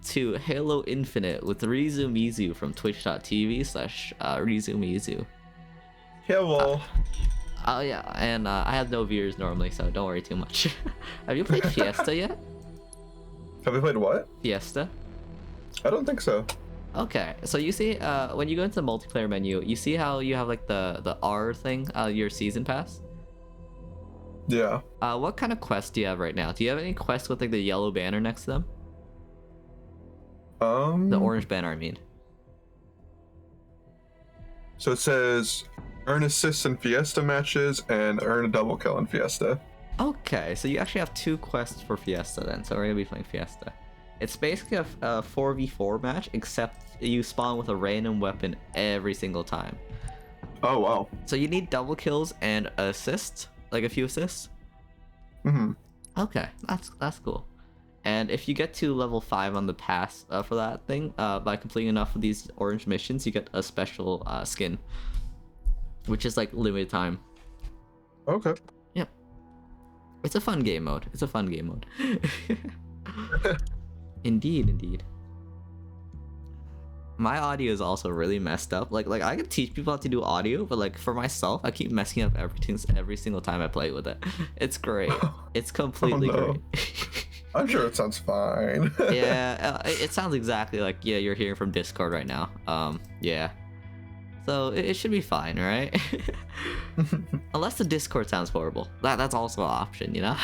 to Halo Infinite with Rizumizu from twitch.tv/Rizumizu. Hello. Oh yeah, and I have no viewers normally, so don't worry too much. Have you played Fiesta yet? Have we played what? Fiesta? I don't think so. Okay, so you see, when you go into the multiplayer menu, you see how you have like the R thing, your season pass? Yeah. What kind of quest do you have right now? Do you have any quests with like the yellow banner next to them? The orange banner, I mean. So it says earn assists in Fiesta matches and earn a double kill in Fiesta. Okay, so you actually have 2 quests for Fiesta then, so we're gonna be playing Fiesta. It's basically a 4v4 match, except you spawn with a random weapon every single time. Oh wow. So you need double kills and assists, like a few assists. Okay, that's cool. And if you get to level 5 on the pass for that thing, by completing enough of these orange missions, you get a special skin, which is like limited time. Okay. Yep. It's a fun game mode. It's a fun game mode. Indeed. My audio is also really messed up. Like I can teach people how to do audio, but like for myself, I keep messing up everything every single time I play with it. It's great. It's completely great. I'm sure it sounds fine. Yeah, it sounds exactly like you're hearing from Discord right now. Yeah. So it should be fine, right? Unless the Discord sounds horrible. That's also an option, you know?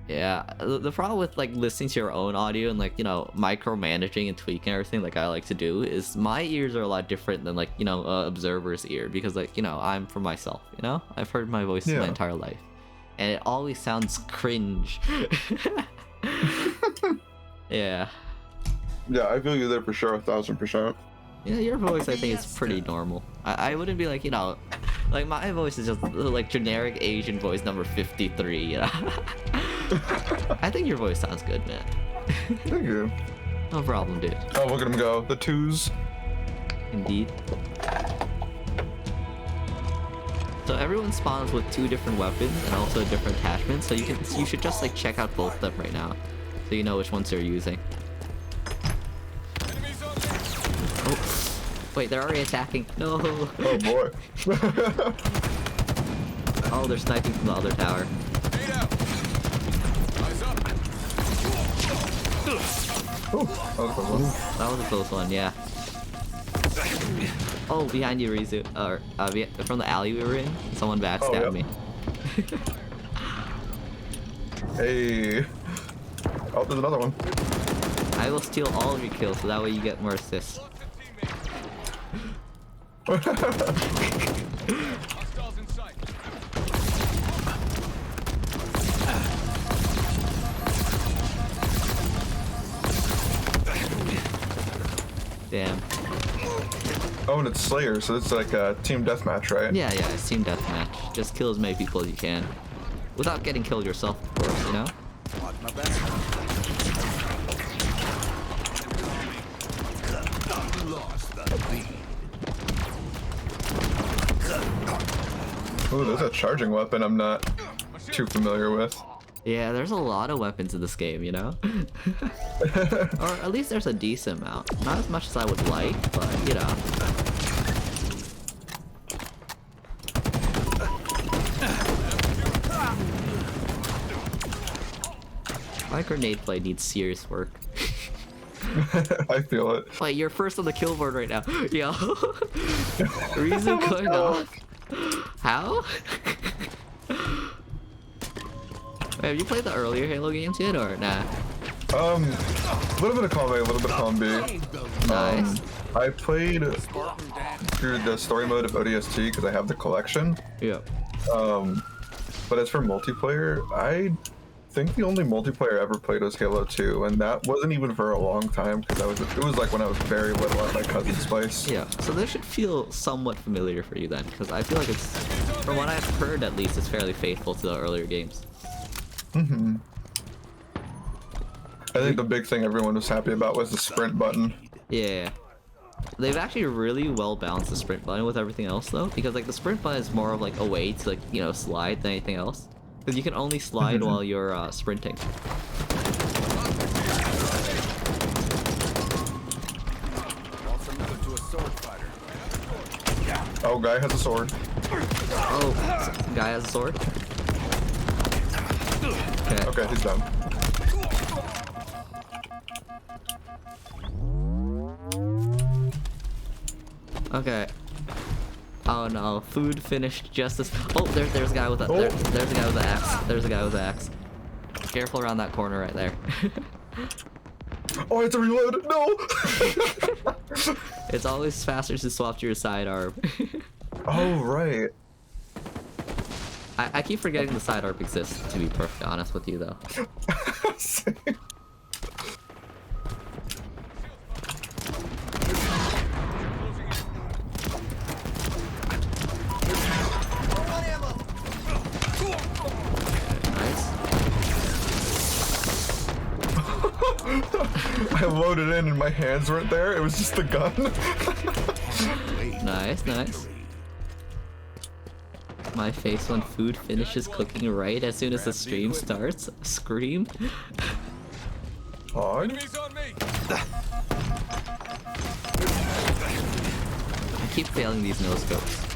Yeah, the problem with like listening to your own audio and like, you know, micromanaging and tweaking everything like I like to do is my ears are a lot different than like, you know, observer's ear, because like, you know, I'm for myself, you know? I've heard my voice my entire life and it always sounds cringe. Yeah. Yeah, I feel you there for sure, 1000%. Yeah, your voice I think is pretty normal. I wouldn't be like, you know, like my voice is just like generic Asian voice number 53, you know? I think your voice sounds good, man. Thank you. No problem, dude. Oh, look at him go. The 2s. Indeed. So everyone spawns with 2 different weapons and also a different attachment, so you should just like check out both of them right now, so you know which ones they're using. Oh, wait, they're already attacking. No. Oh boy. Oh, they're sniping from the other tower. That was a close one, yeah. Oh, behind you, Rizu. From the alley we were in, someone backstabbed me. Hey. Oh, there's another one. I will steal all of your kills, so that way you get more assists. Damn. Oh, and it's Slayer, so it's like a team deathmatch, right? Yeah, it's team deathmatch. Just kill as many people as you can. Without getting killed yourself, of course, you know? Oh, there's a charging weapon I'm not too familiar with. Yeah, there's a lot of weapons in this game, you know? Or at least there's a decent amount. Not as much as I would like, but, you know. My grenade play needs serious work. I feel it. Wait, you're first on the kill board right now. Yo. Reason going off. How? Wait, have you played the earlier Halo games yet, or nah? A little bit of column A, a little bit of column B. Nice. I played through the story mode of ODST because I have the collection. Yeah. But as for multiplayer, I think the only multiplayer I ever played was Halo 2, and that wasn't even for a long time because it was like when I was very little at my cousin's place. Yeah, so this should feel somewhat familiar for you then, because I feel like it's, from what I've heard at least, it's fairly faithful to the earlier games. Mm-hmm. I think the big thing everyone was happy about was the sprint button. Yeah. They've actually really well balanced the sprint button with everything else though, because like the sprint button is more of like a way to like, you know, slide than anything else. Because you can only slide while you're sprinting. Oh, guy has a sword. Oh, guy has a sword. Okay. Okay, he's done. Okay. Oh no, food finished just as. Oh, there's a guy with a there's a guy with an axe. There's a guy with an axe. Careful around that corner right there. Oh, I have to reload. No. It's always faster to swap to your sidearm. Oh right. I keep forgetting the sidearm exists, to be perfectly honest with you, though. Same. Nice. I loaded in and my hands weren't there. It was just the gun. Nice, nice. My face when food finishes cooking right as soon as the stream starts. Scream. On. I keep failing these no scopes.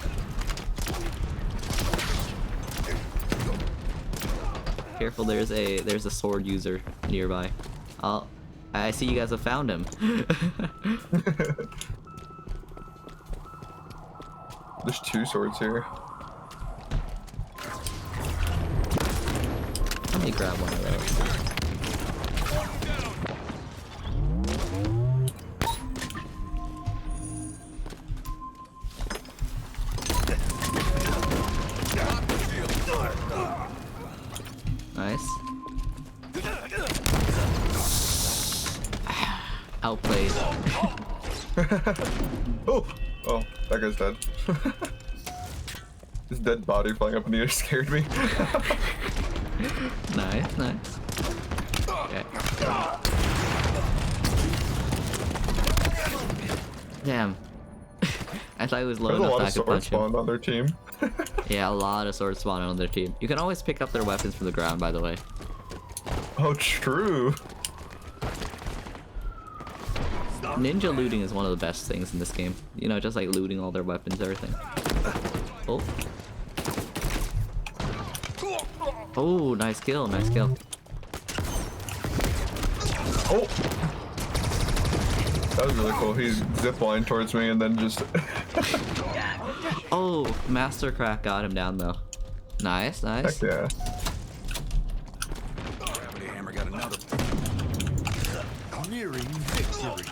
Careful, there's a sword user nearby. Oh, I see you guys have found him. There's 2 swords here. Let me grab one of those. Nice. Outplayed. Oh, that guy's dead. His dead body flying up in the air scared me. Nice, nice. Okay. Damn. I thought he was low There's a enough lot that I of could swords punch him. spawned on their team. Yeah, a lot of swords spawn on their team. You can always pick up their weapons from the ground, by the way. Oh, true. Ninja looting is one of the best things in this game. You know, just like looting all their weapons, everything. Oh. Oh, nice kill, nice kill. Oh! That was really cool. He ziplined towards me and then just... Oh, Mastercraft got him down though. Nice, nice. Heck yeah. Gravity hammer got another. Nearing victory.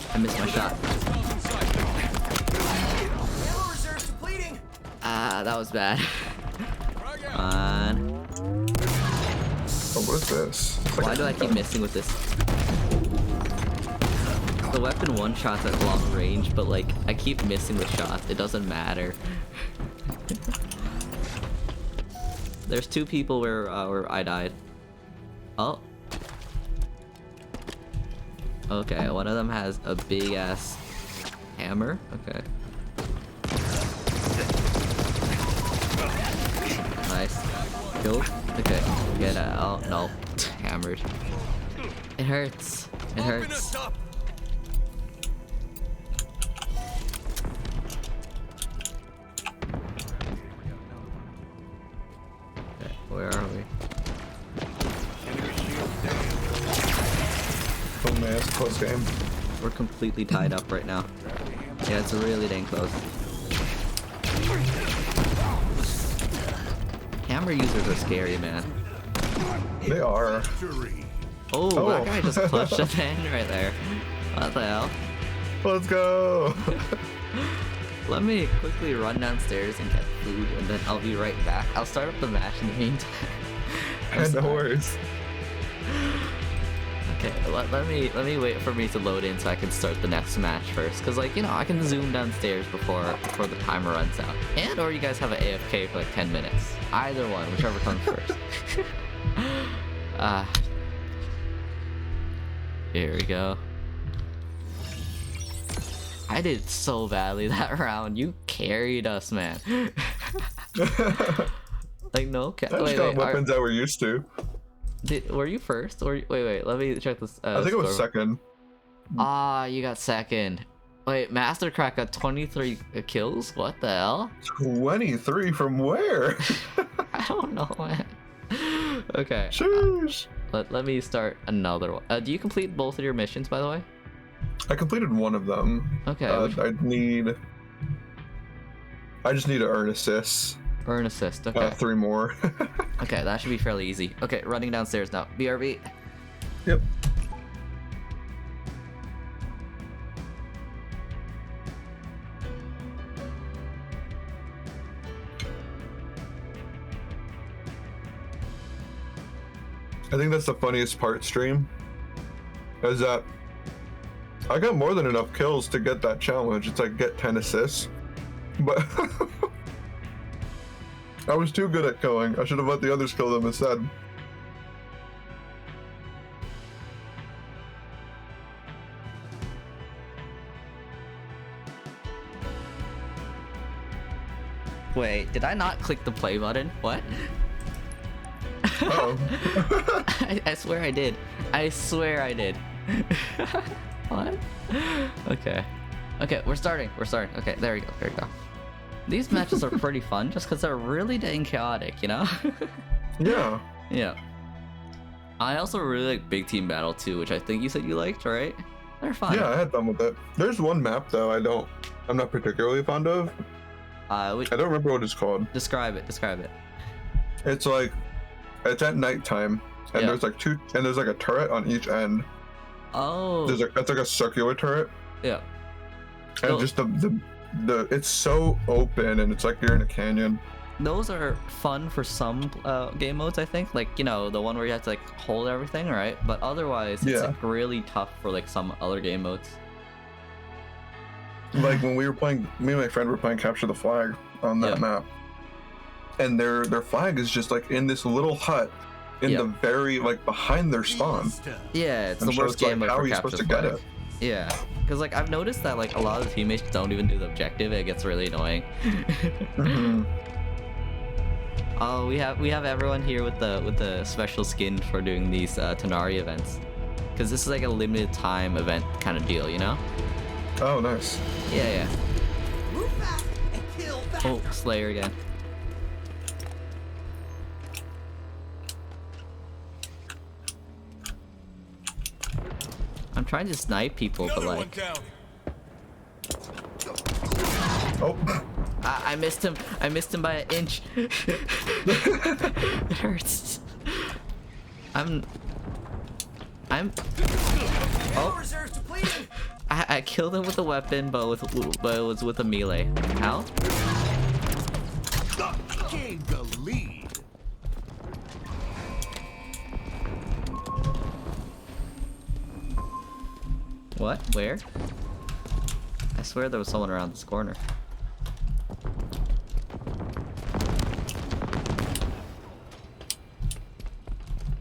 I missed my shot. Ah, that was bad. Come on. Oh, what is this? It's like Why do I keep missing with this? The weapon one-shots at long range, but like, I keep missing the shots. It doesn't matter. There's 2 people where I died. Oh. Okay, one of them has a big ass hammer. Okay. Nice. Kill. Okay. Get out. Oh, no. Hammered. It hurts. It hurts. Okay, where are we? Oh man, it's a close game. We're completely tied up right now. Yeah, it's really dang close. Hammer users are scary, man. They are. Oh, Oh. that guy just clutched a thing right there. What the hell? Let's go! Let me quickly run downstairs and get food, and then I'll be right back. I'll start up the match in the meantime. I'm No sorry. worries. Okay, let me wait for me to load in so I can start the next match first. Cause like, you know, I can zoom downstairs before the timer runs out. And or you guys have an AFK for like 10 minutes. Either one, whichever comes first. Here we go. I did so badly that round. You carried us, man. Like no, I just got weapons that we're used to. Were you first? Or wait, let me check this. I think it was score. second. Ah, you got second. Wait, Mastercrack got 23 kills? What the hell? 23 from where? I don't know, man. Okay. Sheesh. Let me start another one. Do you complete both of your missions, by the way? I completed one of them. Okay. I just need to earn assists. Earn assist. Okay. 3 more. Okay, that should be fairly easy. Okay, running downstairs now. BRB. Yep. I think that's the funniest part, stream, is that I got more than enough kills to get that challenge. It's like get 10 assists, but I was too good at killing. I should have let the others kill them instead. Wait, did I not click the play button? What? Uh-oh. I swear I did. I swear I did. What? Okay. Okay, we're starting. Okay, there we go. These matches are pretty fun just because they're really dang chaotic, you know? Yeah. Yeah. I also really like Big Team Battle too, which I think you said you liked, right? They're fun. Yeah, I had fun with it. There's one map though I'm not particularly fond of. I don't remember what it's called. Describe it. It's like, it's at nighttime, and Yeah. there's like a turret on each end. Oh. It's like a circular turret, Yeah. and Oh. just the it's so open, and it's like you're in a canyon. Those are fun for some game modes, I think. Like, you know, the one where you have to like hold everything, right? But otherwise, it's Yeah. like really tough for like some other game modes. Like when we were playing, me and my friend were playing Capture the Flag on that Yeah. map, and their flag is just like in this little hut in Yeah. the very like behind their spawn. Yeah, it's And the so worst it's like, game mode how for are you Capture supposed the to get Flag. it? Yeah, because like I've noticed that like a lot of the teammates don't even do the objective. It gets really annoying. Mhm. Oh, we have everyone here with the special skin for doing these Tanari events, because this is like a limited time event kind of deal, you know? Oh, nice. Yeah. Move back and kill back. Oh, Slayer again. I'm trying to snipe people, but like Oh, I missed him. I missed him by an inch. It hurts. I'm. Ammo Oh, reserves depleted. I killed him with a weapon, but it was with a melee. How? Gained the lead. What? Where? I swear there was someone around this corner.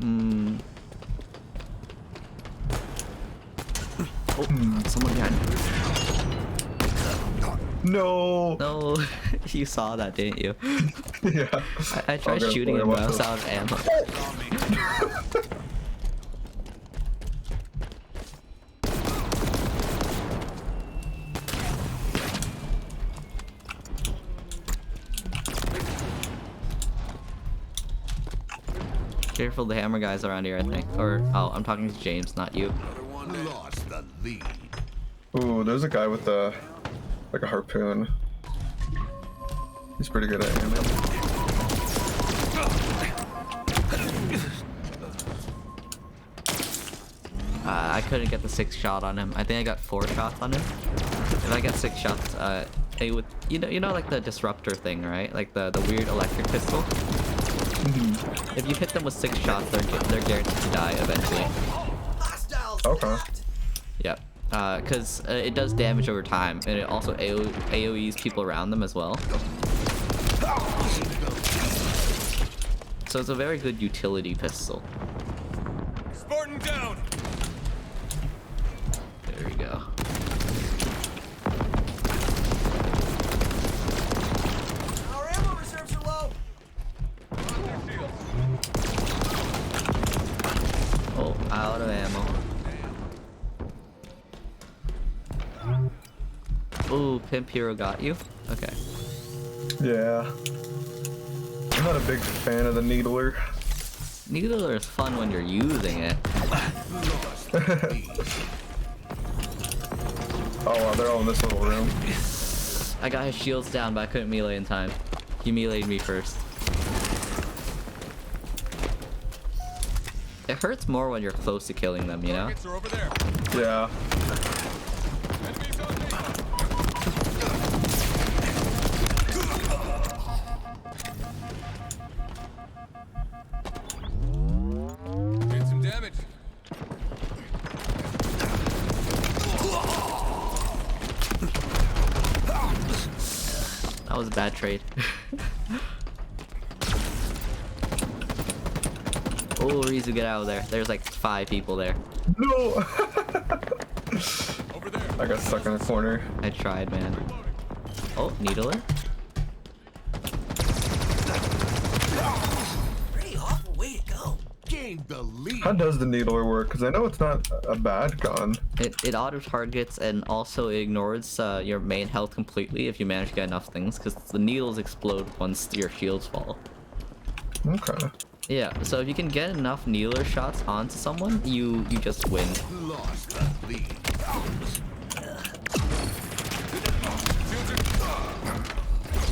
Hmm. Oh, someone behind me. no. No, you saw that, didn't you? Yeah. I tried Okay, shooting him, boy, but I was what out of ammo. Careful, the hammer guys around here, I think. Or, oh, I'm talking to James, not you. Another one lost the lead. Ooh, there's a guy with a like a harpoon. He's pretty good at aiming. I couldn't get the 6th shot on him. I think I got 4 shots on him. If I get 6 shots, it would, you know, like the disruptor thing, right? Like the weird electric pistol. If you hit them with 6 shots, they're guaranteed to die eventually. Hostiles. Okay. locked. Yep. Because it does damage over time, and it also AoEs people around them as well. So it's a very good utility pistol. Spartan down. There we go. Our ammo reserves are low. Ooh, Pimp Hero got you? Okay. Yeah. I'm not a big fan of the Needler. Needler is fun when you're using it. Oh, wow, they're all in this little room. I got his shields down, but I couldn't melee in time. He meleeed me first. It hurts more when you're close to killing them, you know? Targets are over there. Yeah. Enemies on me. Did some damage. That was a bad trade. Oh, Rizu, get out of there. There's like 5 people there. No! Over there. I got stuck in a corner. I tried, man. Oh, Needler? Pretty awful way to go. Gained the lead. How does the Needler work? Because I know it's not a bad gun. It auto targets and also ignores your main health completely if you manage to get enough things, because the needles explode once your shields fall. Okay. Yeah, so if you can get enough Needler shots onto someone, you just win. Lost the lead.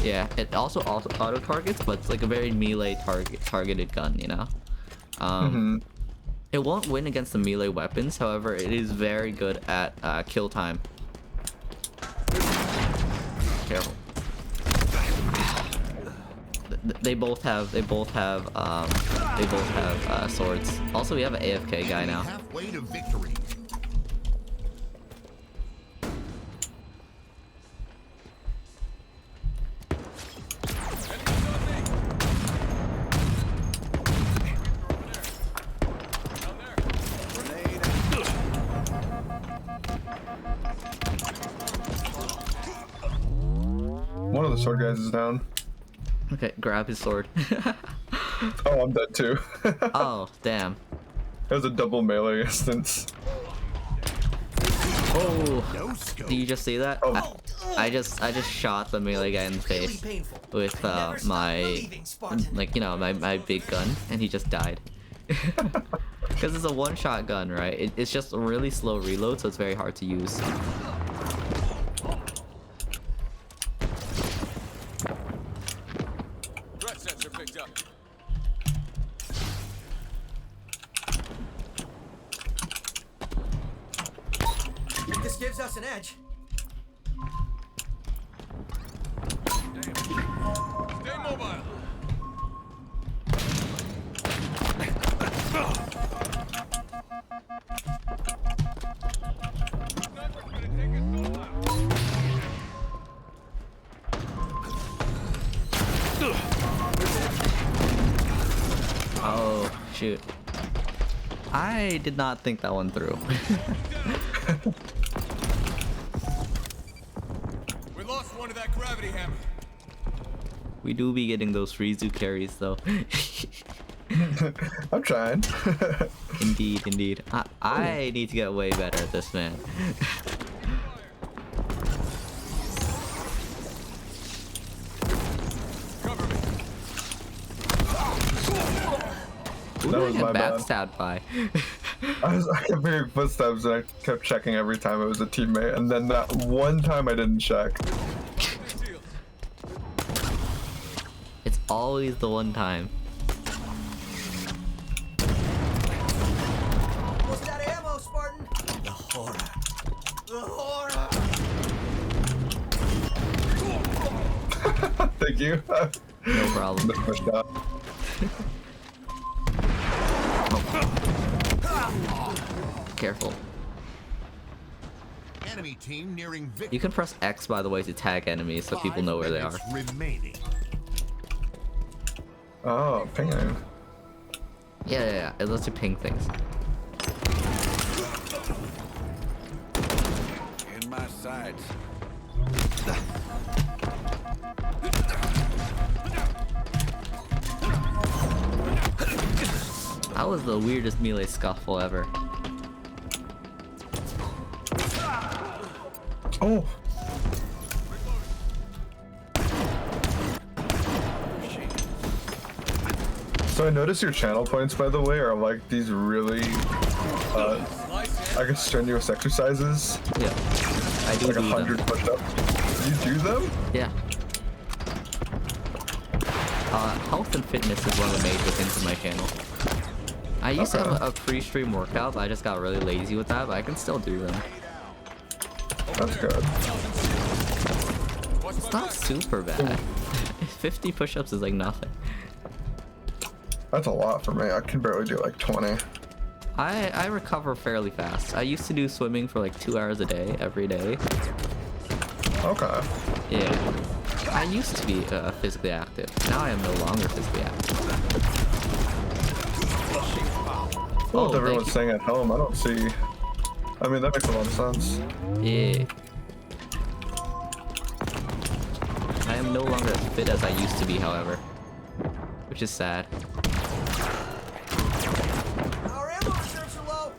Yeah, it also auto targets, but it's like a very melee targeted gun, you know. It won't win against the melee weapons, however, it is very good at kill time. Careful. They both have swords. Also, we have an AFK guy now. Halfway to victory. One of the sword guys is down. Okay, grab his sword. Oh, I'm dead too. Oh, damn. That was a double melee instance. Oh, No scope. do you just see that? Oh. I just shot the melee guy in the Really face painful. with I never stop my believing, Spartan. like, you know, my big gun, and he just died. Because it's a one-shot gun, right? It's just a really slow reload, so it's very hard to use. Threat sensor picked up. This gives us an edge. Stay mobile. Sniper's gonna take us all out. Oh, shoot. I did not think that one through. We lost one of that gravity hammer. We do be getting those Rizu carries, though. I'm trying. Indeed, indeed. I need to get way better at this, man. Cover me. Who That did I was get my bad. backstabbed by? I kept hearing footsteps and I kept checking every time it was a teammate, and then that one time I didn't check. Shield. It's always the one time. Almost out of ammo, Spartan. The horror. The horror. Thank you. No problem. Missed my shot. Careful. Enemy team nearing victory. You can press X, by the way, to tag enemies so people know where they are. 5 minutes remaining. Oh, pinging. Yeah. It lets you ping things. In my sights. That was the weirdest melee scuffle ever. Oh, So I noticed your channel points, by the way, are like these really, I guess, strenuous exercises. Yeah, I do like do 100 them. push-ups. You do them? Yeah. Health and fitness is one of the major things in my channel. I used to have a pre-stream workout, but I just got really lazy with that, but I can still do them. That's good. It's not super bad. 50 push-ups is like nothing. That's a lot for me. I can barely do like 20. I recover fairly fast. I used to do swimming for like 2 hours a day, every day. Okay. Yeah. I used to be physically active. Now I am no longer physically active. Well, if everyone's thank staying at home, I don't see... I mean, that makes a lot of sense. you. Yeah. I am no longer as fit as I used to be, however. Which is sad. Our ammo reserves are low.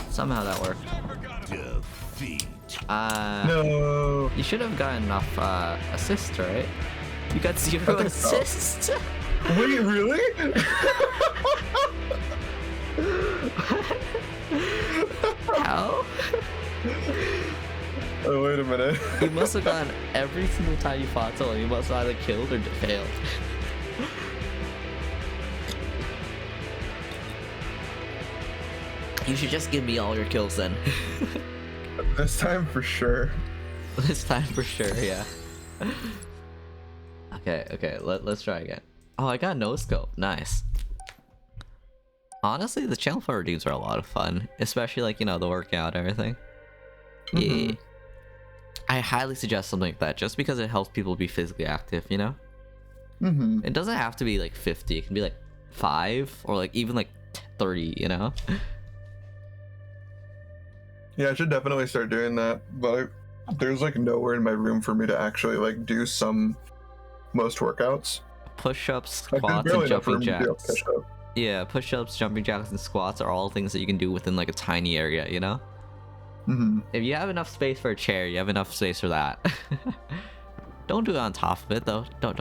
Somehow that worked. Defeat. No. You should have gotten enough assists, right? You got 0 think so. assists. Wait, really? How? Oh, wait a minute. You must have gotten every single time you fought someone. You must have either killed or failed. You should just give me all your kills then. This time for sure. This time for sure, yeah. Okay, let's try again. Oh, I got no scope. Nice. Honestly, the channel for redeems are a lot of fun, especially like, you know, the workout and everything. Yeah. I highly suggest something like that just because it helps people be physically active, you know? It doesn't have to be like 50, it can be like 5 or like even like 30, you know? Yeah, I should definitely start doing that, but there's like nowhere in my room for me to actually like do most workouts. Push-ups, Like, there's squats, barely and enough room jumping to do a jacks. push-up. Yeah, push-ups, jumping jacks, and squats are all things that you can do within like a tiny area, you know? If you have enough space for a chair, you have enough space for that. Don't do it on top of it though. Don't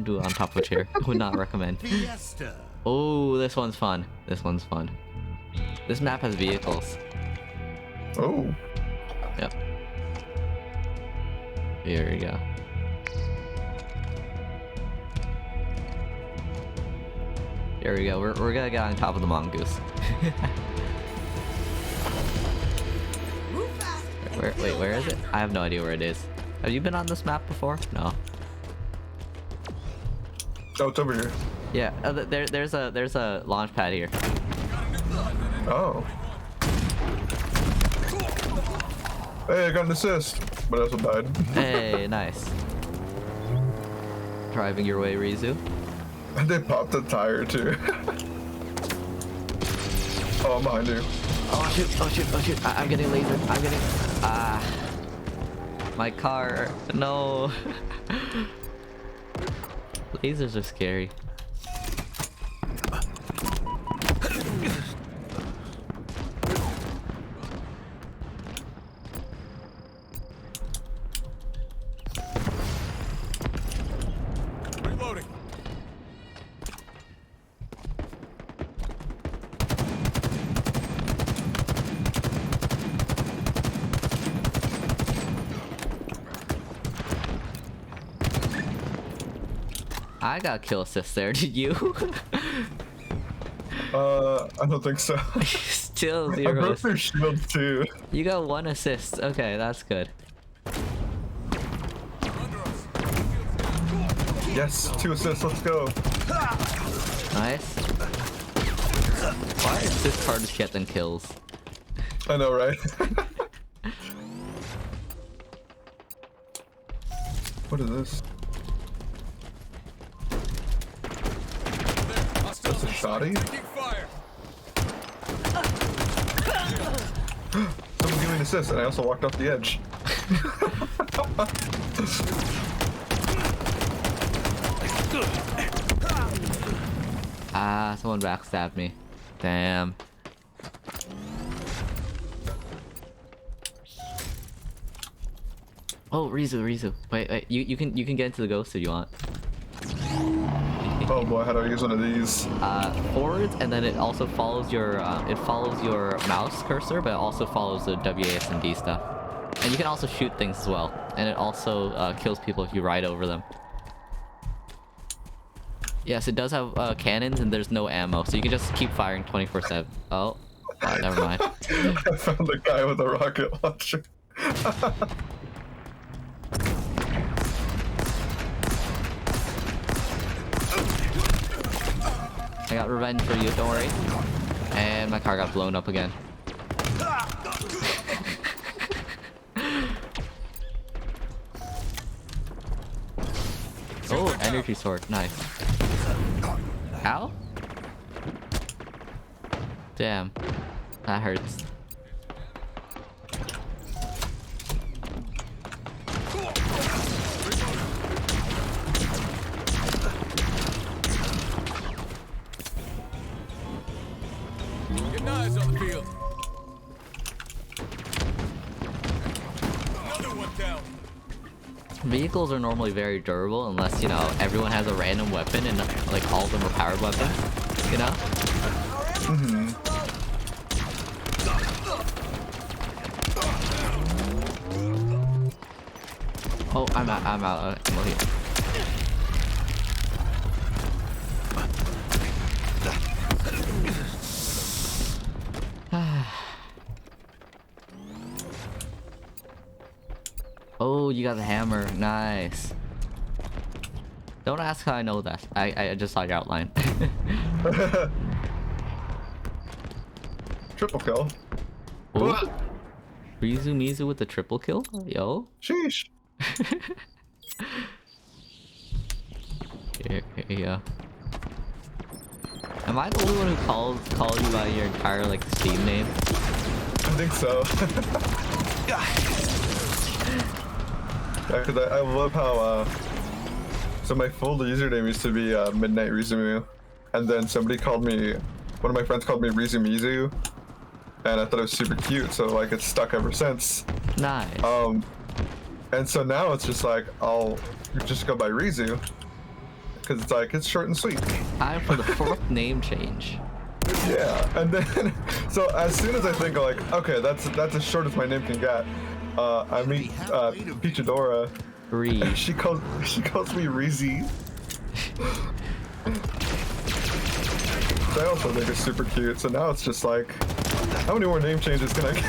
do it on top of a chair. Would not recommend. Fiesta. Oh, this one's fun. This one's fun. This map has vehicles. Oh. Yep. Here we go. Here we go. We're gonna get on top of the mongoose. Move fast. and Wait, kill where is it? faster. I have no idea where it is. Have you been on this map before? No. Oh, it's over here. Yeah. There's a launch pad here. Oh. Hey, I got an assist, but I also died. Hey, nice. Driving your way, Rizu. They popped a tire too. Oh, I'm behind you. Oh shoot! Oh shoot! Oh shoot! I'm getting laser. I'm getting. My car. No. Lasers are scary. Reloading. I got kill assist there. Did you? I don't think so. Still I 0 broke their assist. shield too. You got 1 assist. Okay, that's good. Under us. Yes, 2 assists. Let's go. Nice. Why is this hard to get than kills? I know, right? What is this? Hostiles a inside, shoddy? taking fire. Someone give me an assist, and I also walked off the edge. Someone backstabbed me. Damn. Oh, Rizu. Wait. You can get into the ghost if you want. Oh boy, how do I use one of these? Forwards, and then it also follows your mouse cursor, but it also follows the WASD stuff. And you can also shoot things as well, and it also kills people if you ride over them. Yes, it does have cannons, and there's no ammo, so you can just keep firing 24/7. Oh, never mind. I found the guy with a rocket launcher. I got revenge for you, don't worry. And my car got blown up again. Oh, energy sword, nice. Ow? Damn, that hurts. Getting eyes on the field. Another one down. Vehicles are normally very durable unless, you know, everyone has a random weapon and like all of them are powered weapons, you know? Mm-hmm. Oh, I'm out ammo here. Oh, you got the hammer. Nice. Don't ask how I know that. I just saw your outline. Triple kill. Ooh. Rizumizu with the triple kill? Yo. Sheesh. Here you go. Am I the only one who called you by your entire like Steam name? I think so. Yeah, because I love how, so my full username used to be Midnight Rizumu, and then somebody called me, one of my friends called me Rizumizu, and I thought it was super cute, so like it's stuck ever since. Nice. And so now it's just like, I'll just go by Rizu, because it's like, it's short and sweet. Time for the fourth name change. Yeah, and then, so as soon as I think like, okay, that's as short as my name can get, I meet Pichadora. Ree. She calls me Reezy. I also think it's super cute. So now it's just like, how many more name changes can I get?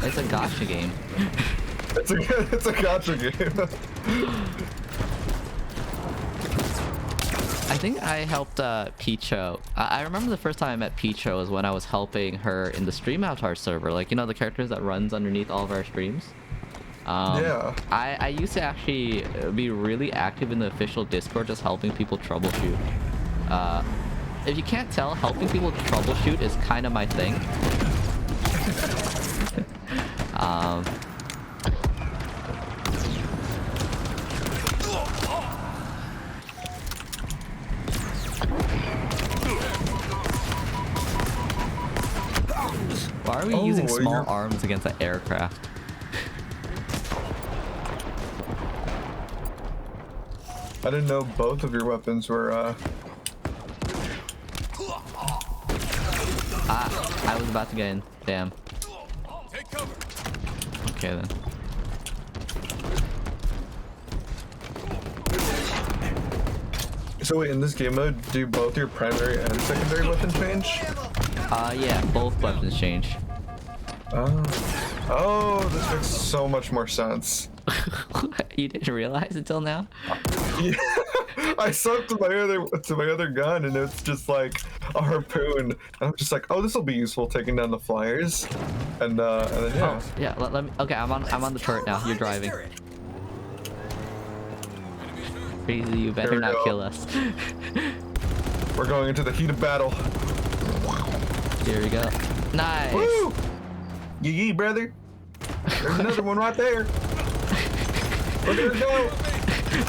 It's a gacha game. It's a gacha game. I think I helped Picho. I remember the first time I met Picho was when I was helping her in the Stream Avatar server. Like, you know, the characters that runs underneath all of our streams? Yeah. I used to actually be really active in the official Discord just helping people troubleshoot. If you can't tell, helping people troubleshoot is kind of my thing. Why are we using small arms against an aircraft? I didn't know both of your weapons were, I was about to get in. Damn. Take cover. Okay then. So wait, in this game mode, do both your primary and secondary weapon change? Yeah, both weapons change. Oh, this makes so much more sense. You didn't realize until now? Yeah. I sucked to my other gun, and it's just like a harpoon. And I'm just like, oh, this will be useful taking down the flyers. And then yeah. Oh, yeah. Let me. Okay, I'm on the turret now. You're driving. Crazy, you better not kill us. We're going into the heat of battle. Here we go. Nice. Woo! Yee, brother. There's another one right there. Look at her go.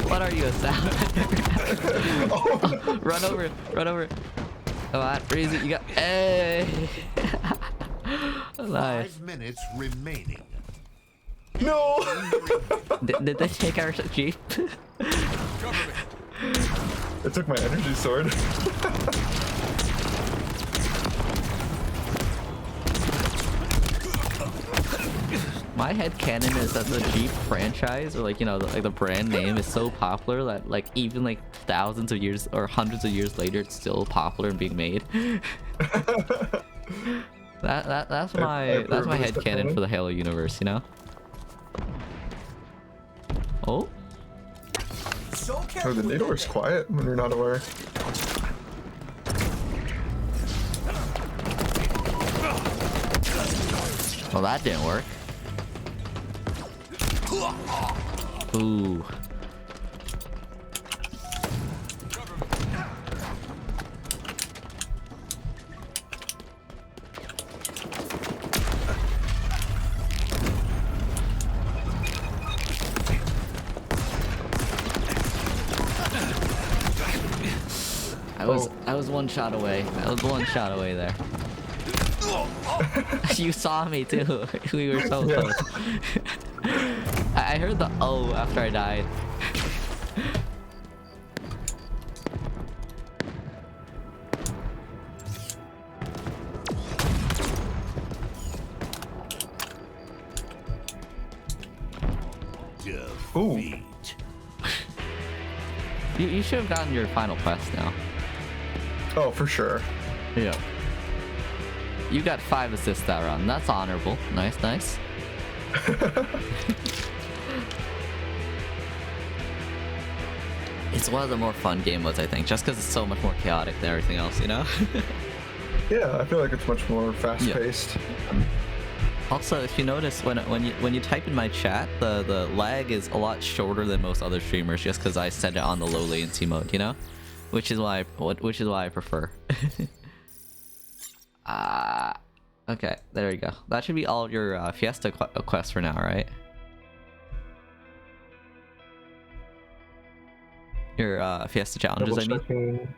What are you, a salamander? Oh, no. Run over. Run over. Come on, Breezy, you got. Hey. Nice. 5 minutes remaining. No. Did they take our jeep? Cover me. It took my energy sword. My headcanon is that the Jeep franchise, or like, you know, like the brand name is so popular that like even like thousands of years or hundreds of years later, it's still popular and being made. That's my headcanon for the Halo universe, you know? Oh? So Oh, careful. the NATO is quiet when you're not aware. Well, that didn't work. Ooh. I was one shot away. I was one shot away there. You saw me too. We were so close. I heard the oh after I died. Ooh. You should have gotten your final quest now. Oh, for sure. Yeah. You got 5 assists that round. That's honorable. Nice, nice. It's one of the more fun game modes, I think, just because it's so much more chaotic than everything else, you know? Yeah, I feel like it's much more fast-paced. Also, if you notice, when you type in my chat, the lag is a lot shorter than most other streamers, just because I set it on the low latency mode, you know? Which is why I prefer. Okay, there you go. That should be all of your Fiesta quests for now, right? Your Fiesta challenges, I mean.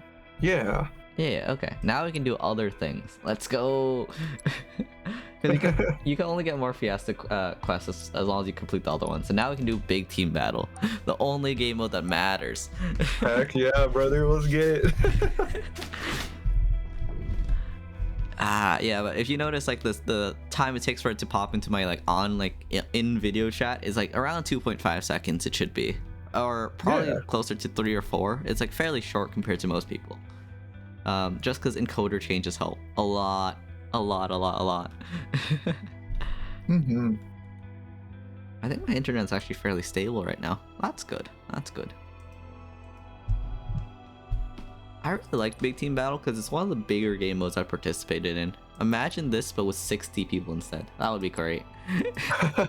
Yeah. Yeah, okay. Now we can do other things. Let's go. Because you can only get more Fiesta quests as long as you complete the other ones. And now we can do big team battle. The only game mode that matters. Heck yeah, brother. Let's get it. Yeah, but if you notice, like the time it takes for it to pop into my in video chat is like around 2.5 seconds. It should be, or probably closer to 3 or 4. It's like fairly short compared to most people. Just because encoder changes help a lot. Mm-hmm. I think my internet's actually fairly stable right now. That's good. That's good. I really like Big Team Battle because it's one of the bigger game modes I participated in. Imagine this, but with 60 people instead. That would be great. I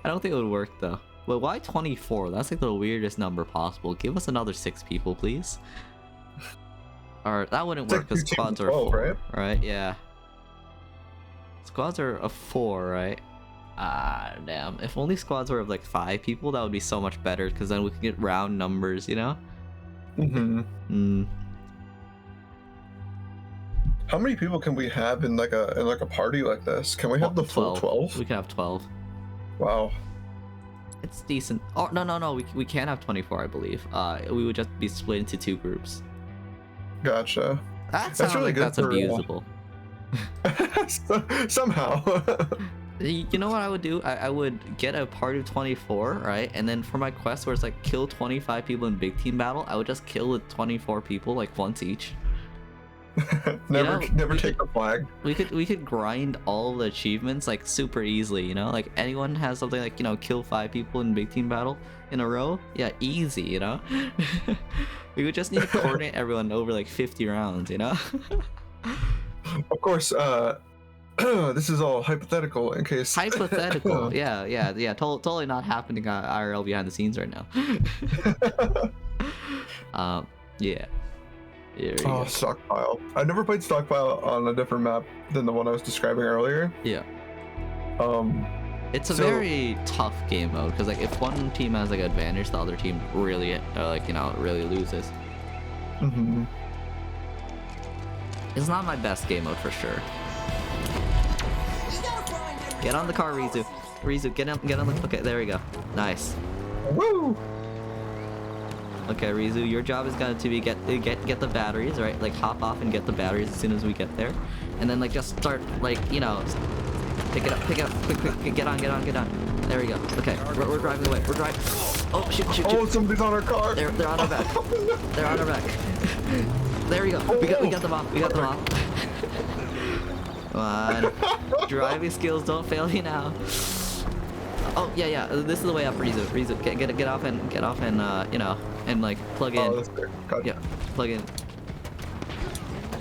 don't think it would work though. But why 24? That's like the weirdest number possible. Give us another 6 people, please. Or that wouldn't work because squads are 4, right? Yeah. Squads are of 4, right? Damn. If only squads were of like 5 people, that would be so much better because then we could get round numbers, you know? Mm-hmm. How many people can we have in like a party like this? Can we have the full 12? We can have 12. Wow. It's decent. Oh no. We can have 24, I believe. We would just be split into 2 groups. Gotcha. That's really like good. That's abusable. Somehow. You know what I would do? I would get a party of 24, right? And then for my quest where it's like kill 25 people in big team battle, I would just kill the 24 people like once each. never take the flag. We could grind all the achievements like super easily, you know? Like anyone has something like, you know, kill 5 people in big team battle in a row? Yeah, easy, you know? We would just need to coordinate everyone over like 50 rounds, you know? Of course, this is all hypothetical in case. Hypothetical, yeah. Totally not happening IRL behind the scenes right now. Yeah. Oh, Stockpile. I never played Stockpile on a different map than the one I was describing earlier. Yeah. It's a very tough game mode because like if one team has like an advantage, the other team really really loses. Mm-hmm. It's not my best game mode for sure. Get on the car, Rizu. Rizu, get on the. Okay, there we go. Nice. Woo! Okay, Rizu, your job is going to be get the batteries, right? Like hop off and get the batteries as soon as we get there, and then like just start like pick it up, quick, get on. There we go. Okay, we're driving away. We're driving. Oh shoot. Oh, somebody's on our car. They're on our back. They're on our back. There we go. We got them off. Come on. Driving skills don't fail you now. Oh yeah. This is the way up, Rizu. Get off and and like plug in. Oh, that's good. Yeah, plug in.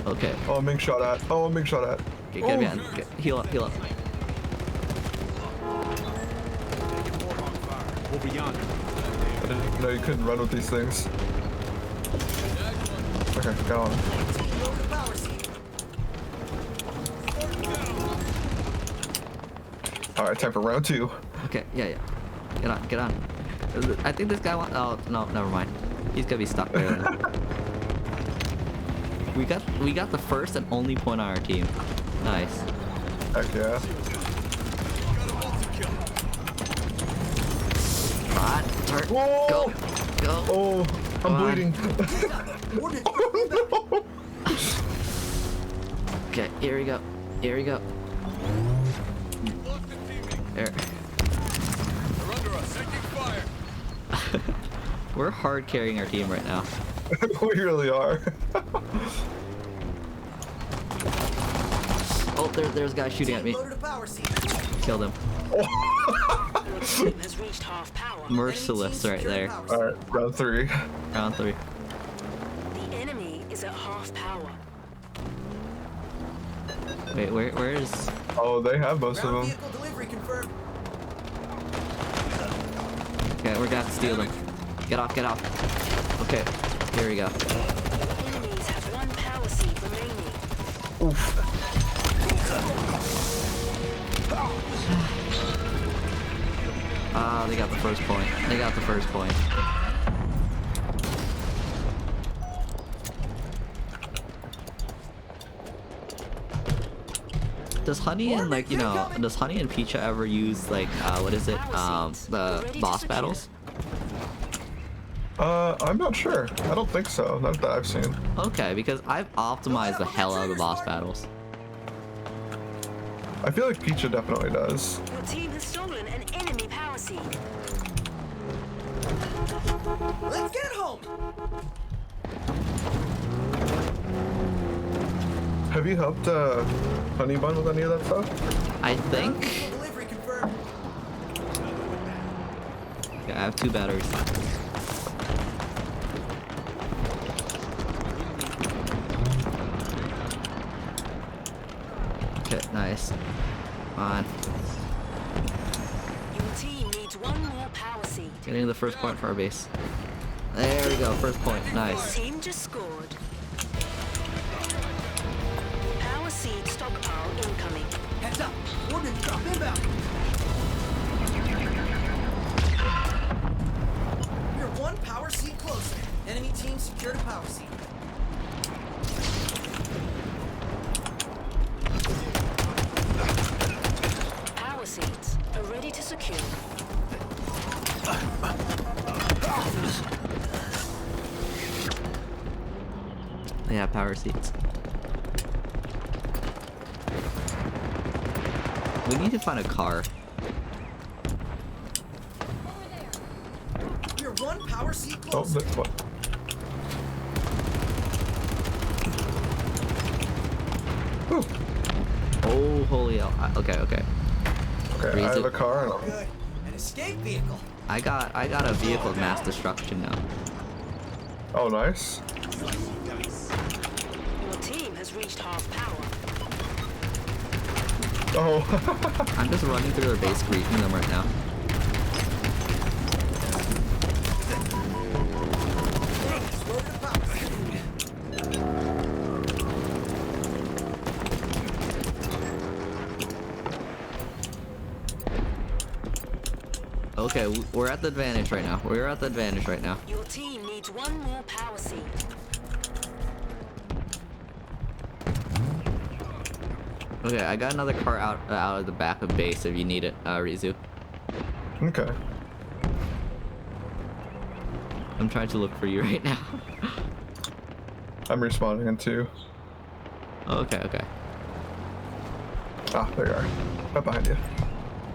Okay. Oh, I'm being shot at. Get behind. Heal up. Over yonder. I didn't know you couldn't run with these things. Okay, go on. Alright, time for round 2. Okay, yeah. Get on. I think this guy wants. Oh no, never mind. He's gonna be stuck there. we got the first and only point on our team. Nice. Heck yeah. Come on, turn. Whoa! Go. Oh, Come I'm on. bleeding. Okay, here we go. Lost the teammate. There. They're under us. Taking fire. We're hard carrying our team right now. We really are. Oh, there's a guy shooting at me. Killed him. Your team has reached half power. Merciless right there. Alright, round 3. Round 3. The enemy is at half power. Wait, where is? Oh, they have most of them. Vehicle delivery confirmed. Okay, we're gonna have to steal them. Get off. Okay, here we go. Enemies have 1 power seed remaining. Ah, they got the first point. Does Honey and does Honey and Pecha ever use like what is it? The boss battles? I'm not sure. I don't think so. Not that I've seen. Okay, because I've optimized the hell out of the boss battles. I feel like Pecha definitely does. Your team has stolen an enemy power seed. Let's get home. Have you helped Honey Bun with any of that stuff? I think. Vehicle delivery confirmed. Okay, I have 2 batteries. Okay, nice. Come on. Your team needs 1 more power seed. Getting the first point for our base. There we go, first point. Your Nice. team just scored. Power seed stockpile incoming. Heads up. Ordnance drop inbound. We're 1 power seed closer. Enemy team secured a power seed. Power seeds are ready to secure. They have power seats. We need to find a car. We're 1 power seed Oh, closer. this one. Whew. Oh, holy hell. Okay. Okay, Raise I have it. a car and Good. An escape vehicle. I got a vehicle of mass destruction now. oh, nice. Your team has reached half power. Oh, I'm just running through their base, greeting them right now. Slow to power seed. Okay, we're at the advantage right now. Your team needs 1 more power seed. Okay, I got another car out of the back of base if you need it, Rizu. okay. I'm trying to look for you right now. I'm respawning in 2. Okay, okay. Ah, there you are. Right behind you.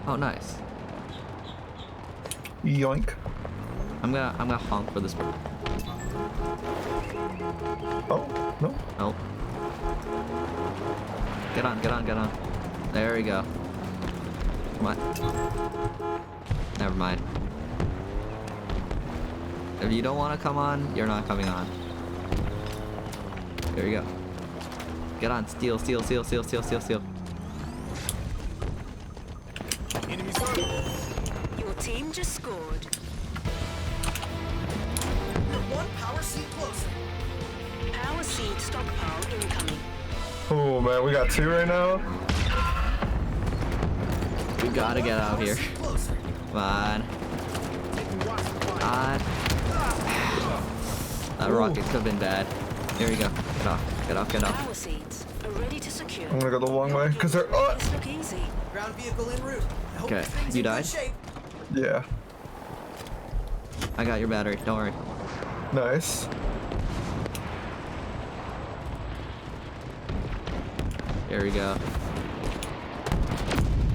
Oh, nice. Yoink. I'm gonna honk for this bird. Oh, no. Nope. Get on, get on, get on. There we go. Come on. Never mind. If you don't want to come on, you're not coming on. There you go. Get on, steal, steal, steal, steal, steal, steal, steal. Enemies on. Your team just scored. You're one power seed closer. Power seed stockpile incoming. Oh man, we got 2 right now. We gotta get out of Power here. seed closer. Come on. Taking watch the fire. On. That rocket could have been bad. Here we go. Get off. Get off. Get off. Power seeds are ready to secure. I'm gonna go the long way because they're. Oh! This look easy. Ground vehicle en route. I hope Okay, this thing's you in good died? shape. Yeah. I got your battery. Don't worry. Nice. Here we go.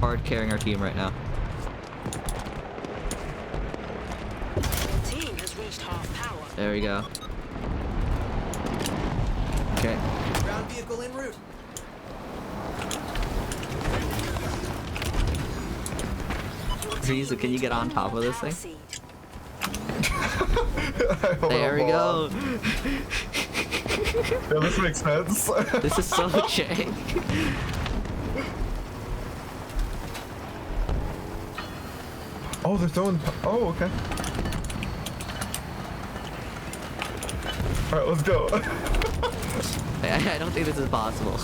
Hard carrying our team right now. Your team has reached half power. There we go. Okay. Ground vehicle en route. Rizu, can you get on top of this Power thing? seed. There we go. Yeah, this makes sense. This is so jank. Oh, they're throwing. Oh, okay. All right, let's go. I don't think this is possible.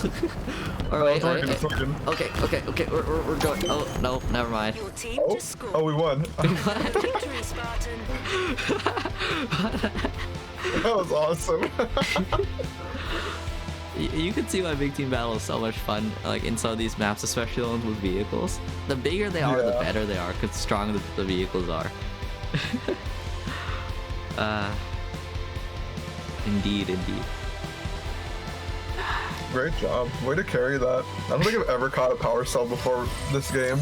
Or wait, It's wait, working, wait. it's working. Okay, okay, okay. We're going. Oh no, never mind. Your team Oh, just scored. oh, we won. Victory, Spartan. That was awesome. You can see why Big Team Battle is so much fun, like in some of these maps, especially the ones with vehicles. The bigger they are, the Yeah. better they are, because the stronger the vehicles are. Indeed, indeed. Great job. Way to carry that. I don't think I've ever caught a power cell before this game.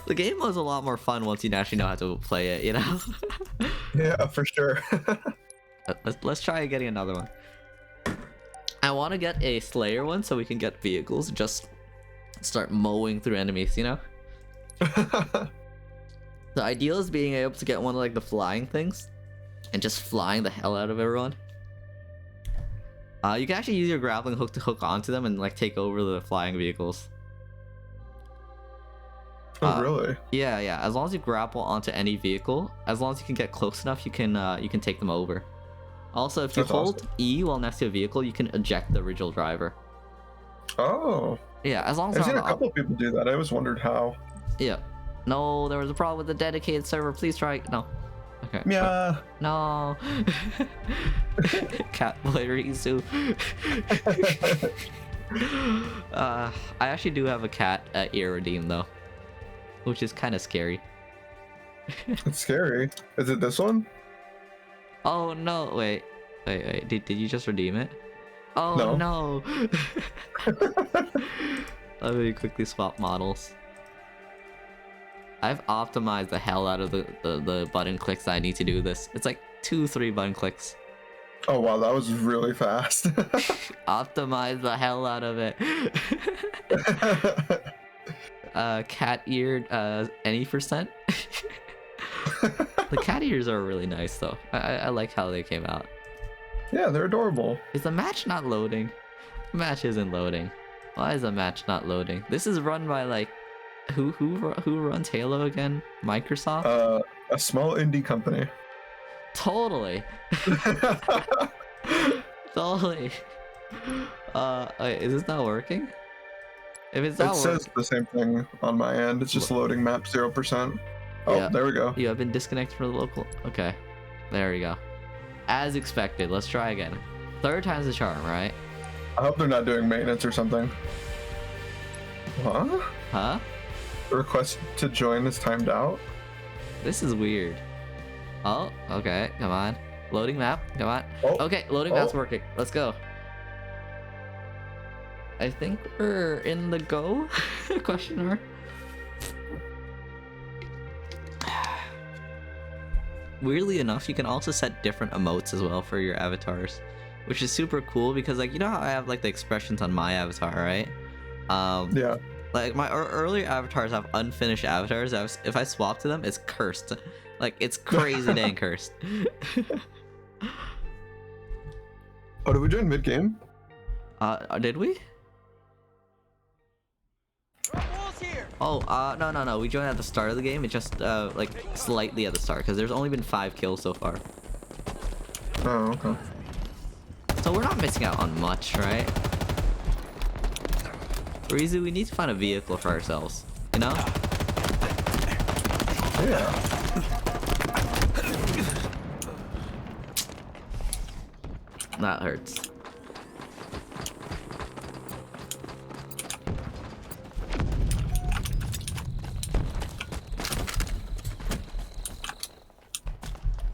The game was a lot more fun once you actually know how to play it, you know? Yeah, for sure. Let's try getting another one. I want to get a Slayer one so we can get vehicles, just start mowing through enemies, you know? The ideal is being able to get one of like the flying things and just flying the hell out of everyone. You can actually use your grappling hook to hook onto them and like take over the flying vehicles. Oh, really? Yeah, yeah. As long as you grapple onto any vehicle, as long as you can get close enough, you can take them over. Also, if you That's hold awesome. E while next to a vehicle, you can eject the original driver. Oh. Yeah, as long as I've they're seen on a the couple people do that. I always wondered how. Yeah. No, there was a problem with the dedicated server. Please try. No. Okay. Yeah. No. Catboy Rizu. I actually do have a cat at Iridium though, which is kind of scary. It's scary. Is it this one? Oh no! Wait. Did you just redeem it? Oh no! Let me quickly swap models. I've optimized the hell out of the button clicks that I need to do this. It's like 2-3 button clicks. Oh wow, that was really fast. Optimize the hell out of it. Cat-eared any percent. The cat ears are really nice though. I like how they came out. Yeah, they're adorable. Is the match not loading? The match isn't loading. Why is the match not loading? This is run by like who runs Halo again? Microsoft? A small indie company. Totally. Totally. Wait, is this not working? If it's not It says the same thing on my end. It's just loading map 0%. Oh, Yeah. there we go. You have been disconnected from the local. Okay, there we go. As expected. Let's try again. Third time's the charm, right? I hope they're not doing maintenance or something. Huh? Huh? The request to join is timed out. This is weird. Oh, okay. Come on. Loading map. Come on. Oh. Okay, loading map's working. Let's go. I think we're in the go? Question mark. Weirdly enough, you can also set different emotes as well for your avatars, which is super cool because, like, you know how I have like the expressions on my avatar, right? Yeah. Like my earlier avatars have unfinished avatars. If I swap to them, it's cursed. Like, it's crazy dang cursed. Oh, did we join mid game? Did we? Walls here. Oh, no. We joined at the start of the game. It just, like, slightly at the start, because there's only been 5 kills so far. Oh, okay. So we're not missing out on much, right? Rizu, we need to find a vehicle for ourselves, you know? Yeah. That hurts.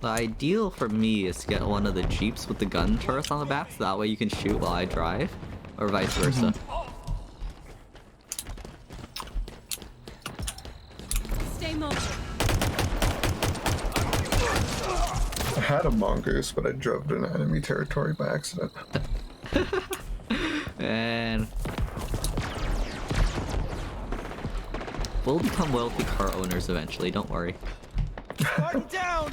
The ideal for me is to get one of the Jeeps with the gun turrets on the back, so that way you can shoot while I drive, or vice versa. Stay mobile. I had a mongoose, but I drove it in enemy territory by accident. And we'll become wealthy car owners eventually, don't worry. Spartan down.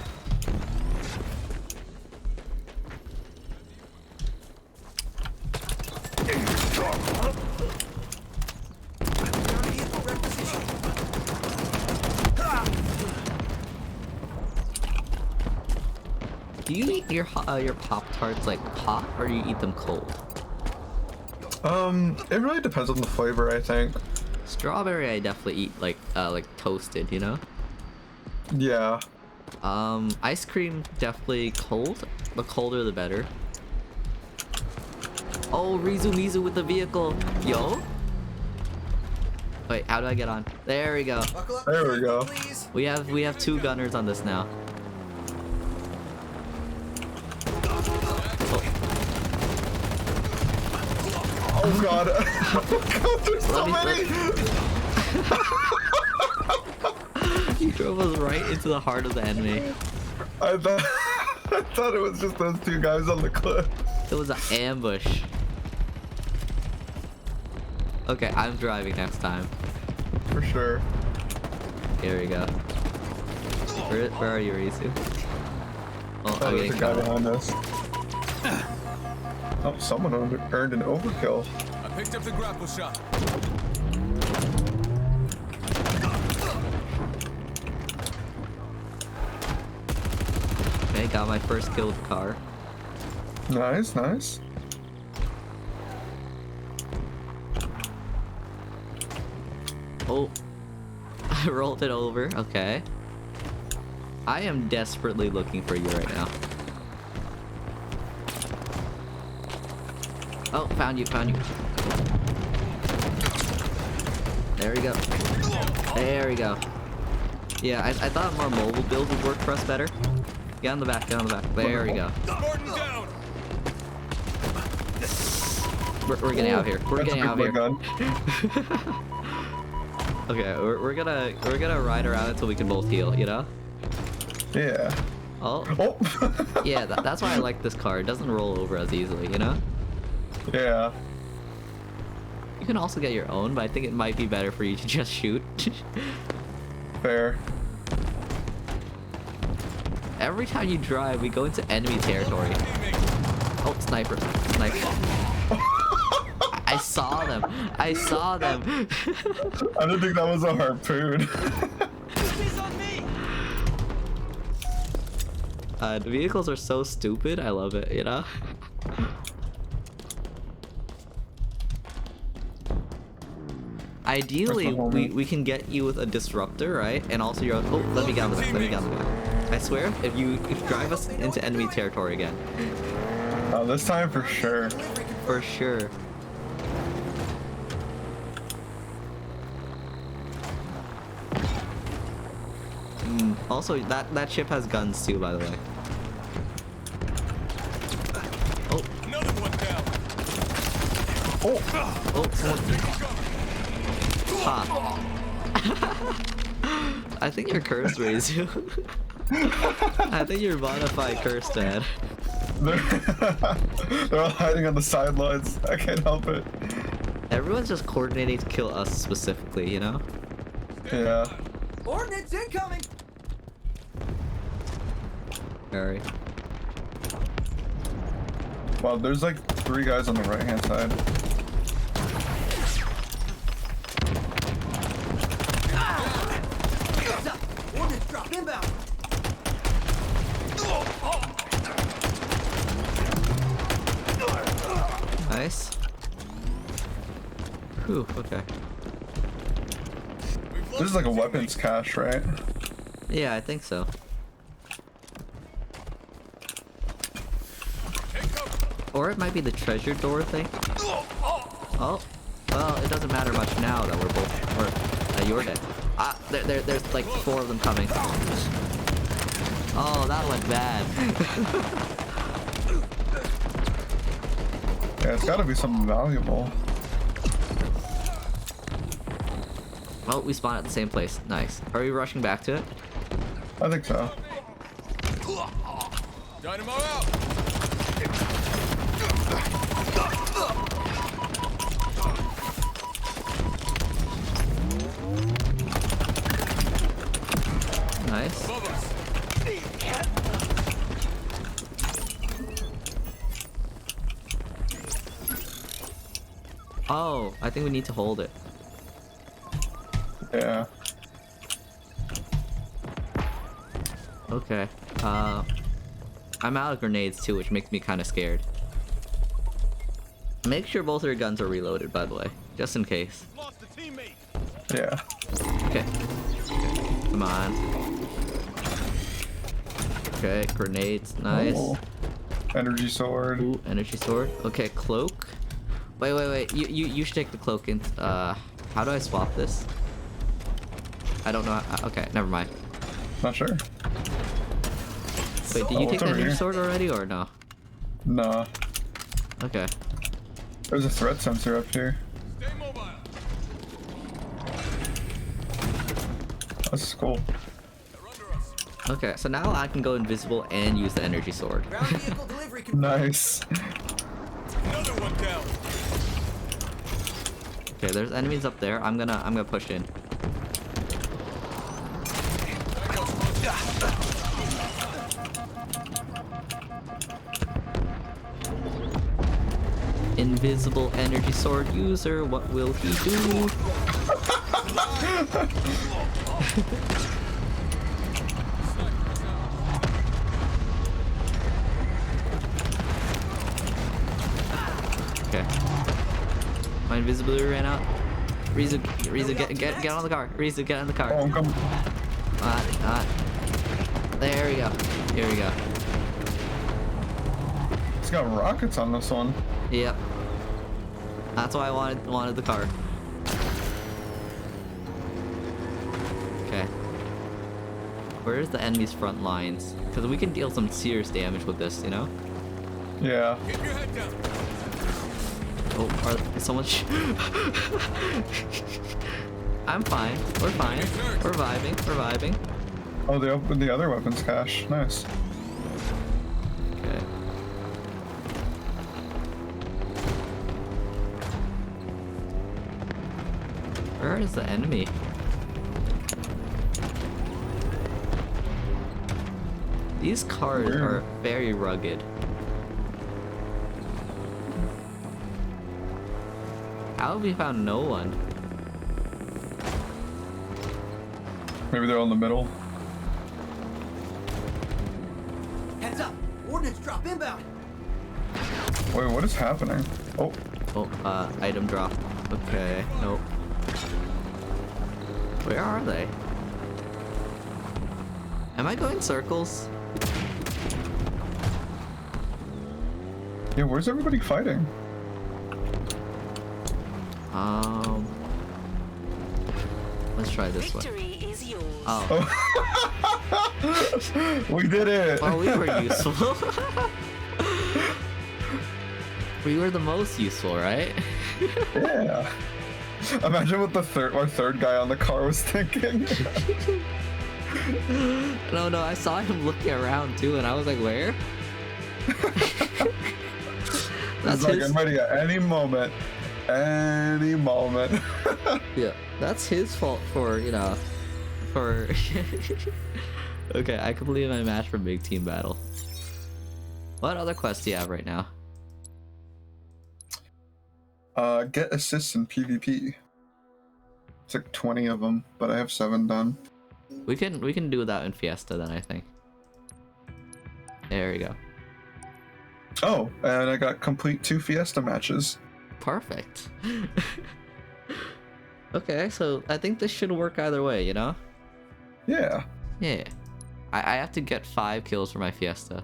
Vehicle requisition. Do you eat your Pop-Tarts like hot, or do you eat them cold? It really depends on the flavor, I think. Strawberry I definitely eat like toasted, you know? Yeah. Ice cream definitely cold. The colder the better. Oh, Rizumizu with the vehicle. Yo. Wait, how do I get on? There we go. Buckle up, There we go. please. We have 2 gunners on this now. Oh god. Oh god, there's so many! He drove us right into the heart of the enemy. I thought it was just those 2 guys on the cliff. It was an ambush. Okay, I'm driving next time. For sure. Here we go. Where are you, Rizu? Oh, Oh, I'm there's getting a guy shot. behind us. Oh, someone earned an overkill. I picked up the grapple shot. Okay, got my first kill with the car. Nice, nice. Oh, I rolled it over. Okay. I am desperately looking for you right now. Oh, found you, found you. There we go. There we go. Yeah, I thought a more mobile build would work for us better. Get on the back, get on the back. There we go. Spartan down. We're getting out of here. We're That's a getting out of big here. gun. Okay, we're gonna ride around until we can both heal, you know? Yeah. Oh, Oh. yeah, that's why I like this car. It doesn't roll over as easily, you know? Yeah. You can also get your own, but I think it might be better for you to just shoot. Fair. Every time you drive, we go into enemy territory. Oh, sniper. Sniper. I saw them. I saw them. I didn't think that was a harpoon. Enemies on me. The vehicles are so stupid. I love it, you know? Ideally, we can get you with a disruptor, right? And also your own. Oh, let me get on the back. Let me get on the back. I swear, if you drive us into enemy territory again, Oh, this time for sure. for sure. Also, that ship has guns too, by the way. Oh, Another one down. oh, someone. Ha. I think you're cursed, Rizu. I think you're modified cursed, man. They're all hiding on the sidelines. I can't help it. Everyone's just coordinating to kill us specifically, you know? Yeah. Ordnance incoming! Very. Wow, there's like 3 guys on the right hand side. Heads up! Ordnance drop inbound! Nice. Whew, okay. This is like a weapons cache, right? Yeah, I think so. Or it might be the treasure door thing. Oh, well, it doesn't matter much now that we're both, or you're dead. Ah, there's like 4 of them coming. Oh, that went bad. Yeah, it's gotta be something valuable. Well, we spawn at the same place. Nice. Are we rushing back to it? I think so. Dynamo out. Nice. Above us. Oh, I think we need to hold it. Yeah. Okay. I'm out of grenades too, which makes me kind of scared. Make sure both of your guns are reloaded, by the way, just in case. Lost a teammate. Yeah. Okay. Come on. Okay, grenades, nice. Oh. Energy sword. Ooh, energy sword. Okay, cloak. Wait. You should take the cloak in. How do I swap this? I don't know. Okay, never mind. Not sure. Wait, did Oh, you take it's the over energy here. sword already or no? Nah. Okay. There's a threat sensor up here. Stay mobile. That's cool. They're under us. Okay, so now I can go invisible and use the energy sword. Ground vehicle delivery confirmed. Nice. Another one down. Okay, there's enemies up there. I'm gonna push in. Invisible energy sword user, what will he do? Okay. My invisibility ran out. Rizu, get on the car. Rizu, get on the car. Oh, I'm coming. There we go. Here we go. It's got rockets on this one. Yep. That's why I wanted the car. Okay. Where's the enemy's front lines? Because we can deal some serious damage with this, you know? Yeah. Keep your head down. Oh, is someone I'm fine. We're fine. We're vibing. Oh, they opened the other weapons cache. Nice. Okay. Where is the enemy? These cars Where? are very rugged. How have we found no one? Maybe they're all in the middle. Heads up! Ordnance drop inbound! Wait, what is happening? Oh, Oh, item drop. Okay, nope. Where are they? Am I going circles? yeah, where's everybody fighting? Let's try this way. Victory is yours. Oh, We did it. Well, we were useful. We were the most useful, right? Yeah. Imagine what our third guy on the car was thinking. No, I saw him looking around too, and I was like, where? That's like, I'm ready at any moment. Any moment. Yeah, that's his fault for, for... Okay, I completed my match for Big Team Battle. What other quests do you have right now? Get assists in PvP. It's like 20 of them, but I have 7 done. We can do that in Fiesta then, I think. There we go. Oh, and I got complete 2 Fiesta matches. Perfect. Okay, so I think this should work either way, you know? Yeah. Yeah. I have to get 5 kills for my Fiesta.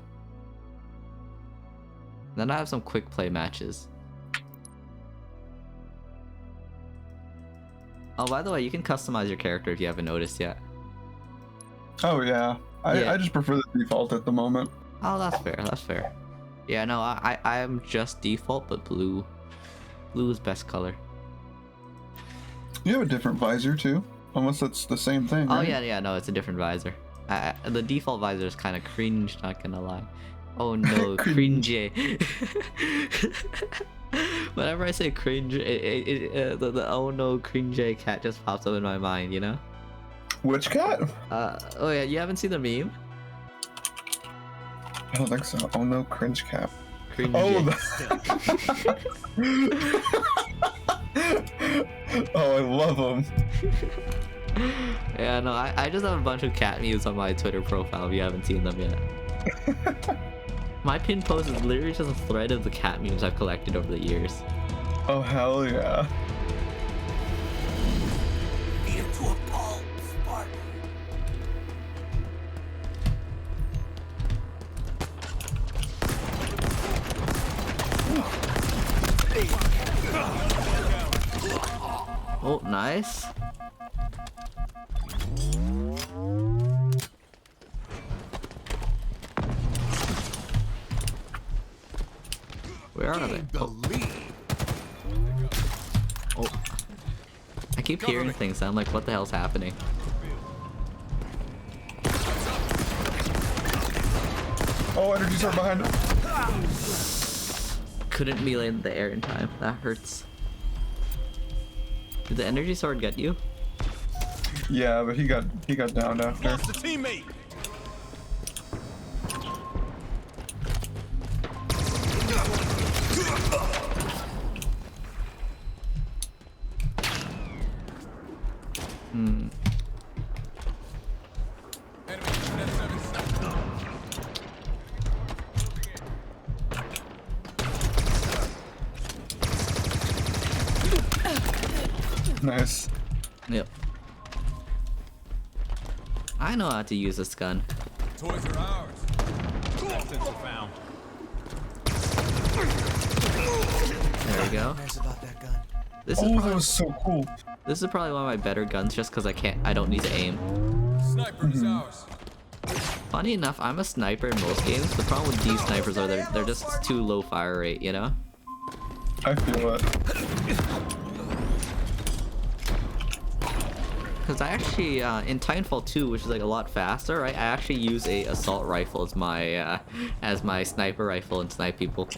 Then I have some quick play matches. Oh, by the way, you can customize your character if you haven't noticed yet. Oh yeah. I just prefer the default at the moment. Oh, that's fair. That's fair. Yeah, no, I am just default, but blue is best color. You have a different visor too, unless that's the same thing. Oh right? yeah, no, it's a different visor. The default visor is kind of cringe, not gonna lie. Oh no, cringe. Whenever I say cringe, the oh no cringe cat just pops up in my mind, you know? Which cat? Oh yeah, you haven't seen the meme? I don't think so. Oh no, cringe cat. Cringe. Oh, oh, I love them. Yeah, no, I just have a bunch of cat memes on my Twitter profile if you haven't seen them yet. My pin post is literally just a thread of the cat memes I've collected over the years. Oh hell yeah. Beat him to a pulp, Spartan. Oh, nice. Where are they? Oh. I keep hearing things. I'm like, what the hell's happening? Oh, energy sword behind him. Couldn't melee in the air in time. That hurts. Did the energy sword get you? Yeah, but he got downed after. Lost a teammate. Hmm. Enemy 777. Nice. Yep. I know how to use this gun. Toys are ours. Sensor found. There we go. Nice about that gun. This is Oh, that probably, was so cool. this is probably one of my better guns just because I don't need to aim. Sniper is ours. Funny enough, I'm a sniper in most games. The problem with these snipers are they're just too low fire rate, you know? I feel it. Because I actually, in Titanfall 2, which is like a lot faster, right? I actually use a assault rifle as my sniper rifle and snipe people.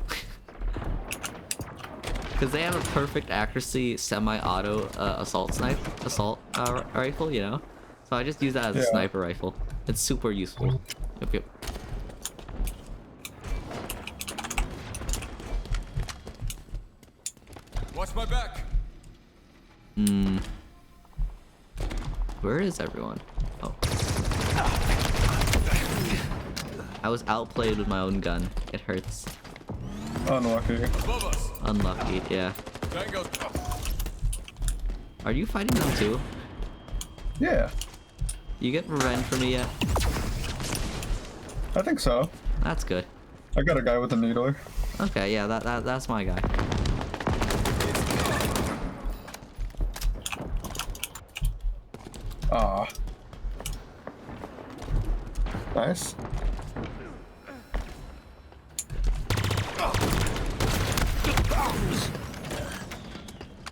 Because they have a perfect accuracy semi-auto assault rifle, you know? So I just use that as a Yeah. sniper rifle. It's super useful. Yep. Watch my back. Where is everyone? Oh. I was outplayed with my own gun. It hurts. Unlucky. Above us. Unlucky, yeah. Tango. Are you fighting them too? Yeah, You get revenge for me yet? I think so. That's good. I got a guy with a needler. Okay, yeah, that's my guy. Ah. Nice.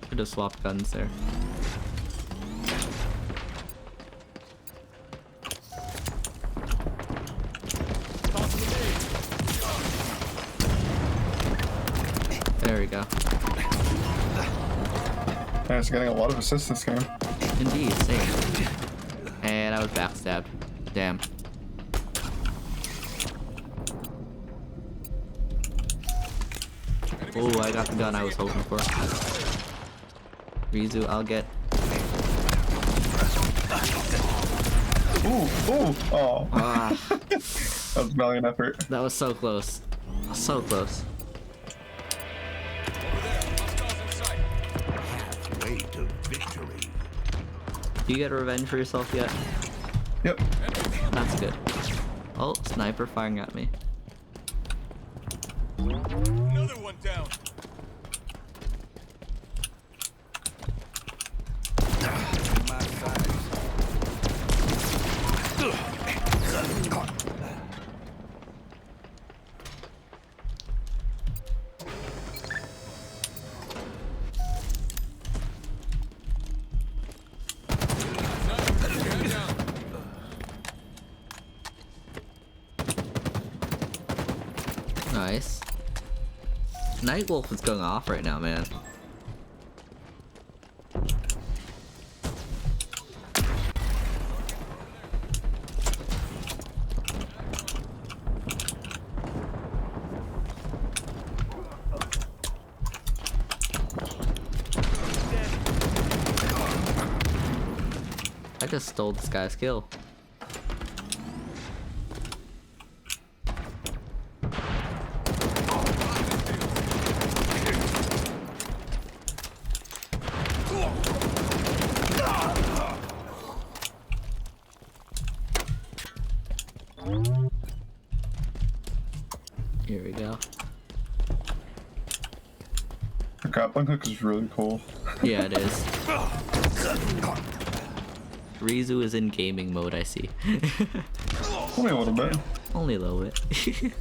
Should have swapped guns there. There we go. Yeah, it's getting a lot of assists this game. Indeed, same. And I was backstabbed. Damn. Oh, I got the gun I was hoping for. Rizu, I'll get. Ooh, ooh, oh. Ah, That was valiant effort. that was so close. So close. Over there. Hostiles in sight. Halfway to victory. Do you get revenge for yourself yet? Yep. That's good. Oh, sniper firing at me. Another one down. My size. Stand down. Nice. Nightwolf is going off right now, man. I just stole this guy's kill. Here we go. The grappling hook is really cool. Yeah, it is. Rizu is in gaming mode, I see. Only a little bit. Only a little bit.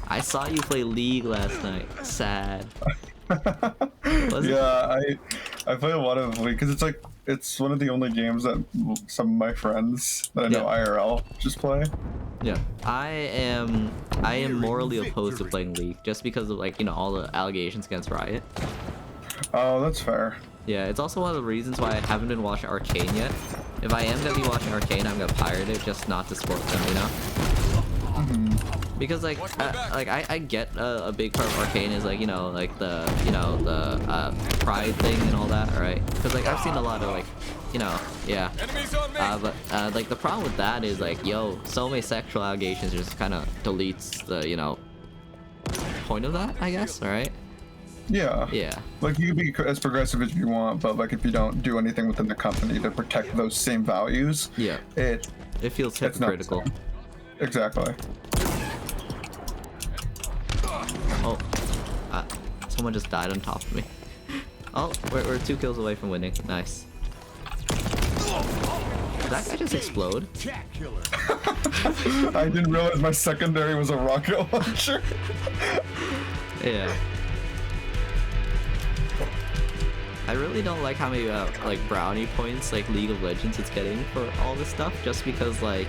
I saw you play League last night. Sad. Was it? Yeah, I play a lot of League because it's one of the only games that some of my friends that I know Yeah. IRL just play. Yeah. I am morally opposed to playing League just because of, like, you know, all the allegations against Riot. Oh, that's fair. Yeah, it's also one of the reasons why I haven't been watching Arcane yet. If I am gonna be watching Arcane, I'm gonna pirate it just not to support them, you know? Because like, I get a big part of Arcane is like, you know, like the pride thing and all that, right? Because like I've seen a lot of like, you know, yeah. Enemies on me. But like the problem with that is like, yo, so many sexual allegations just kind of deletes the, you know, point of that, I guess, right? Yeah. Yeah. Like you can be as progressive as you want, but like if you don't do anything within the company to protect those same values, Yeah. it feels it's not hypocritical. the same. Exactly. Oh, someone just died on top of me. Oh, we're 2 kills away from winning. Nice. Did that guy just explode? Cat killer. I didn't realize my secondary was a rocket launcher. Yeah. I really don't like how many like brownie points like League of Legends is getting for all this stuff, just because like,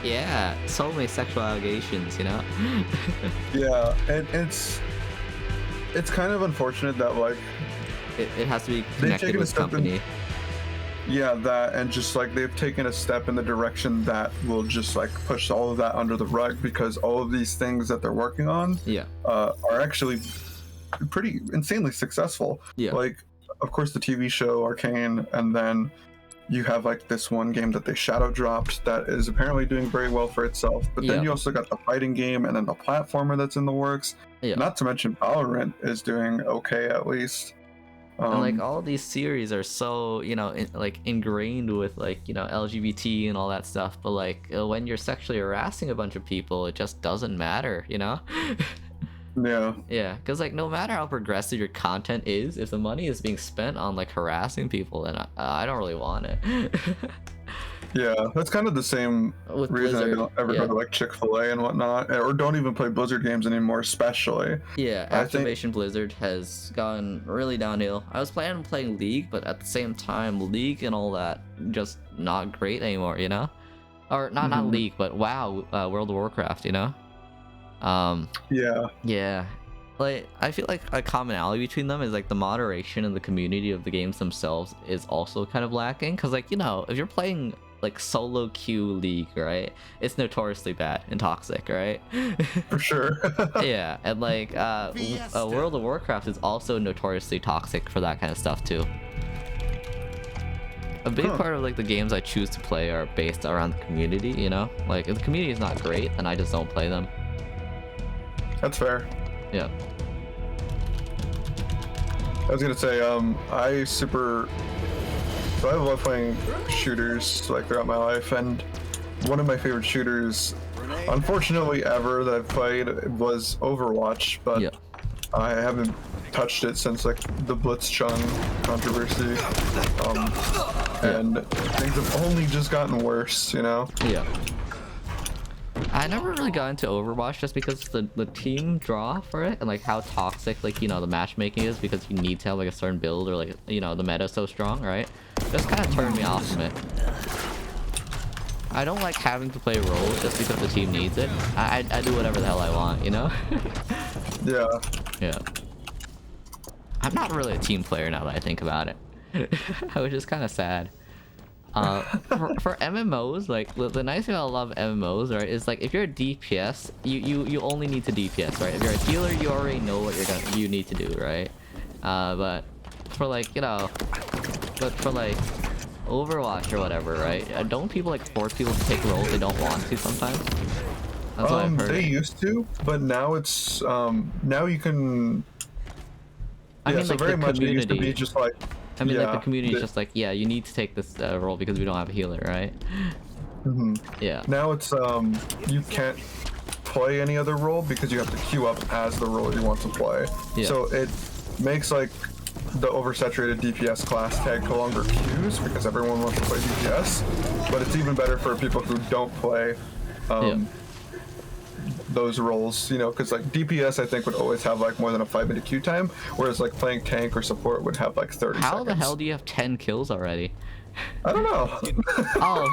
yeah, so many sexual allegations, you know? Yeah, and it's kind of unfortunate that like It has to be They've connected taken a with step in- company. yeah, that and just like they've taken a step in the direction that will just like push all of that under the rug because all of these things that they're working on Yeah. are actually pretty insanely successful. Yeah. Like, of course, the TV show Arcane, and then you have like this one game that they shadow dropped that is apparently doing very well for itself. But then Yeah. you also got the fighting game and then the platformer that's in the works. Yeah. Not to mention Valorant is doing okay at least. And like all these series are so, you know, like ingrained with like, you know, LGBT and all that stuff, but like when you're sexually harassing a bunch of people, it just doesn't matter, you know? Yeah. Yeah, because like no matter how progressive your content is, if the money is being spent on like harassing people, then I don't really want it. Yeah, that's kind of the same With reason Blizzard, I don't ever yeah. go to like Chick-fil-A and whatnot, or don't even play Blizzard games anymore, especially. Yeah, I think Activation Blizzard has gone really downhill. I was planning on playing League, but at the same time, League and all that just not great anymore, you know? Or not League, but WoW, World of Warcraft, you know? Yeah. Yeah. Like, I feel like a commonality between them is like the moderation and the community of the games themselves is also kind of lacking. Cause like, you know, if you're playing like solo queue League, right? It's notoriously bad and toxic, right? For sure. Yeah, and like World of Warcraft is also notoriously toxic for that kind of stuff too. A big part of like the games I choose to play are based around the community, you know? Like if the community is not great, then I just don't play them. That's fair. Yeah. I was gonna say, so I love playing shooters like throughout my life, and one of my favorite shooters, unfortunately ever, that I've played was Overwatch, but Yeah. I haven't touched it since like the Blitzchung controversy, and things have only just gotten worse, you know? Yeah. I never really got into Overwatch just because the team draw for it and like how toxic like, you know, the matchmaking is because you need to have like a certain build or like, you know, the meta so strong, right? Just kind of turned me off from it. I don't like having to play roles just because the team needs it. I do whatever the hell I want, you know? Yeah. Yeah. I'm not really a team player now that I think about it. Which is kind of sad. For MMOs, like the nice thing I love MMOs, right, is like if you're a DPS, you only need to DPS, right? If you're a healer, you already know what you need to do, right? But for like, you know, but for like Overwatch or whatever, right? Don't people like force people to take roles they don't want to sometimes? That's what I've heard. They used to, but now it's now you can. I mean, so like very the much it used to community. be just like. I mean, yeah, like the community is just like, yeah, you need to take this role because we don't have a healer, right? Yeah. Now it's you can't play any other role because you have to queue up as the role you want to play. Yeah. So it makes like the oversaturated DPS class tag no longer queues because everyone wants to play DPS. But it's even better for people who don't play those roles, you know, because like DPS I think would always have like more than a 5-minute queue time, whereas like playing tank or support would have like 30 seconds. How the hell do you have 10 kills already? I don't know. Oh,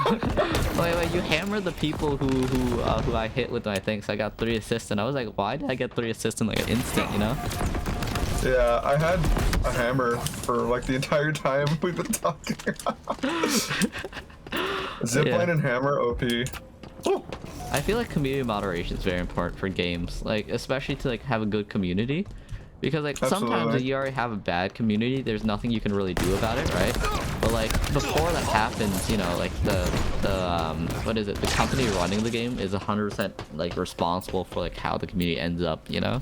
wait, you hammered the people who I hit with my thing, so I got 3 assists, and I was like, why did I get 3 assists in like an instant, you know? Yeah, I had a hammer for like the entire time we've been talking. Zipline and hammer OP. Ooh. I feel like community moderation is very important for games, like especially to like have a good community, because like sometimes if you already have a bad community, there's nothing you can really do about it, right? But like before that happens, you know, like the what is it? The company running the game is 100% like responsible for like how the community ends up, you know?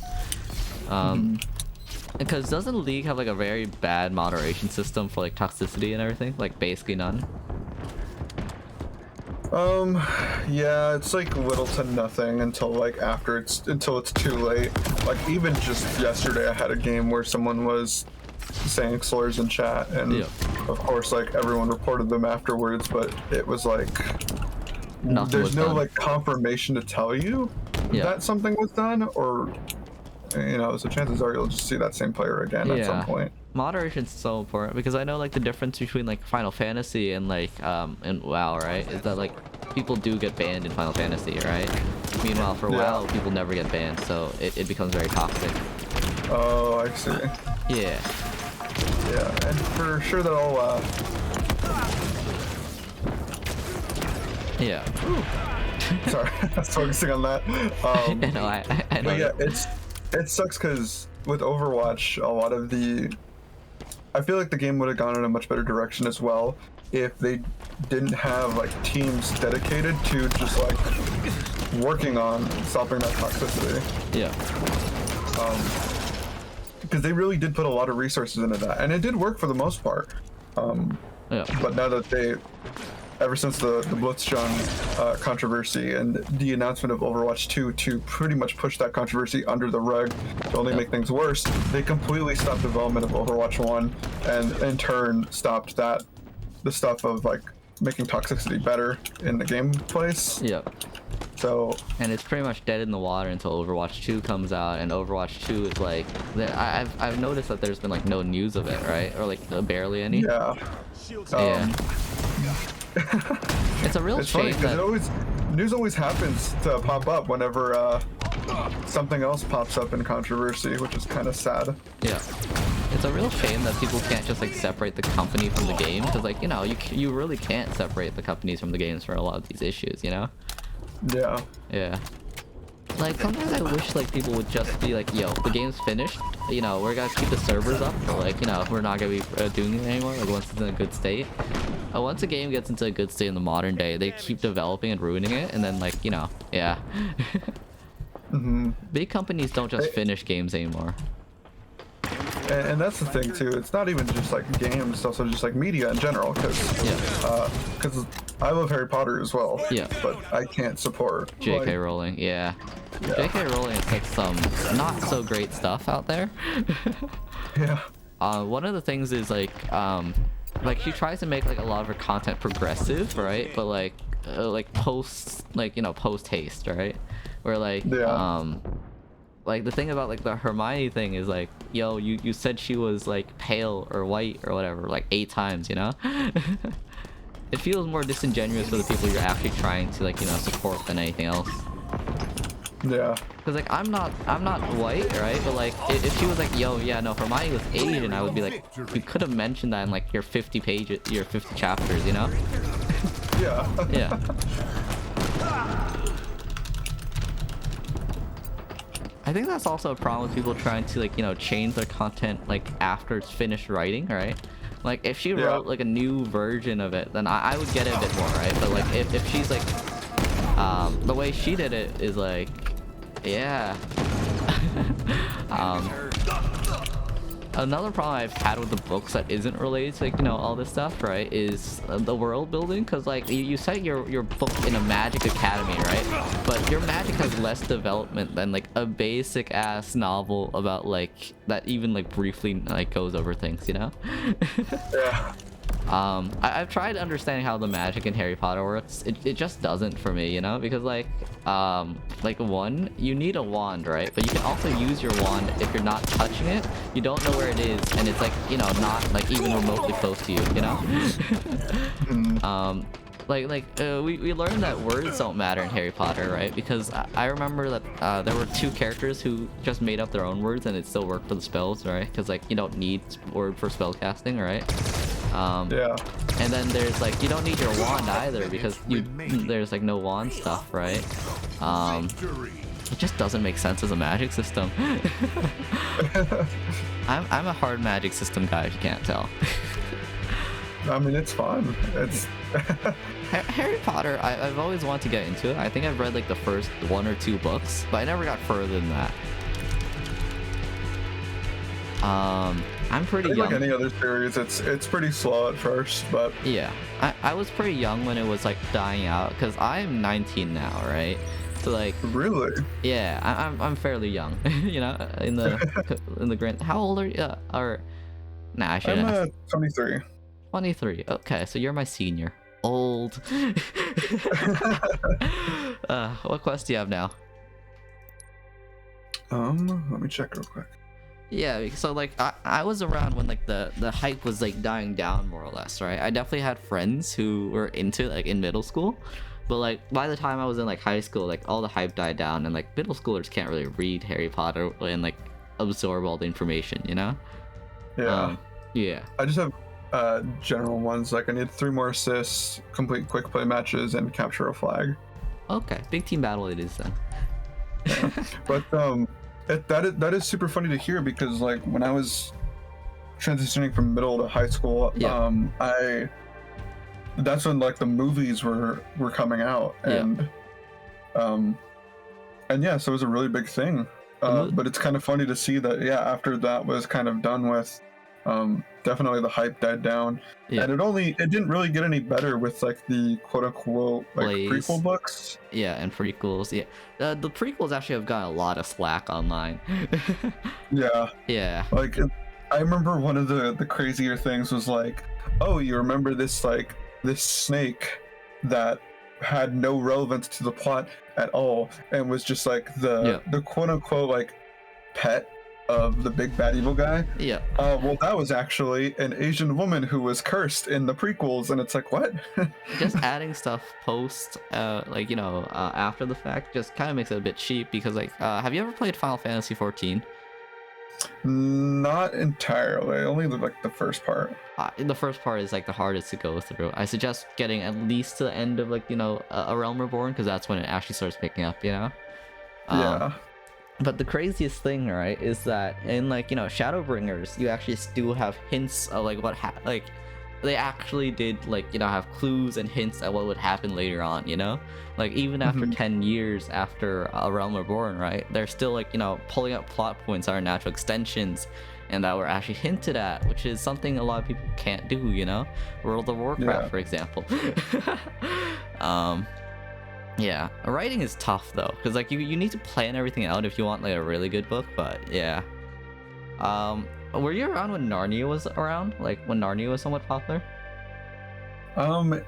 Because doesn't League have like a very bad moderation system for like toxicity and everything? Like basically none. Yeah, it's like little to nothing until it's too late. Like even just yesterday I had a game where someone was saying slurs in chat, and of course like everyone reported them afterwards, but it was like there's no like confirmation to tell you that something was done, or you know, so chances are you'll just see that same player again at some point. Moderation is so important because I know like the difference between like Final Fantasy and like and WoW, right, is that like people do get banned in Final Fantasy, right? Meanwhile for WoW people never get banned, so it becomes very toxic. Oh, I see. Yeah, and for sure that'll sorry, I was focusing on that. I know, I know. But yeah, it sucks because with Overwatch, a lot of I feel like the game would have gone in a much better direction as well if they didn't have like teams dedicated to just like working on stopping that toxicity. Yeah. Because they really did put a lot of resources into that, and it did work for the most part. But now that ever since the Blitzchung controversy and the announcement of Overwatch 2 to pretty much push that controversy under the rug to only make things worse, they completely stopped development of Overwatch 1 and in turn stopped the stuff of like making toxicity better in the gameplays. Yep. So And it's pretty much dead in the water until Overwatch 2 comes out, and Overwatch 2 is like, I've noticed that there's been like no news of it, right? Or like barely any. yeah, Yeah. It's a real it's funny shame because that news always happens to pop up whenever something else pops up in controversy, which is kind of sad. yeah. It's a real shame that people can't just like separate the company from the game, because like, you know, you really can't separate the companies from the games for a lot of these issues, you know? Yeah. Yeah. Like, sometimes I wish, like, people would just be like, yo, the game's finished, you know, we're gonna keep the servers up, or, like, you know, we're not gonna be doing it anymore, like, once it's in a good state. Once a game gets into a good state in the modern day, they keep developing and ruining it, and then, like, you know, yeah. Big companies don't just finish games anymore. And that's the thing too. It's not even just like games; it's also just like media in general. Because I love Harry Potter as well. Yeah. But I can't support J.K. like, Rowling, yeah. Yeah. J.K. Rowling has like some not so great stuff out there. Yeah. One of the things is like she tries to make like a lot of her content progressive, right? But like post, like, you know, post haste, right? Where like like the thing about like the Hermione thing is like, yo, you said she was like pale or white or whatever like 8 times, you know? It feels more disingenuous for the people you're actually trying to, like, you know, support than anything else. Yeah. Cause like I'm not white, right? But like if she was like, yo, yeah, no, Hermione was Asian, I would be like, you could have mentioned that in like your 50 pages, your 50 chapters, you know? Yeah. Yeah. I think that's also a problem with people trying to, like, you know, change their content like after it's finished writing, right? Like if she wrote like a new version of it, then I would get it a bit more, right? But like if she's like the way she did it is like, yeah. Another problem I've had with the books that isn't related to, like, you know, all this stuff, right, is the world building. Because like you set your book in a magic academy, right? But your magic has less development than like a basic ass novel about like that even like briefly like goes over things, you know? Yeah. I've tried understanding how the magic in Harry Potter works. It just doesn't for me, you know, because like one, you need a wand, right? But you can also use your wand if you're not touching it. You don't know where it is, and it's like, you know, not like even remotely close to you, you know? We learned that words don't matter in Harry Potter, right? Because I remember that there were 2 characters who just made up their own words and it still worked for the spells, right? Because like you don't need word for spell casting, right? Yeah. And then there's like, you don't need your wand either because there's like no wand stuff, right? It just doesn't make sense as a magic system. I'm a hard magic system guy, if you can't tell. I mean, it's fun. It's Harry Potter, I've always wanted to get into it. I think I've read like the first 1 or 2 books, but I never got further than that. I'm pretty young. Like any other series, it's pretty slow at first, but yeah, I was pretty young when it was like dying out, because I'm 19 now, right? So like, really, yeah, I'm fairly young, you know, in the grand. How old are you? Or nah, I should. I'm 23. 23. Okay, so you're my senior. Old. What quest do you have now? Let me check real quick. Yeah, so like I was around when like the hype was like dying down more or less, right? I definitely had friends who were into it, like in middle school, but like by the time I was in like high school, like all the hype died down, and like middle schoolers can't really read Harry Potter and like absorb all the information, you know? Yeah. Yeah. I just have general ones. Like I need 3 more assists, complete quick play matches, and capture a flag. Okay, big team battle it is then. Yeah. But that is super funny to hear, because like when I was transitioning from middle to high school, that's when like the movies were coming out, and yeah, so it was a really big thing. But it's kind of funny to see that after that was kind of done with, definitely the hype died down, and it didn't really get any better with like the quote unquote like prequel books. Yeah, and prequels. Yeah, the prequels actually have gotten a lot of slack online. Yeah. Like I remember one of the crazier things was like, oh, you remember this like this snake that had no relevance to the plot at all, and was just like the quote unquote like pet of the big bad evil guy. Yeah. Well, that was actually an Asian woman who was cursed in the prequels, and it's like, what? Just adding stuff post, like, you know, after the fact just kind of makes it a bit cheap because, like, have you ever played Final Fantasy 14? Not entirely, only like the first part. The first part is like the hardest to go through. I suggest getting at least to the end of, like, you know, A Realm Reborn, because that's when it actually starts picking up, you know? Yeah. But the craziest thing, right, is that in, like, you know, Shadowbringers, you actually do have hints of, like, like, they actually did, like, you know, have clues and hints at what would happen later on, you know? Like, even after 10 years after A Realm Reborn, right, they're still, like, you know, pulling up plot points that are natural extensions and that were actually hinted at, which is something a lot of people can't do, you know? World of Warcraft, for example. Yeah, writing is tough though, because like you need to plan everything out if you want like a really good book, but yeah. Were you around when Narnia was around? Like when Narnia was somewhat popular?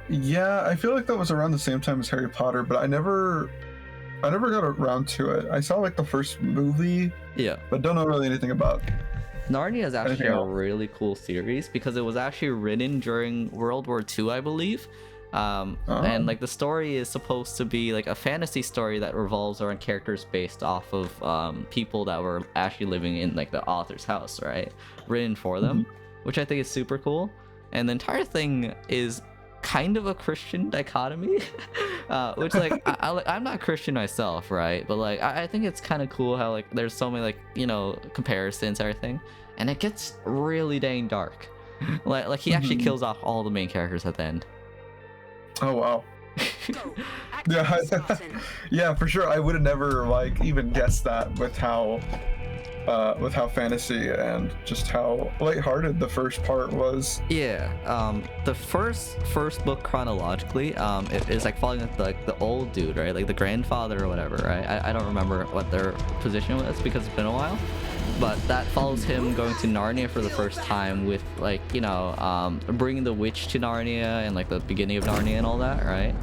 Yeah, I feel like that was around the same time as Harry Potter, but I never got around to it. I saw like the first movie, Yeah, but don't know really anything about. Narnia is actually a else? really cool series because it was actually written during World War II, I believe. And like the story is supposed to be like a fantasy story that revolves around characters based off of people that were actually living in like the author's house, right? Written for them, which I think is super cool. And the entire thing is kind of a Christian dichotomy, which like I'm not Christian myself, right? But like I think it's kind of cool how like there's so many like, you know, comparisons, everything, and it gets really dang dark. like he actually kills off all the main characters at the end. Oh wow. Go. Yeah, Activate Spartan. yeah, for sure. I would have never like even guessed that with how fantasy and just how lighthearted the first part was. Yeah, the first book chronologically, it is like following like the old dude, right? Like the grandfather or whatever, right? I don't remember what their position was because it's been a while. But that follows him going to Narnia for the first time with like, you know, bringing the witch to Narnia and like the beginning of Narnia and all that, right?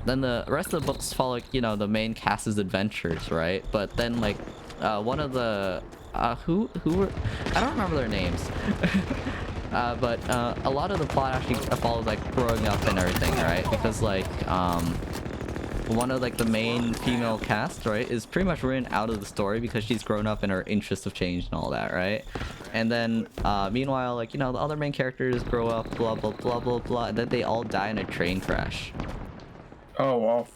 Then the rest of the books follow, like, you know, the main cast's adventures, right? But then like one of the who were, I don't remember their names. But a lot of the plot actually follows like growing up and everything, right? Because like one of like the main female cast, right, is pretty much written out of the story because she's grown up and her interests have changed and all that, right? And then meanwhile, like, you know, the other main characters grow up, blah blah blah blah blah, and then they all die in a train crash. Oh wow.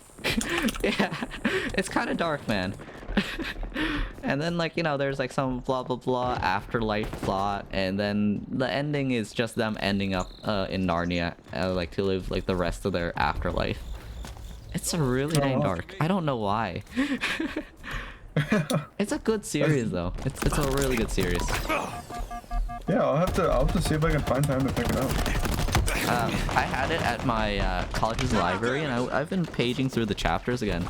Yeah, it's kind of dark, man. And then like, you know, there's like some blah blah blah afterlife plot, and then the ending is just them ending up in Narnia, like to live like the rest of their afterlife. It's a really dang dark. I don't know why. It's a good series though. It's a really good series. Yeah, I'll have to see if I can find time to pick it up. I had it at my college's library, and I've been paging through the chapters again.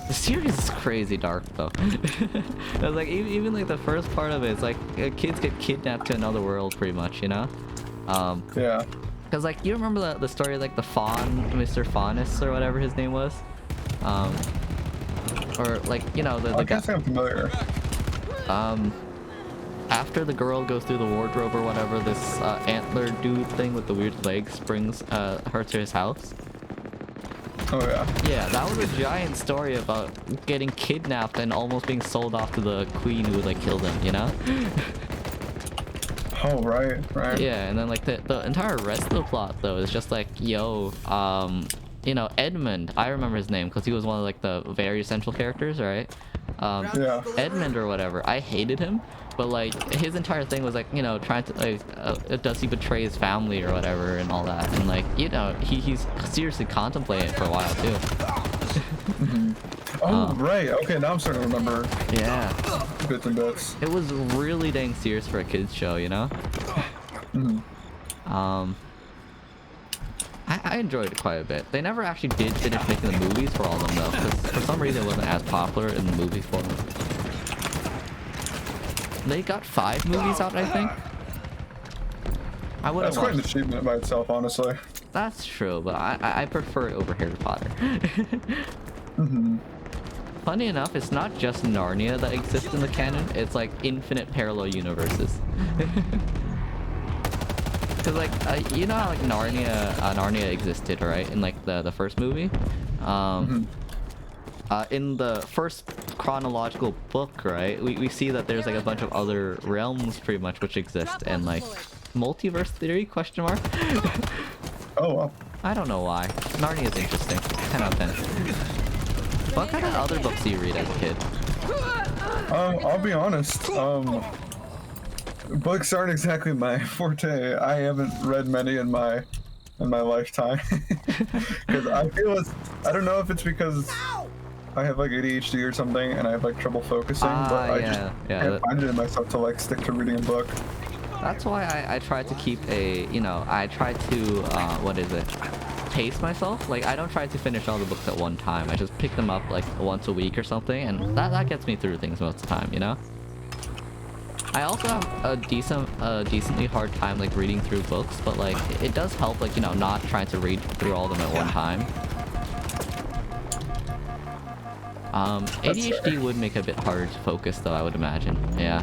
The series is crazy dark though. It's like even like the first part of it, it's like kids get kidnapped to another world, pretty much, you know. Yeah. Cause like you remember the story like the Fawn, Mr. Faunus or whatever his name was, or like, you know, the I guy. guess I'm familiar. After the girl goes through the wardrobe or whatever, this antler dude thing with the weird legs brings her to his house. Oh yeah. Yeah, that was a giant story about getting kidnapped and almost being sold off to the queen who would like kill them, you know? Oh right. Yeah, and then like the entire rest of the plot though is just like, yo, you know, Edmund, I remember his name because he was one of like the very essential characters, right? Yeah. Edmund or whatever, I hated him, but like his entire thing was like, you know, trying to like does he betray his family or whatever and all that, and like, you know, he's seriously contemplating it for a while too. Oh right. Okay, now I'm starting to remember. Yeah, Bits and bits. it was really dang serious for a kids show, you know. I enjoyed it quite a bit. They never actually did finish making the movies for all of them though, because for some reason it wasn't as popular in the movie form. They got 5 movies out, I think. I wouldn't That's quite an watch. achievement by itself, honestly. That's true, but I prefer it over Harry Potter. Funny enough, it's not just Narnia that exists in the canon. It's like infinite parallel universes. Cause like you know how like Narnia existed, right? In like the first movie. In the first chronological book, right? We see that there's like a bunch of other realms pretty much which exist, and like multiverse theory question mark. Oh well. I don't know why. Narnia is interesting. 10 out of 10. What kind of other books do you read as a kid? I'll be honest. Books aren't exactly my forte. I haven't read many in my lifetime. Because I feel I don't know if it's because I have like ADHD or something and I have like trouble focusing, but I just can't find it in myself to like stick to reading a book. That's why I try to keep a, I try to, pace myself. Like, I don't try to finish all the books at one time. I just pick them up like once a week or something, and that gets me through things most of the time, you know? I also have a decently hard time like reading through books, but like, it does help, like, not trying to read through all of them at one time. ADHD would make it a bit harder to focus though, I would imagine. Yeah.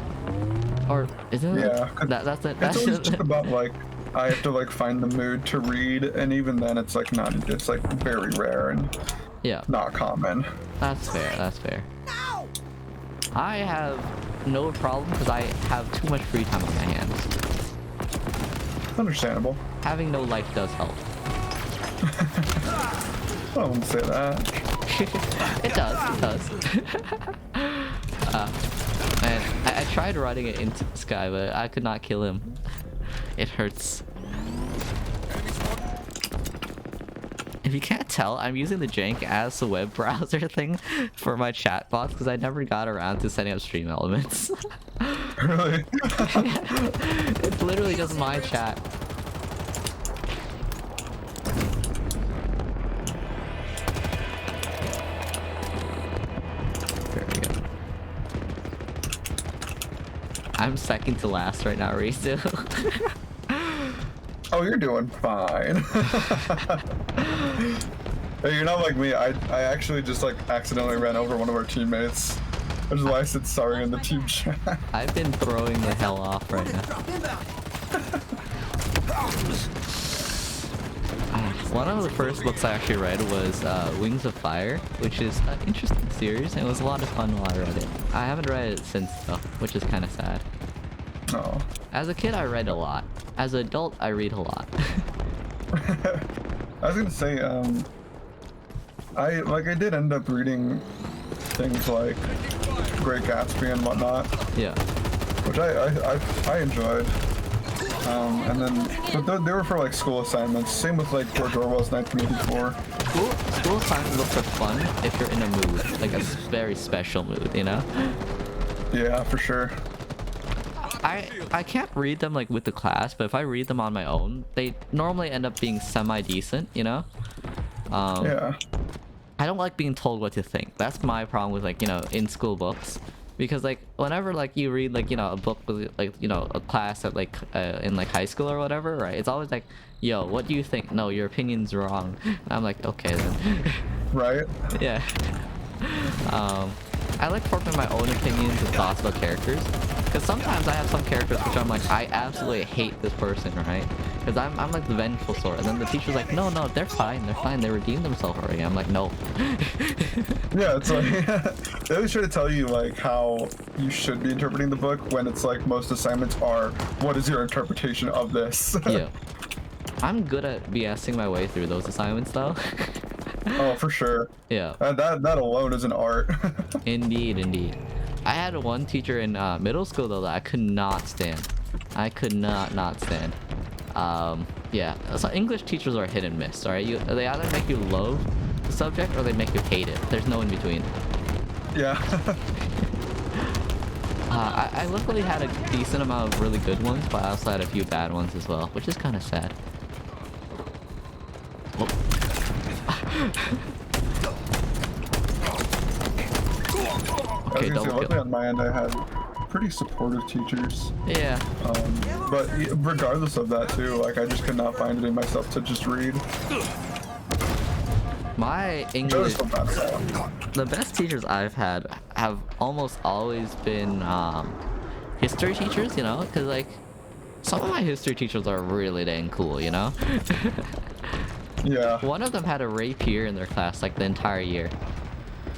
Or isn't it? Yeah. That's it. It's always just about like I have to like find the mood to read, and even then it's like it's like very rare and not common. That's fair. That's fair. I have no problem because I have too much free time on my hands. Understandable. Having no life does help. I wouldn't say that. It does. Man, I tried running it into the sky, but I could not kill him. It hurts. If you can't tell, I'm using the jank as a web browser thing for my chat box because I never got around to setting up stream elements. Really? It's literally just my chat. There we go. I'm second to last right now, Rizu. Oh, you're doing fine. Hey, you're not like me. I actually just like accidentally ran over one of our teammates. Which is why I said sorry in the team chat. I've been throwing the hell off right now. One of the first books I actually read was Wings of Fire, which is an interesting series, and it was a lot of fun while I read it. I haven't read it since though, which is kind of sad. Oh. As a kid, I read a lot. As an adult, I read a lot. I was gonna say, I did end up reading things like Great Gatsby and whatnot. Yeah. Which I enjoyed. And then, but they were for like school assignments. Same with like George Orwell's 1984. School assignment books are fun if you're in a mood, like a very special mood, you know? Yeah, for sure. I can't read them like with the class, but if I read them on my own, they normally end up being semi-decent, you know? Yeah. I don't like being told what to think. That's my problem with like, in school books. Because like whenever like you read like a book with like a class at like in like high school or whatever, right? It's always like, yo, what do you think? No, your opinion's wrong. And I'm like, okay then. Right? Yeah. I like forming my own opinions and thoughts about characters. Because sometimes I have some characters which I'm like, I absolutely hate this person, right? Because I'm like the vengeful sort. And then the teacher's like, no, they're fine, they redeemed themselves already. I'm like, no. Yeah, it's like, they always try to tell you like how you should be interpreting the book when it's like most assignments are, what is your interpretation of this? Yeah. I'm good at BSing my way through those assignments though. Oh, for sure. Yeah. That alone is an art. Indeed. I had one teacher in middle school though that I could not stand. I could not stand. Yeah. So English teachers are hit and miss, alright? They either make you love the subject or they make you hate it. There's no in between. Yeah. I luckily had a decent amount of really good ones, but I also had a few bad ones as well, which is kind of sad. Oh. Okay, double kill. On my end, I had pretty supportive teachers. Yeah. But regardless of that too, like I just could not find it in myself to just read. My English, the best teachers I've had have almost always been history teachers, you know, because like some of my history teachers are really dang cool, you know. Yeah. One of them had a rapier in their class like the entire year.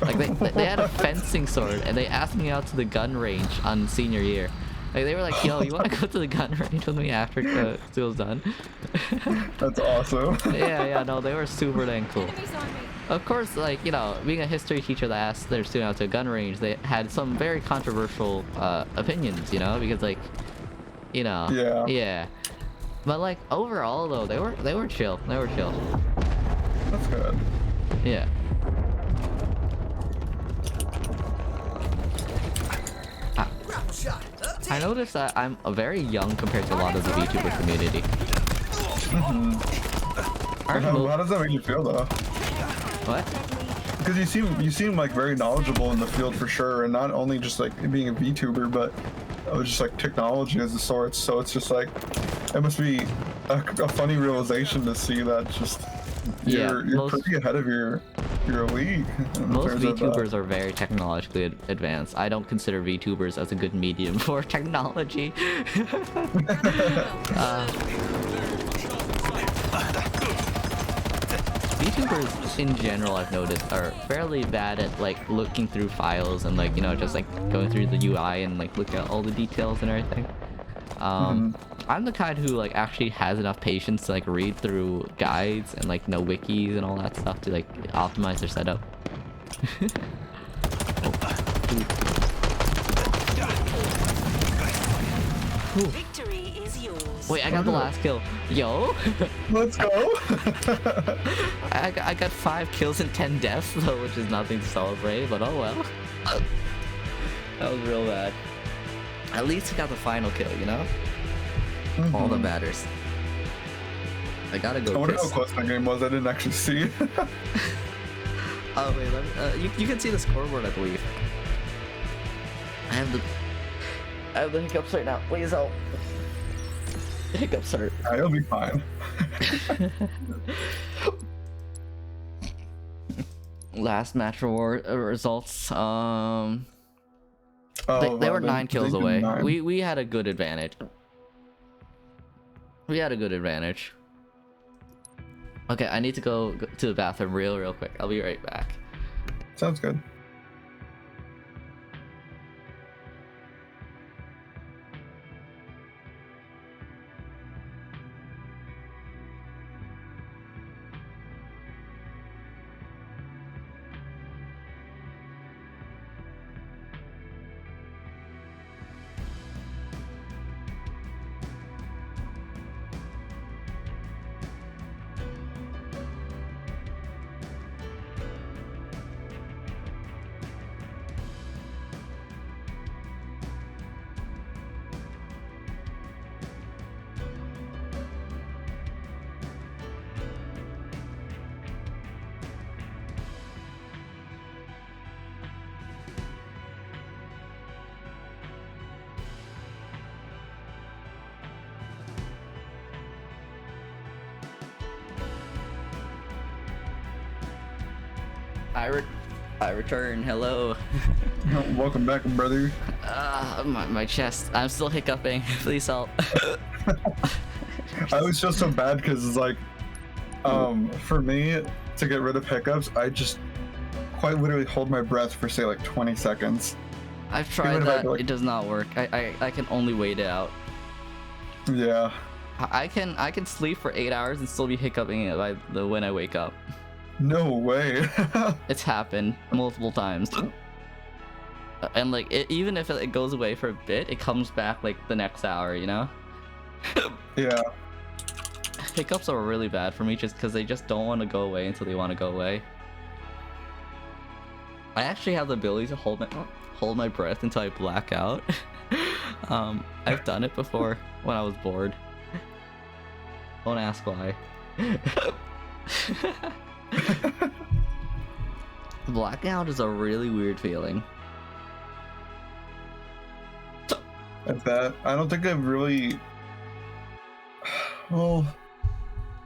Like they had a fencing sword, and they asked me out to the gun range on senior year. Like they were like, "Yo, you want to go to the gun range with me after school's done?" That's awesome. Yeah, no, they were super dang cool. Of course, like, you know, being a history teacher that asked their student out to a gun range, they had some very controversial opinions, you know, because like, you know, yeah. But like overall though, they were chill. They were chill. That's good. Yeah. I noticed that I'm very young compared to a lot of the VTuber community. How does that make you feel though? What? Because you seem like very knowledgeable in the field for sure, and not only just like being a VTuber, but just like technology as a sort. So it's just like it must be a funny realization to see that just you're pretty ahead of your league. Most VTubers are very technologically advanced. I don't consider VTubers as a good medium for technology. VTubers in general, I've noticed, are fairly bad at like looking through files and like, you know, just like going through the UI and like looking at all the details and everything. I'm the kind who like actually has enough patience to like read through guides and like know wikis and all that stuff to like optimize their setup. Victory is yours. Wait, I got the last kill. Yo! Let's go! I got 5 kills and 10 deaths though, which is nothing to celebrate, but oh well. That was real bad. At least I got the final kill, you know? All that matters. I gotta go. I wonder how close that game was. I didn't actually see. Oh wait, let me, you can see the scoreboard, I believe. I have the hiccups right now. Please help. The hiccups hurt. It'll be fine. Last match results. They Wow, were 9 kills did away. 9. We had a good advantage. We had a good advantage. Okay, I need to go to the bathroom real quick. I'll be right back. Sounds good. I return. Hello. Welcome back, brother. My chest. I'm still hiccuping. Please help. I always feel so bad because it's like, for me to get rid of hiccups, I just quite literally hold my breath for say like 20 seconds. I've tried that. It does not work. I can only wait it out. Yeah. I can sleep for 8 hours and still be hiccuping it when I wake up. No way. It's happened multiple times. And like even if it goes away for a bit, it comes back like the next hour, you know? Yeah. Hiccups are really bad for me just because they just don't want to go away until they want to go away. I actually have the ability to hold my breath until I black out. I've done it before when I was bored. Don't ask why. Blackout is a really weird feeling. had that. I don't think I've really. Well,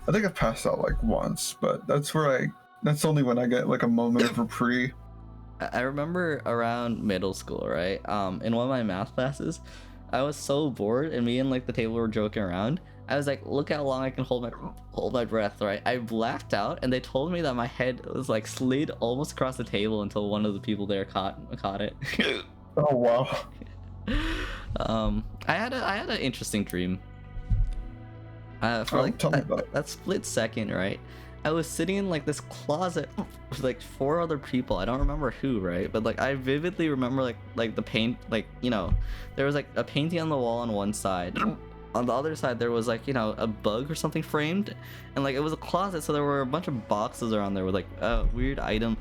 I think I've passed out like once, but that's only when I get like a moment of reprieve. I remember around middle school, right? In one of my math classes, I was so bored, and me and like the table were joking around. I was like, look how long I can hold my breath, right? I blacked out, and they told me that my head was like slid almost across the table until one of the people there caught it. Oh wow. I had an interesting dream. For like tell me about it. that split second, right? I was sitting in like this closet with like 4 other people. I don't remember who, right? But like I vividly remember like the paint, like, you know, there was like a painting on the wall on one side. On the other side there was like, you know, a bug or something framed, and like it was a closet, so there were a bunch of boxes around there with like weird items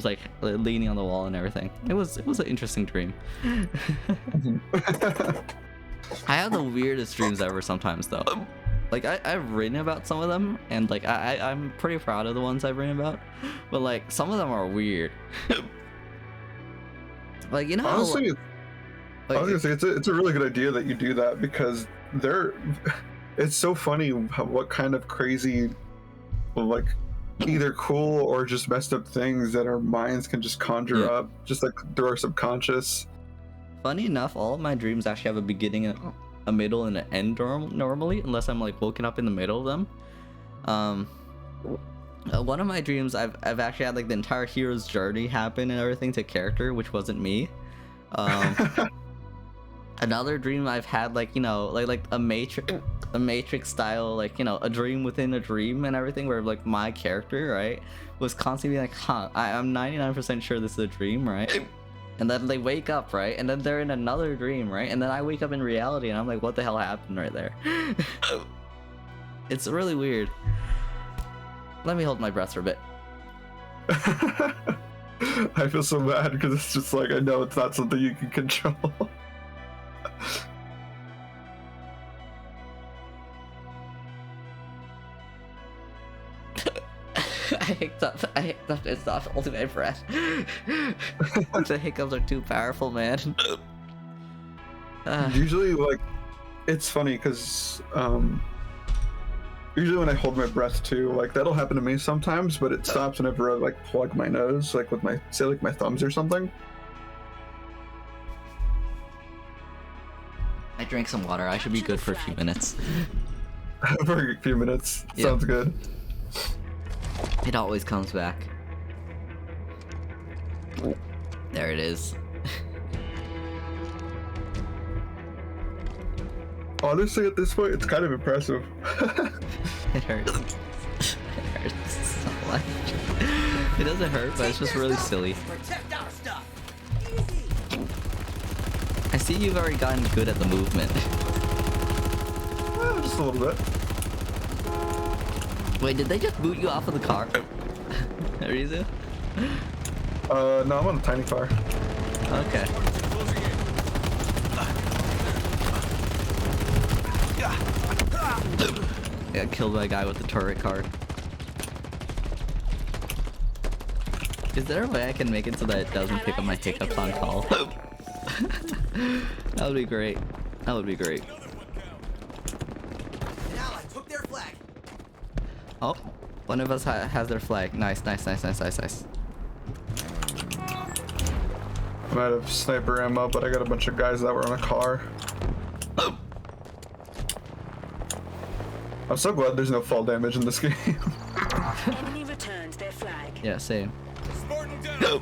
like leaning on the wall and everything. It was an interesting dream. I have the weirdest dreams ever sometimes though. Like I've written about some of them, and like I'm pretty proud of the ones I've written about, but like some of them are weird. Like, you know, honestly, like, I was gonna say it's a really good idea that you do that, because it's so funny what kind of crazy, like, either cool or just messed up things that our minds can just conjure up, just like through our subconscious. Funny enough, all of my dreams actually have a beginning, a middle, and an end normally, unless I'm like woken up in the middle of them. One of my dreams, I've actually had like the entire hero's journey happen and everything to character, which wasn't me. Another dream I've had, like, you know, like a Matrix style, like, you know, a dream within a dream and everything, where like my character, right, was constantly like, I'm 99% sure this is a dream, right? And then they wake up, right? And then they're in another dream, right? And then I wake up in reality, and I'm like, what the hell happened right there? It's really weird. Let me hold my breath for a bit. I feel so bad, because it's just like, I know it's not something you can control. I hiccuped and stopped holding my breath. The hiccups are too powerful, man. Usually, like, it's funny because usually when I hold my breath too, like, that'll happen to me sometimes, but it stops whenever I like plug my nose, like with my, say, like my thumbs or something. I drank some water. I should be good for a few minutes. For a few minutes. Yeah. Sounds good. It always comes back. There it is. Honestly, at this point, it's kind of impressive. It hurts. It hurts so much. It doesn't hurt, but it's just really silly. Protect our stuff. I see you've already gotten good at the movement. Well, just a little bit. Wait, did they just boot you off of the car? Rizu? No, I'm on a tiny car. Okay. Got killed by a guy with the turret card. Is there a way I can make it so that it doesn't pick up my hiccups on call? That would be great. That would be great. An ally took their flag. Oh, one of us has their flag. Nice, nice, nice, nice, nice, nice. I'm out of sniper ammo, but I got a bunch of guys that were on a car. I'm so glad there's no fall damage in this game. Enemy returned their flag. Yeah, same. Spartan down.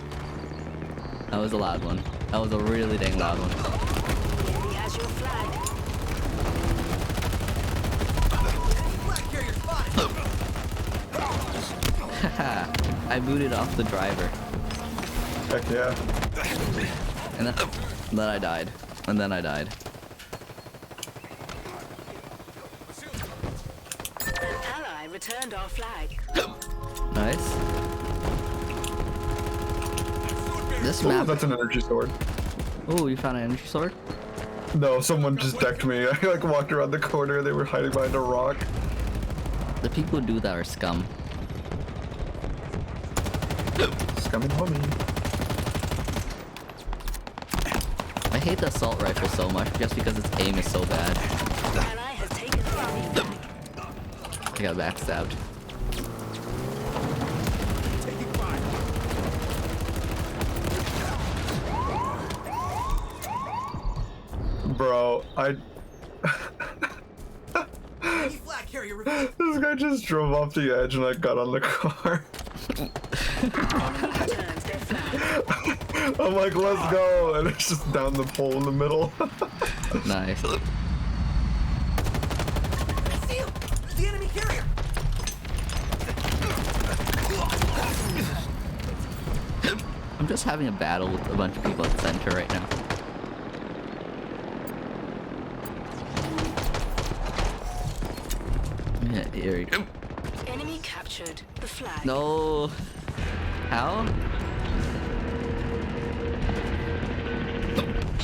That was a loud one. That was a really dang loud one. Enemy has your flag. Flag carrier spotted. Haha, I booted off the driver. Heck yeah. And then I died. And then I died. An ally returned our flag. Nice. This Oh, map. that's an energy sword. Oh, you found an energy sword? No, someone just decked me. I like walked around the corner, they were hiding behind a rock. The people who do that are scum. Scummy homie. I hate the assault rifle so much just because its aim is so bad. Ally has taken the enemy flag. I got backstabbed. Taking fire. Bro, Enemy flag carrier revealed. this guy just drove off the edge and I got on the car. Enemy returns their flag. I'm like, let's go, and it's just down the pole in the middle. Nice. See him. There's the enemy carrier. I'm just having a battle with a bunch of people at the center right now. Yeah, here we go. Enemy captured the flag. No. How?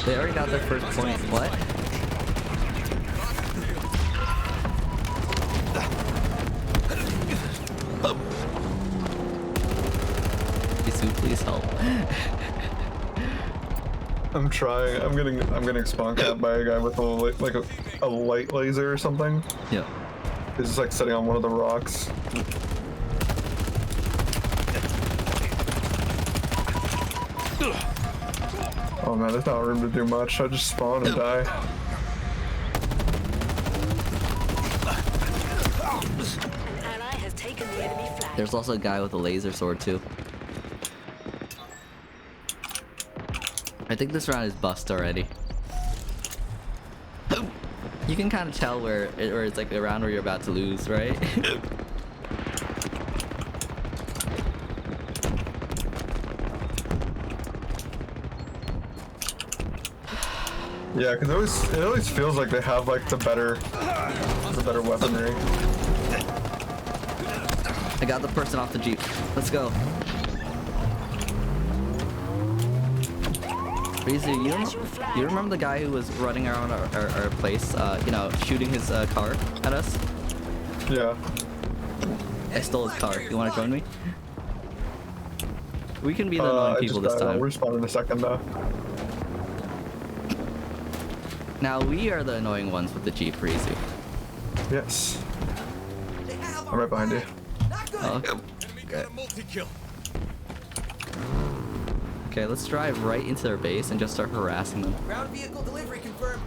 They already got their first point. What? Rizu, please help. I'm trying. I'm getting spawn capped by a guy with a light laser or something. Yeah. He's just like sitting on one of the rocks. Oh man, there's not room to do much. I just spawn and die. An ally has taken the enemy flag. There's also a guy with a laser sword too. I think this round is bust already. You can kind of tell where it's like a round where you're about to lose, right? Yeah, because it always feels like they have like the better weaponry. I got the person off the Jeep. Let's go. Rizu, you remember the guy who was running around our place, you know, shooting his car at us? Yeah. I stole his car. You want to join me? We can be the annoying I people just this died. I'll time. respawn in a second though. Now we are the annoying ones with the Jeep, Rizu. Yes. They have I'm right behind you. Not good. Oh, Enemy got a multi-kill. okay, let's drive right into their base and just start harassing them. Ground vehicle delivery confirmed.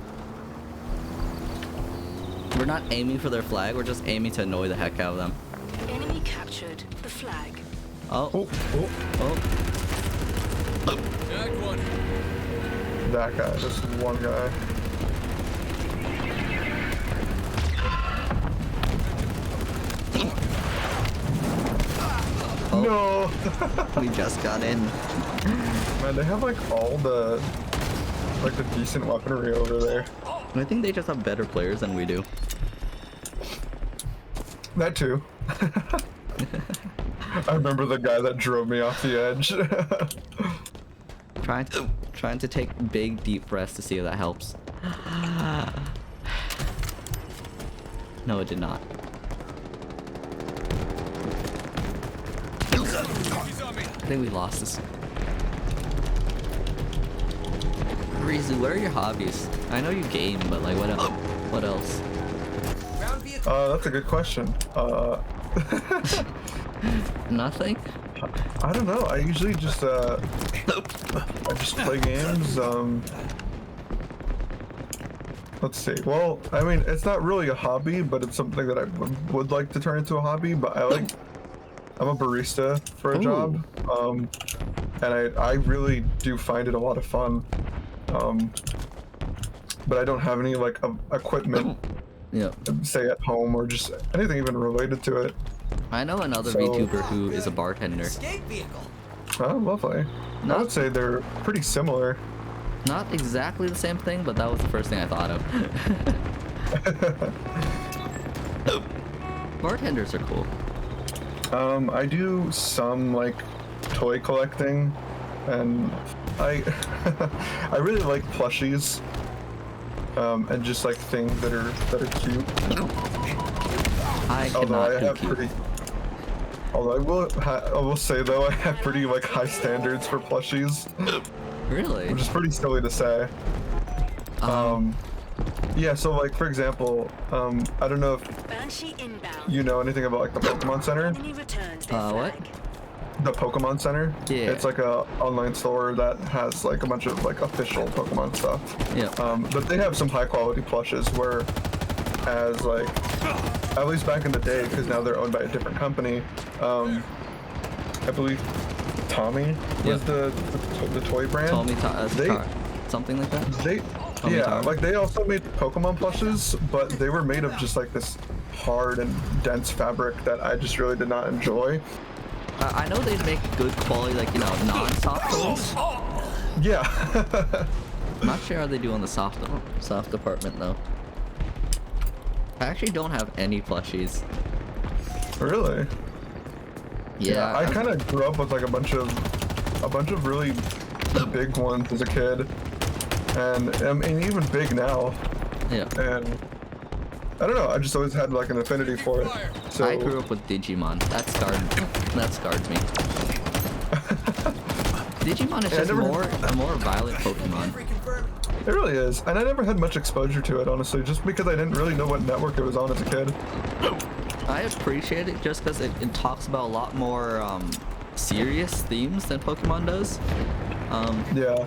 We're not aiming for their flag, we're just aiming to annoy the heck out of them. Enemy captured the flag. Oh, Oh, oh. Tag one. that guy. This is one guy. No. We just got in. Man, they have like all the decent weaponry over there. I think they just have better players than we do. That too. I remember the guy that drove me off the edge. Trying to take big deep breaths to see if that helps. No, it did not. He's on me. I think we lost this. Rizu, what are your hobbies? I know you game, but like what else? What else? Ground vehicle. That's a good question. Nothing? I don't know. I usually just I just play games. Let's see. Well, I mean, it's not really a hobby, but it's something that I would like to turn into a hobby. But I'm a barista for a Ooh. job, and I really do find it a lot of fun. But I don't have any like equipment, Yeah. say at home or just anything even related to it. I know another So- VTuber who is a bartender. Escape vehicle. Oh, lovely. I Not- would say they're pretty similar. Not exactly the same thing, but that was the first thing I thought of. Bartenders are cool. I do some like toy collecting, and I I really like plushies, and just like things that are cute. I Although cannot I do have cute. although I will say though I have pretty like high standards for plushies. Really? which is pretty silly to say. Yeah, so like for example, I don't know if Banshee inbound. you know anything about like the Pokemon Center. Enemy returns their What? flag. The Pokemon Center. Yeah. It's like a online store that has like a bunch of like official Pokemon stuff. Yeah. But they have some high quality plushes where, as like, at least back in the day, because now they're owned by a different company. I believe Tommy was the toy brand. They- something like that. They, Tommy yeah, Tommy. like they also made Pokemon plushes, but they were made of just like this hard and dense fabric that I just really did not enjoy. I know they make good quality, like, you know, non-soft ones. Yeah. I'm not sure how they do on the soft department though. I actually don't have any plushies. Really? Yeah, I kind of grew up with like a bunch of really big ones as a kid, and I mean even big now. yeah. And I don't know. I just always had like an affinity for it. So I grew up with Digimon. That scarred me. Digimon is just never- a more violent Pokemon. Delivery confirmed. it really is, and I never had much exposure to it honestly, just because I didn't really know what network it was on as a kid. I appreciate it just because it talks about a lot more serious themes than Pokemon does. Yeah.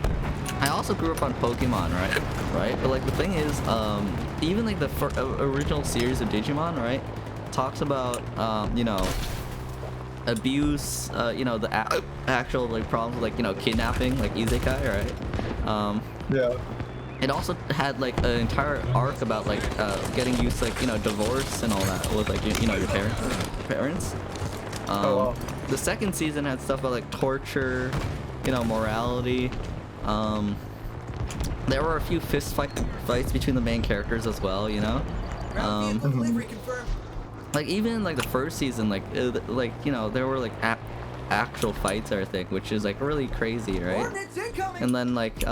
I also grew up on Pokemon, right? But like the thing is, even like the original series of Digimon, right, talks about you know, abuse, you know, the actual like problems with, like, you know, kidnapping, like isekai, right? Yeah. It also had like an entire arc about like getting used to, like, you know, divorce and all that with like you know, your parents. Oh wow. The second season had stuff about like torture, you know, morality. There were a few fights between the main characters as well, you know. Ground vehicle delivery confirmed. Like even like the first season, like you know, there were like actual fights, I think, which is like really crazy, right? Ordnance incoming. And then like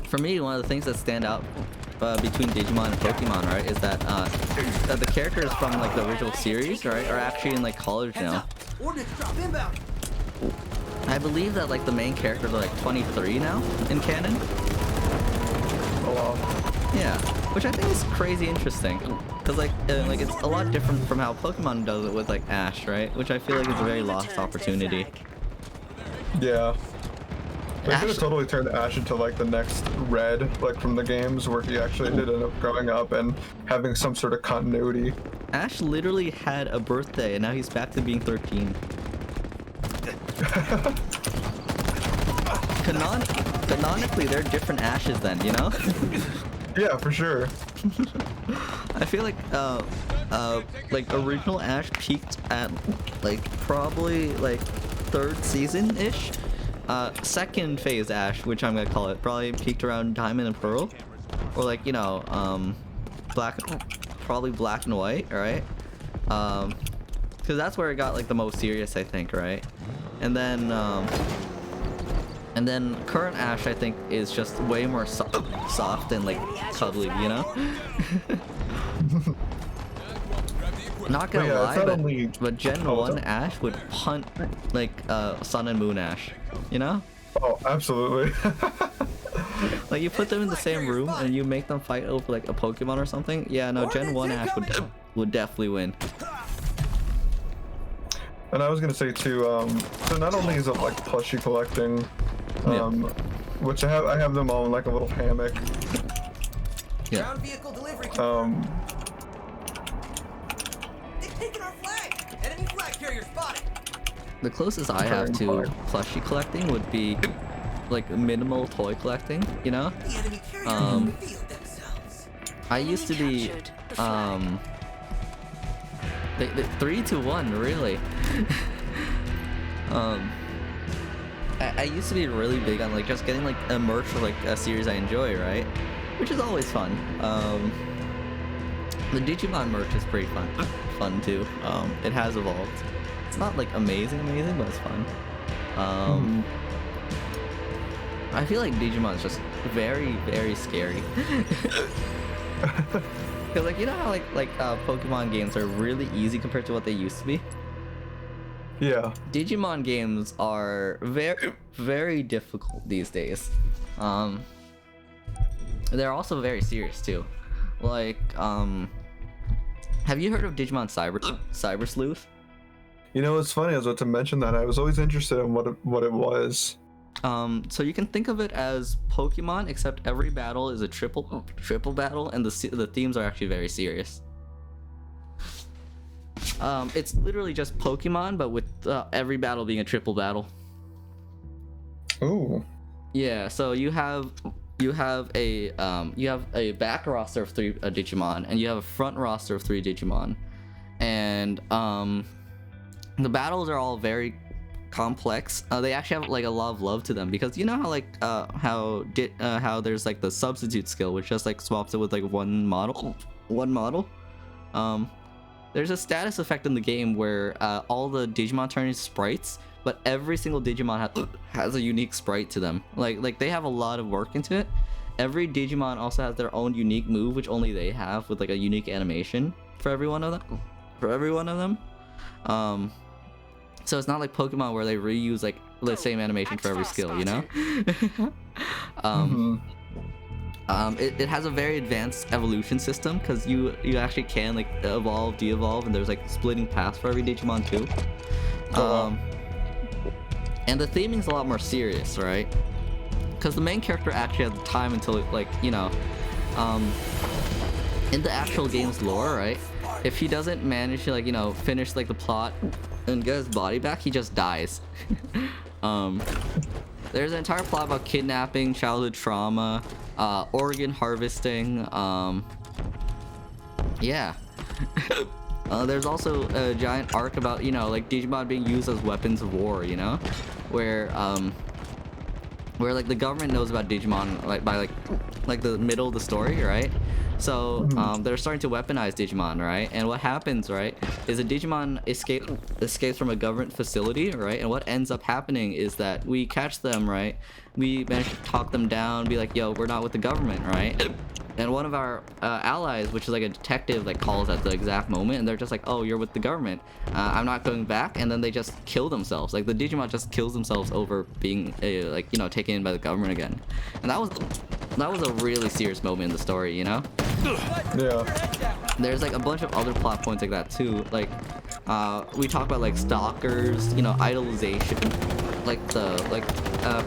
for me, one of the things that stand out between Digimon and Pokemon, right, is that the characters from like the original series, right, are actually in like college Heads now. up. Ordnance drop inbound. I believe that like the main characters are like 23 now in canon. Oh wow. Yeah, which I think is crazy interesting, because like it's a lot different from how Pokemon does it with like Ash, right? Which I feel like is a very lost opportunity. Yeah. They could have Ash- totally turned Ash into like the next Red, like from the games, where he actually did end up growing up and having some sort of continuity. Ash literally had a birthday, and now he's back to being 13. Canonically, they're different Ashes then, you know? Yeah, for sure. I feel like original Ash peaked at like probably like 3rd season-ish. Second phase Ash, which I'm gonna call it, probably peaked around Diamond and Pearl, or like, you know, probably Black and White, right? Because that's where it got like the most serious, I think, right? And then current Ash, I think, is just way more soft and like cuddly, you know? Not gonna Yeah, it's lie, not only- but Gen Oh, 1 sorry. Ash would punt like Sun and Moon Ash, you know? Oh, absolutely. Like you put them in the same room and you make them fight over like a Pokemon or something. Yeah, no, Gen 1 Ash would definitely win. And I was gonna say too, so not only is it like plushie collecting, which I have them all in like a little hammock. Yeah. Ground vehicle delivery confirmed. They've taken our flag. Enemy flag carrier spotted. The closest I have to plushie collecting would be like minimal toy collecting, you know? The enemy carrier Um, revealed themselves. I used to be Captured the flag. 3-1, really. I used to be really big on like just getting like a merch for like a series I enjoy, right? Which is always fun. The Digimon merch is pretty fun too. It has evolved. It's not like amazing, but it's fun. I feel like Digimon is just very, very scary. Cause like, you know how like Pokemon games are really easy compared to what they used to be. Yeah. Digimon games are very difficult these days. They're also very serious too. Like, have you heard of Digimon Cyber Sleuth? You know, it's funny. I was about to mention that. I was always interested in what it was. So you can think of it as Pokemon, except every battle is a triple battle, and the themes are actually very serious. It's literally just Pokemon, but with every battle being a triple battle. Ooh. Yeah. So you have a back roster of 3 Digimon, and you have a front roster of 3 Digimon, and the battles are all very complex. They actually have like a lot of love to them, because you know how like how there's like the substitute skill, which just like swaps it with like one model. There's a status effect in the game where all the Digimon turn into sprites, but every single Digimon has a unique sprite to them. Like they have a lot of work into it. Every Digimon also has their own unique move, which only they have, with like a unique animation for every one of them. So it's not like Pokemon where they reuse like the same animation for every skill, you know? It has a very advanced evolution system, because you actually can like evolve, de-evolve, and there's like splitting paths for every Digimon too. And the theming's a lot more serious, right? Because the main character actually has time until like, you know, in the actual game's lore, right? If he doesn't manage to like, you know, finish like the plot and get his body back, he just dies. There's an entire plot about kidnapping, childhood trauma, organ harvesting. Yeah. There's also a giant arc about, you know, like Digimon being used as weapons of war, you know, where like the government knows about Digimon like by like the middle of the story, right? So they're starting to weaponize Digimon, right? And what happens, right, is a Digimon escapes from a government facility, right? And what ends up happening is that we catch them, right? We manage to talk them down, be like, yo, we're not with the government, right? And one of our allies, which is like a detective, like calls at the exact moment, and they're just like, oh, you're with the government, I'm not going back. And then they just kill themselves. Like the Digimon just kills themselves over being like, you know, taken in by the government again. And that was a really serious moment in the story, you know? Yeah. There's like a bunch of other plot points like that too. Like we talk about like stalkers, you know, idolization, like the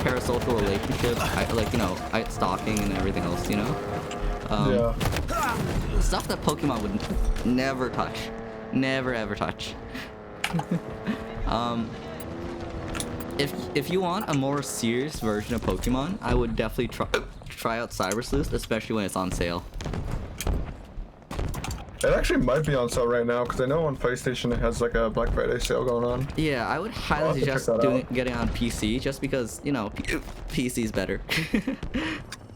parasocial relationship, like, you know, stalking and everything else, you know? Stuff that Pokemon would never touch. Never ever touch. If you want a more serious version of Pokemon, I would definitely try out Cyber Sleuth, especially when it's on sale. It actually might be on sale right now, because I know on PlayStation it has like a Black Friday sale going on. Yeah, I would highly suggest getting on PC, just because, you know, PC's better.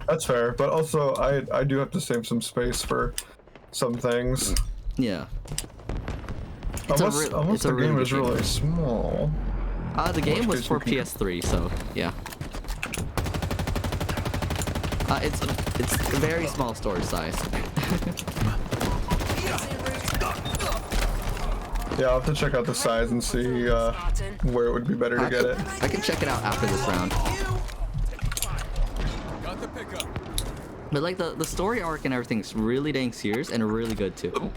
That's fair, but also I do have to save some space for some things. Yeah. Unless the game is really small. The game was for PS3, so yeah. It's a very small storage size. Yeah, I'll have to check out the size and see where it would be better to get it. I can check it out after this round. Got the pickup. But like the story arc and everything is really dang serious and really good too.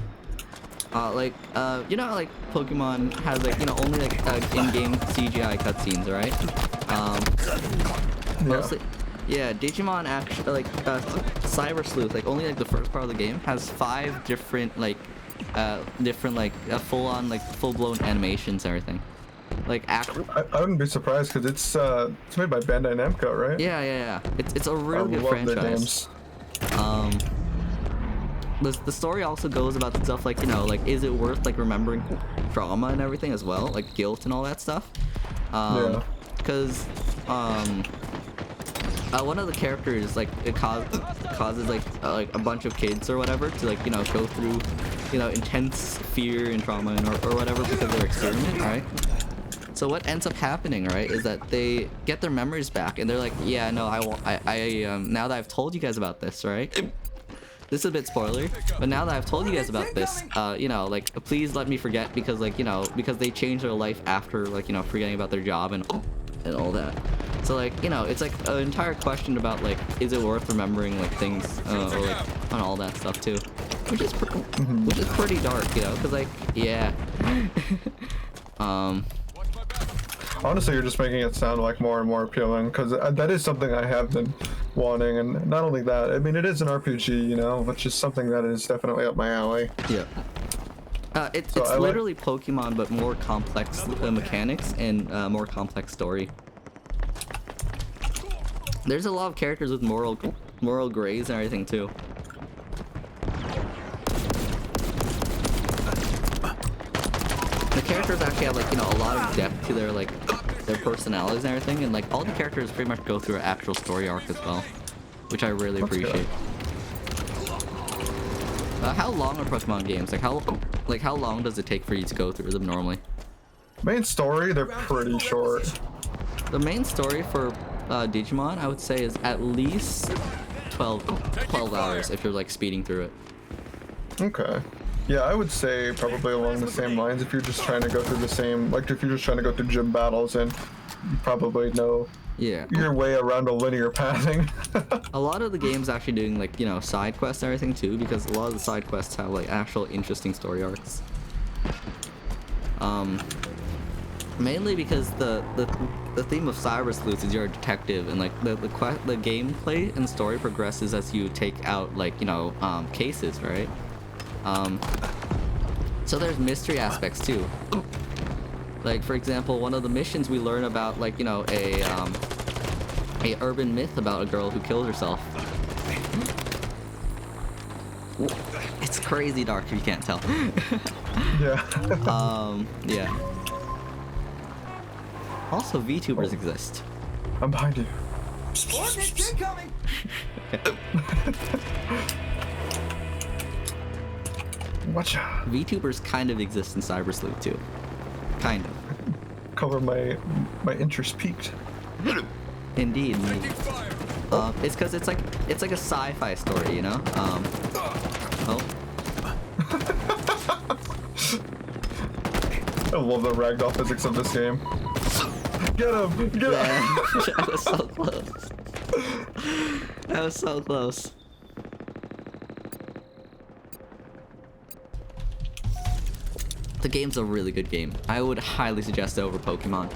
You know, like Pokemon has like, you know, only like in-game CGI cutscenes, right? Mostly, yeah. Digimon actually like Cyber Sleuth, like only like the first part of the game has 5 different full-on like full-blown animations and everything. Like I wouldn't be surprised, because it's made by Bandai Namco, right? Yeah. It's a really good franchise. The story also goes about stuff like, you know, like, is it worth like remembering trauma and everything as well, like guilt and all that stuff. Because one of the characters, like, it causes like a bunch of kids or whatever to, like, you know, go through, you know, intense fear and trauma or whatever because of their experiment, right? So what ends up happening, right, is that they get their memories back and they're like, yeah, no, I now that I've told you guys about this, right, this is a bit spoiler, but now that I've told you guys about this, you know, like, please let me forget, because, like, you know, because they changed their life after, like, you know, forgetting about their job and all that. So, like, you know, it's like an entire question about, like, is it worth remembering, like, things, or, like, on all that stuff too, which is pretty dark, you know, because, like, yeah. Honestly, you're just making it sound like more and more appealing, because that is something I have been wanting, and not only that, I mean, it is an RPG, you know, which is something that is definitely up my alley. Yeah. It's literally Pokemon, but more complex mechanics and more complex story. There's a lot of characters with moral grays and everything too. The characters actually have, like, you know, a lot of depth to their, like, their personalities and everything, and, like, all the characters pretty much go through an actual story arc as well, which I really appreciate. How long are Pokemon games? Like how long does it take for you to go through them normally? Main story, they're pretty short. The main story for Digimon, I would say, is at least 12 hours if you're, like, speeding through it. Okay. Yeah, I would say probably along the same lines if you're just trying to go through the same, like if you're just trying to go through gym battles, and you probably know your way around a linear pathing. A lot of the games actually doing, like, you know, side quests and everything too, because a lot of the side quests have, like, actual interesting story arcs. Mainly because the theme of Cyber Sleuths is you're a detective, and, like, the gameplay and story progresses as you take out, like, you know, cases, right? So there's mystery aspects too. Like, for example, one of the missions we learn about, like, you know, a urban myth about a girl who killed herself. It's crazy dark if you can't tell. Yeah. Yeah. Also, VTubers exist. I'm behind you. Ordnance incoming! Watch out. VTubers kind of exist in Cyber Sleuth too. Kind of. Color my interest peaked. Indeed. It's because it's like a sci-fi story, you know. Oh. I love the ragdoll physics of this game. Get him! Get him! That was so close. That was so close. The game's a really good game. I would highly suggest it over Pokemon.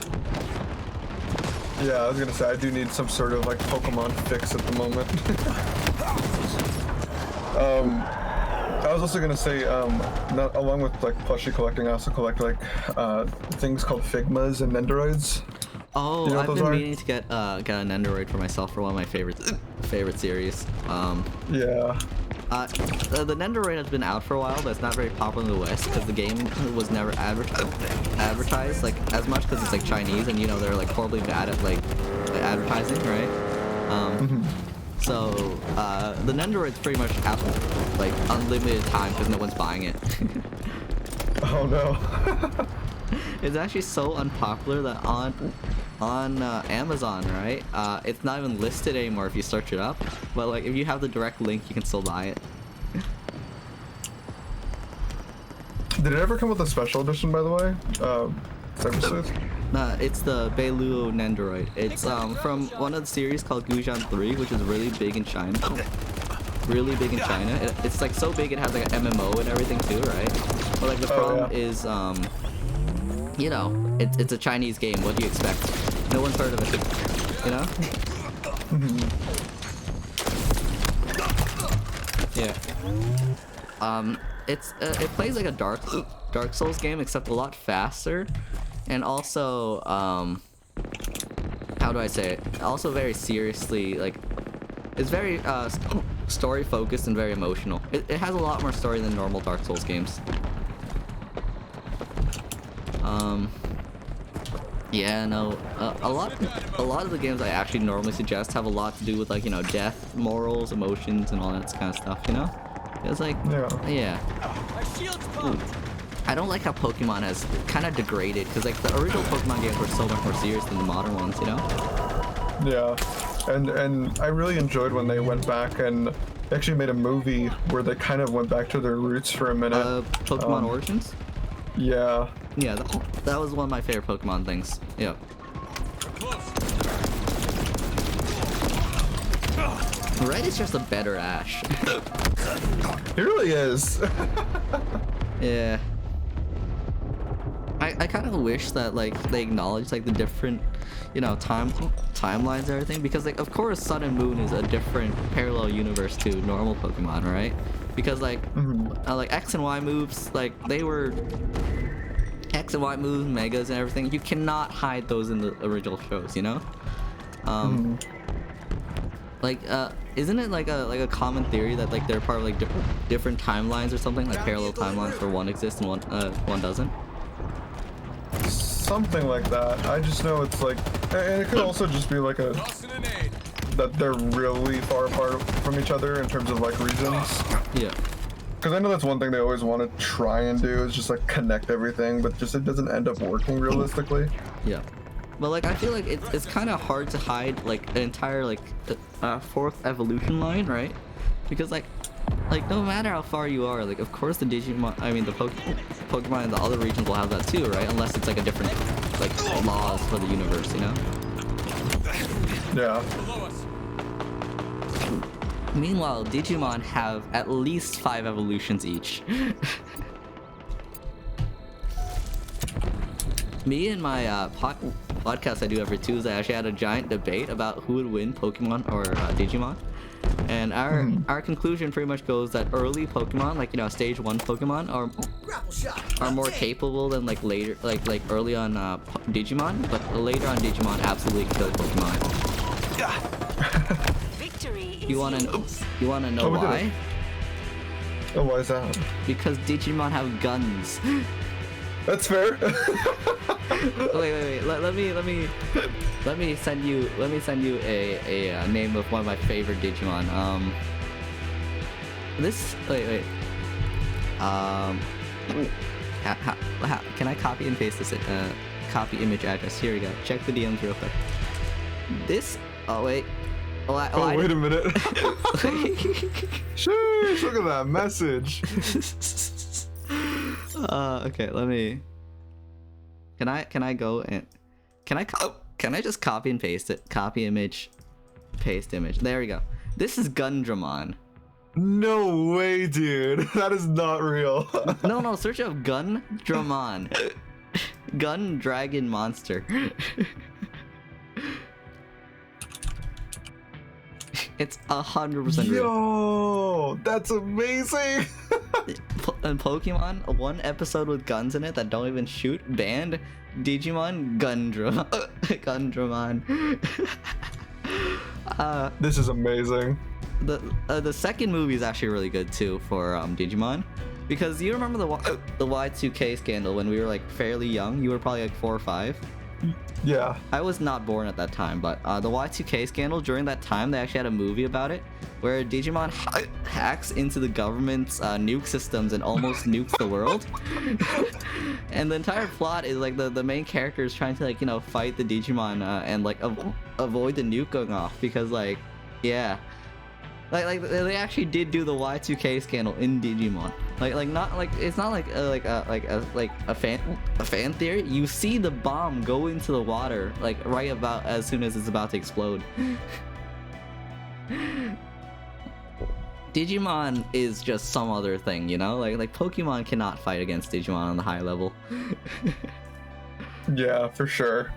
Yeah, I was gonna say, I do need some sort of, like, Pokemon fix at the moment. I was also gonna say, along with, like, plushie collecting, I also collect, like, things called Figmas and Nendoroids. Oh, you know I've been meaning to get a Nendoroid for myself for one of my favorite series. Yeah. The Nendoroid has been out for a while, but it's not very popular in the West because the game was never advertised, like, as much, because it's, like, Chinese, and, you know, they're, like, horribly bad at, like, advertising, right? So the Nendoroid's pretty much out for, like, unlimited time because no one's buying it. Oh no. It's actually so unpopular that on Amazon, right? It's not even listed anymore if you search it up. But, like, if you have the direct link, you can still buy it. Did it ever come with a special edition, by the way? Cyber Sleuth? Nah, it's the Beilu Nendoroid. It's from one of the series called Gujan 3, which is really big in China. Really big in China. It's, like, so big it has, like, an MMO and everything too, right? But, like, the problem is, you know, it's a Chinese game. What do you expect? No one's heard of it, you know? Yeah. It plays like a Dark Souls game, except a lot faster, and also, how do I say it? Also very seriously, like, it's very story focused and very emotional. It has a lot more story than normal Dark Souls games. Yeah, no, a lot of the games I actually normally suggest have a lot to do with, like, you know, death, morals, emotions, and all that kind of stuff, you know? It's like, yeah. I don't like how Pokemon has kind of degraded, because, like, the original Pokemon games were so much more serious than the modern ones, you know? Yeah, and I really enjoyed when they went back and They actually made a movie where they kind of went back to their roots for a minute. Pokemon Origins? Yeah. Yeah, that was one of my favorite Pokemon things. Yep. Red is just a better Ash. He really is. Yeah. I kind of wish that like they acknowledged like the different, you know, timelines and everything, because like of course Sun and Moon is a different parallel universe to normal Pokemon, right? Because like like X and Y moves, like they were X and Y moves, Megas and everything. You cannot hide those in the original shows, you know? Like isn't it like a common theory that like they're part of like different timelines or something, like parallel timelines where one exists and one doesn't? Something like that. I just know it's like, and it could also just be like that they're really far apart from each other in terms of like reasons. Yeah. Because I know that's one thing they always want to try and do is just like connect everything, but just it doesn't end up working realistically. Yeah. But like I feel like it's kind of hard to hide like an entire like fourth evolution line, right? Because like no matter how far you are, like of course the Digimon, I mean the Pokemon in the other regions will have that too, right? Unless it's like a different like laws for the universe, you know? Yeah. Meanwhile, Digimon have at least 5 evolutions each. Me and my podcast I do every Tuesday actually had a giant debate about who would win, Pokemon or Digimon. And our conclusion pretty much goes that early Pokemon, like, you know, stage 1 Pokemon are more capable than like later, like early on Digimon, but later on Digimon absolutely kill Pokemon. Victory is You wanna know Oh, why? Oh, why is that? Because Digimon have guns. That's fair. wait. Let me send you a name of one of my favorite Digimon. Can I copy and paste this? Copy image address. Here we go. Check the DMs real quick. This. Oh wait. Wait a minute. Sheesh, look at that message. Okay, let me. Can I go and can I just copy and paste it? Copy image, paste image. There we go. This is Gundramon. No way, dude. That is not real. No, search up Gundramon. Gun Dragon Monster. It's 100% real. Yo, that's amazing. And Pokemon, one episode with guns in it that don't even shoot, banned Digimon Gundramon. This is amazing. The second movie is actually really good too for Digimon, because you remember the Y2K scandal when we were like fairly young. You were probably like 4 or 5. Yeah. I was not born at that time, but the Y2K scandal, during that time, they actually had a movie about it, where Digimon hacks into the government's nuke systems and almost nukes the world. And the entire plot is like the main character is trying to, like, you know, fight the Digimon and like avoid the nuke going off, because like, yeah. Like they actually did do the Y2K scandal in Digimon. Like not like it's not like a fan theory. You see the bomb go into the water like right about as soon as it's about to explode. Digimon is just some other thing, you know? Like Pokemon cannot fight against Digimon on the high level. Yeah, for sure.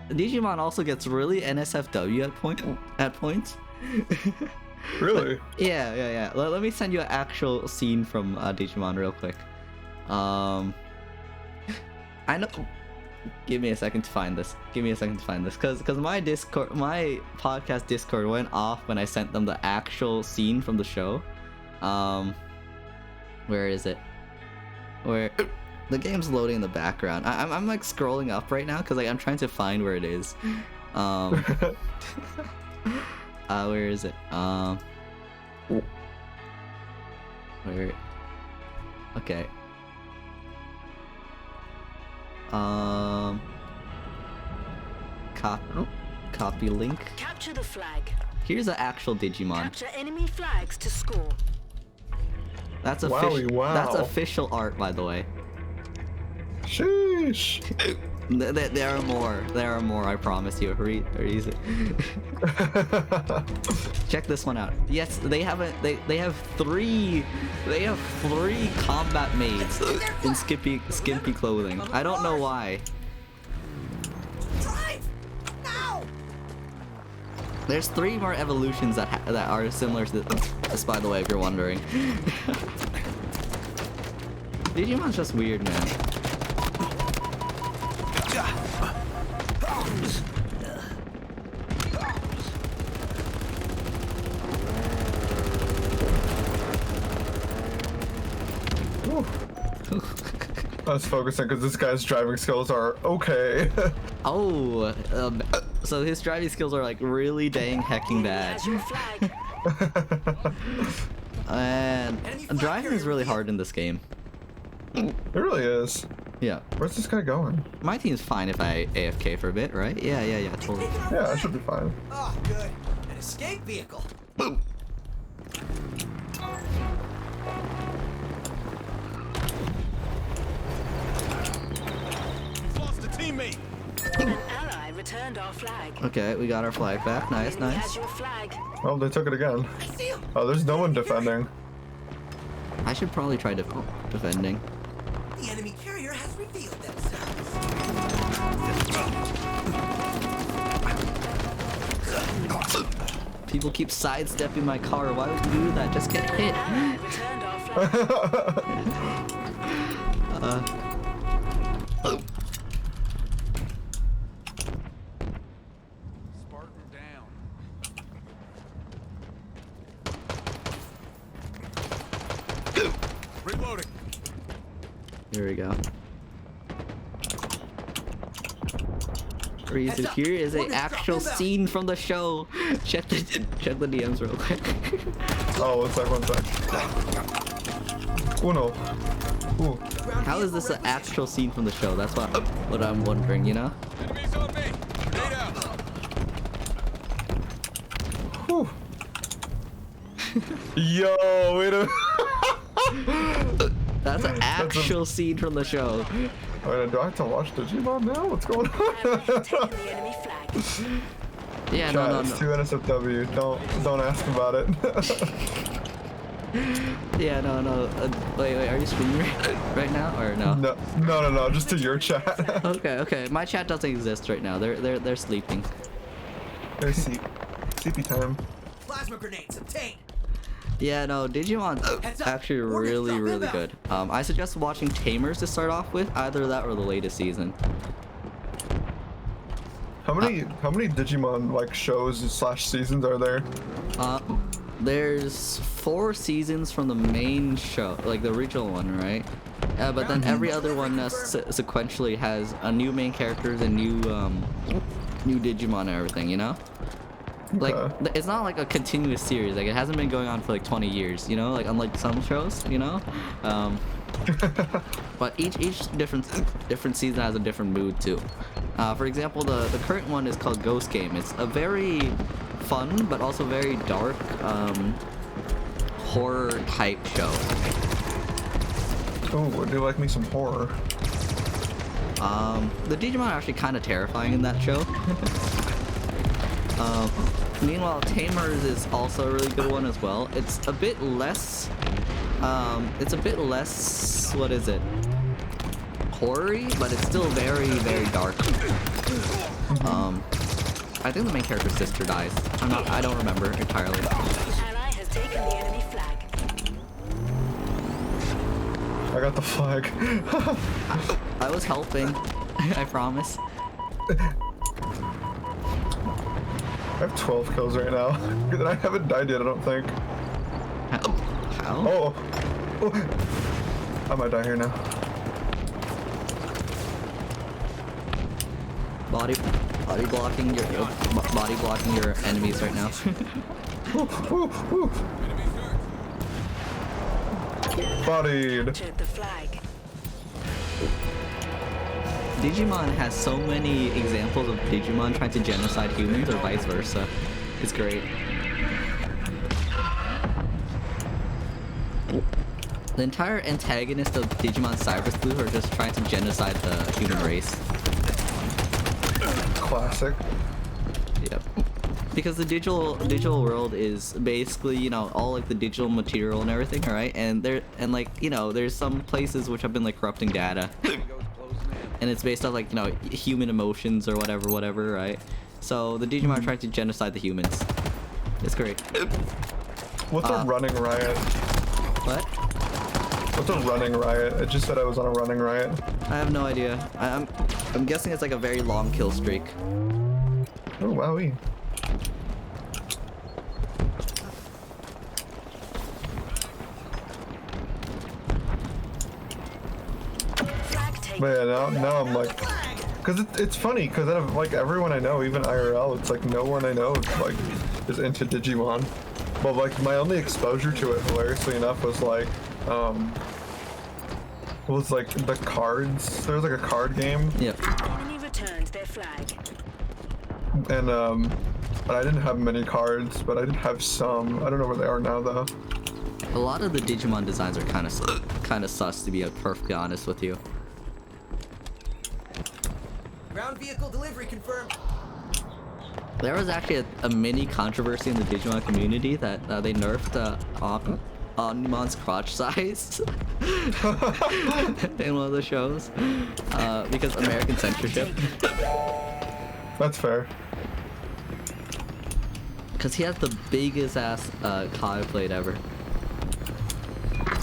Digimon also gets really NSFW at points. Really? Yeah. Let me send you an actual scene from Digimon real quick. I know. Give me a second to find this. Cause my podcast Discord went off when I sent them the actual scene from the show. Where is it? Where the game's loading in the background. I'm like scrolling up right now because like I'm trying to find where it is. Where is it? Where? Okay. copy link. Capture the flag. Here's an actual Digimon. Capture enemy flags to score. That's Wowie, official. wow. That's official art, by the way. Sheesh. There are more. There are more. I promise you. Easy. Check this one out. Yes, they have a. They have three. They have 3 combat maids in skimpy clothing. I don't know why. Drive! Now! There's 3 more evolutions that are similar to this, by the way, if you're wondering. Digimon's just weird, man. I was focusing because this guy's driving skills are okay. Oh, so his driving skills are like really dang hecking bad. Has your flag. And driving is really hard in this game. It really is. Yeah. Where's this guy going? My team's fine if I AFK for a bit, right? Yeah, totally. Yeah, I should be fine. Oh, good. An escape vehicle. Boom. We've lost a teammate. An ally returned our flag. Okay, we got our flag back. Nice, Enemy has nice. your flag. Oh, they took it again. I see him. Oh, there's no one defending. I should probably try defending. The enemy carrier has revealed themselves. People keep sidestepping my car. Why would you do that? Just get hit. Ally returned our flag. Spartan down. Reloading. Here we go. Rizu, Heads up. here is an Orders drop actual inbound. scene from the show. Check the DMs real quick. Oh, one sec. Uno. Ooh. How is this an actual scene from the show? That's what I'm wondering, you know? Enemies on me. Grenade out. Whew. Yo, wait a That's an actual scene from the show. Wait, do I have to watch Digimon now? What's going Ally has on? taken the enemy flag. Yeah, Chat, no. it's 2 NSFW. Don't ask about it. Yeah, no. Wait, are you streaming right now or no? No, just to your chat. Okay. My chat doesn't exist right now. They're sleeping. There's CP time. Plasma grenades obtained. Yeah, no, Digimon's Heads up. actually Orders really drop good. inbound. I suggest watching Tamers to start off with, either that or the latest season. How many Digimon like shows / seasons are there? There's 4 seasons from the main show, like the original one, right? But then every other one sequentially has a new main characters and new Digimon and everything, you know? Like, Okay. it's not like a continuous series. Like, it hasn't been going on for like 20 years, you know? Like, unlike some shows, you know? But each different season has a different mood too. For example, the current one is called Ghost Game. It's a very fun but also very dark horror type show. Oh, would you like me some horror? The Digimon are actually kind of terrifying in that show. Meanwhile, Tamers is also a really good one as well. It's a bit less. What is it? Horror-y, but it's still very, very dark. I think the main character's sister dies. I don't remember entirely. Ally has taken the enemy flag. I got the flag. I was helping. I promise. I have 12 kills right now. And I haven't died yet, I don't think. How? Oh. I might die here now. Body blocking your enemies right now. Bodied. Captured the flag. Digimon has so many examples of Digimon trying to genocide humans or vice versa. It's great. The entire antagonist of Digimon Cyber Sleuth are just trying to genocide the human race. Classic. Yep. Because the digital world is basically, you know, all like the digital material and everything, alright? And like, you know, there's some places which have been like corrupting data. And it's based off like, you know, human emotions or whatever, right? So the Digimon are trying to genocide the humans. It's great. What's a running riot? What? What's a running riot? It just said I was on a running riot. I have no idea. I'm guessing it's like a very long kill streak. Oh, wowie. But yeah, now I'm like, cause it's funny, cause out of like everyone I know, even IRL, it's like no one I know like is into Digimon. But like my only exposure to it, hilariously enough, was like the cards. There was like a card game. Yep. Enemy returned their flag. And but I didn't have many cards, but I did have some. I don't know where they are now though. A lot of the Digimon designs are kind of sus, to be perfectly honest with you. Ground vehicle delivery confirmed. There was actually a mini controversy in the Digimon community that they nerfed Omnimon's crotch size in one of the shows because American censorship. That's fair. Because he has the biggest ass Kai plate ever.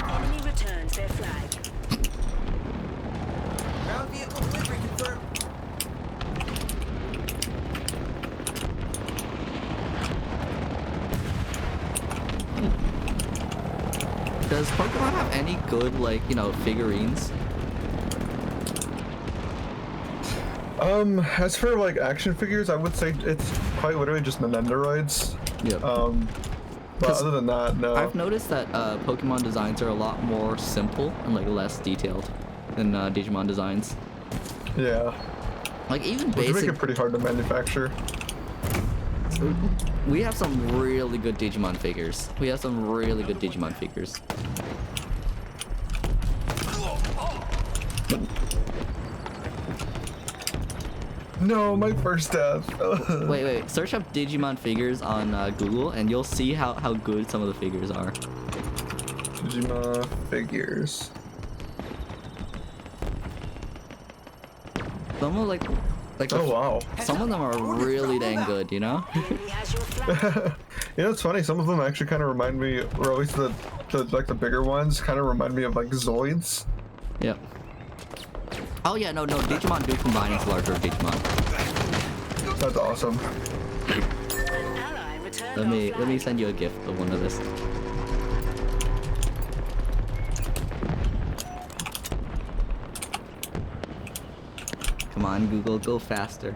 Enemy returns their flag. Ground vehicle delivery confirmed. Does Pokemon have any good, like, you know, figurines? As for like action figures, I would say it's quite literally just the Nendoroids. Yep. But other than that, no. I've noticed that Pokemon designs are a lot more simple and like less detailed than Digimon designs. Yeah. Like even Which make basic. it pretty hard to manufacture. We have some really good Digimon figures. No, my first death. Wait. Search up Digimon figures on Google and you'll see how good some of the figures are. Digimon figures. Some of like Oh wow. some of them are really dang good, you know? Enemy has your flag. You know, it's funny. Some of them actually kind of remind me, or at least the like the bigger ones, kind of remind me of like Zoids. Yep. Oh yeah, no, Digimon do combine into larger Digimon. That's awesome. An ally returned our Let me flag. send you a gift of one of this. Come on, Google, go faster.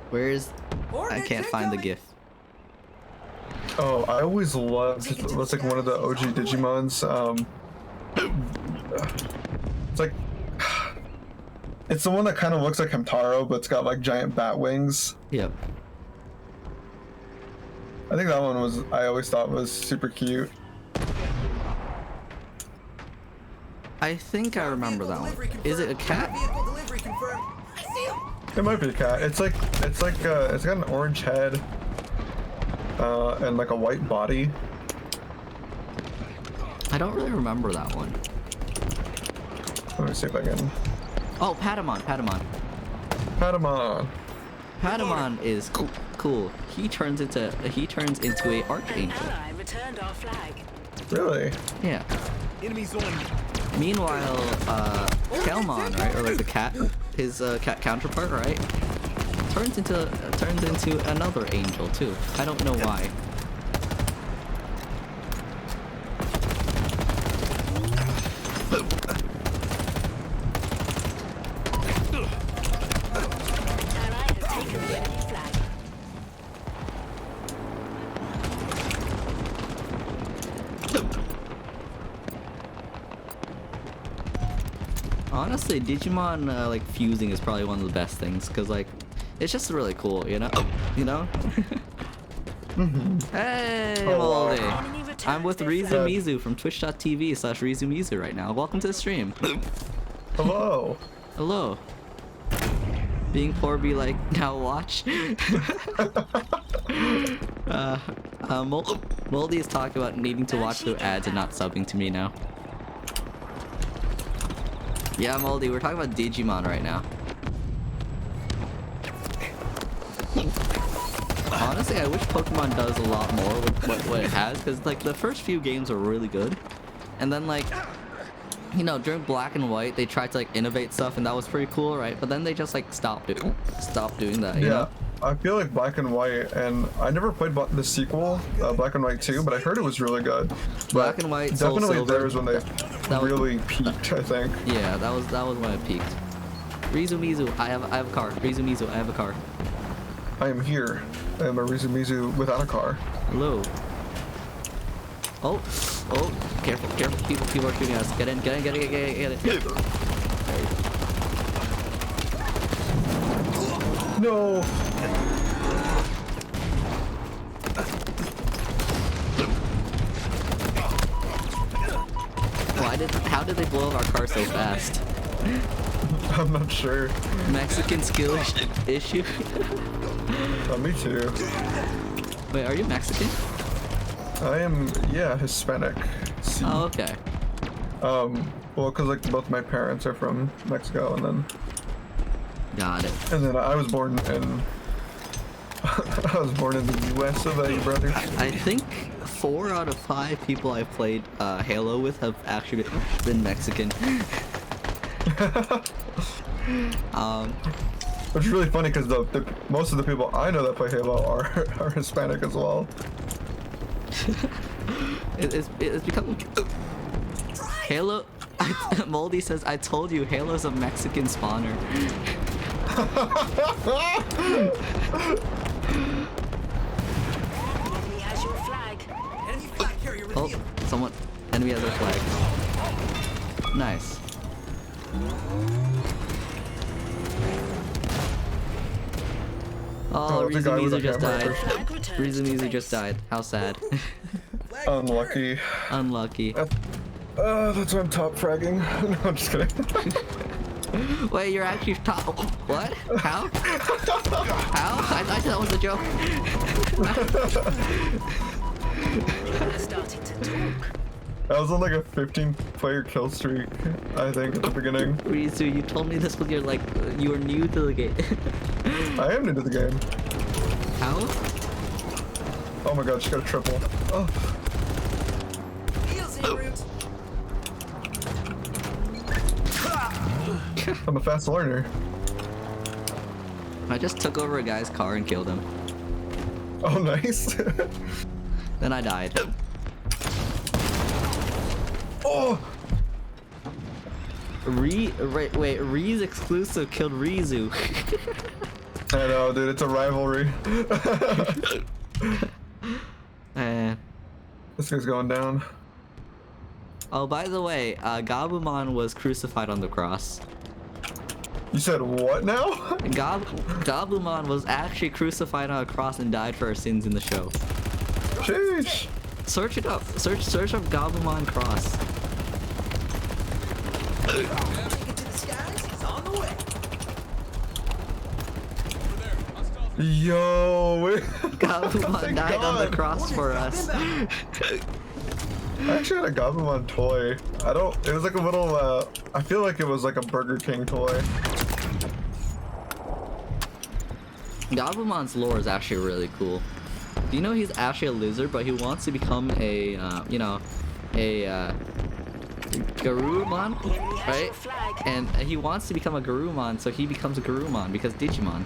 Where's... I can't find the GIF. Oh, I always loved. It's like one of the OG Digimons. It's like it's the one that kind of looks like Hamtaro, but it's got like giant bat wings. Yep. I think that one was. I always thought was super cute. I think I remember that one. Is it a cat? Vehicle delivery confirmed. I see him. It might be a cat. It's got an orange head, and like a white body. I don't really remember that one. Let me see if I can. Oh, Patamon. Patamon. Patamon is cool. He turns into a archangel. An ally returned our flag. Really? Yeah. Enemies on. Meanwhile, Kelmon, right, or like the cat, his cat counterpart, right, turns into another angel too. I don't know why. Ally has taken the enemy flag. Honestly, Digimon like fusing is probably one of the best things because like it's just really cool, you know? You know? Hey, Oh, wow. Moldy. Enemy returns I'm with their Rizumizu from twitch.tv/Rizumizu right now. Welcome to the stream. Hello. Hello. Being poor be like, now watch. Moldy is talking about needing to watch their ads and not subbing to me now. Yeah, Moldy, we're talking about Digimon right now. Honestly, I wish Pokemon does a lot more with what it has, because like the first few games are really good, and then like, you know, during Black and White they tried to like innovate stuff, and that was pretty cool, right? But then they just like stopped doing that. You know? I feel like Black and White, and I never played the sequel, Black and White 2, but I heard it was really good. Black and White, Soul definitely Silver, there was when they really peaked, I think. Yeah, that was when it peaked. Rizumizu, I have a car. Rizumizu, I have a car. I am here. I am a Rizumizu without a car. Hello. Oh, careful, people are shooting us. Get in. No! How did they blow up our car so fast? I'm not sure. Mexican skill issue? Me too. Wait, are you Mexican? I am, yeah, Hispanic. See. Oh, okay. Well, cause like both my parents are from Mexico, Got it. and then I was born in I was born in the U.S. of you brother. I think 4 out of 5 people I've played Halo with have actually been Mexican. Which is really funny because the most of the people I know that play Halo are Hispanic as well. It's become Halo. Moldy says, "I told you, Halo's a Mexican spawner." Enemy has your flag. Enemy flag carrier Oh, revealed. enemy has their flag. Nice. Oh, the guy with Rizumizu the just hammer. died. Flag returns to Rizumizu base. just died. How sad. Flag Unlucky. Unlucky. That's why I'm top fragging. No, I'm just kidding. Wait, you're actually top. What? How? How? I thought that was a joke. People are starting to talk. I was on like a 15-player kill streak, I think, at the beginning. Rizu, you told me this was your like you were new to the game. I am new to the game. How? Oh my god, she got a triple. Oh, Heels en route. I'm a fast learner. I just took over a guy's car and killed him. Oh, nice. Then I died. Oh, Wait, Ree's exclusive killed Rizu. I know, dude. It's a rivalry. Eh. This guy's going down. Oh, by the way, Gabumon was crucified on the cross. You said what now? Gabumon was actually crucified on a cross and died for our sins in the show. Sheesh. Search it up. Search up Gabumon cross. Take it to the skies. He's on the way. Over there. Hostiles. Yo. Gabumon Thank died on the God. cross for us. I actually had a Gabumon toy. It was like a little, I feel like it was like a Burger King toy. Gabumon's lore is actually really cool. Do you know he's actually a lizard, but he wants to become a, Garurumon, Enemy has right? your flag. And he wants to become a Garurumon, so he becomes a Garurumon because Digimon.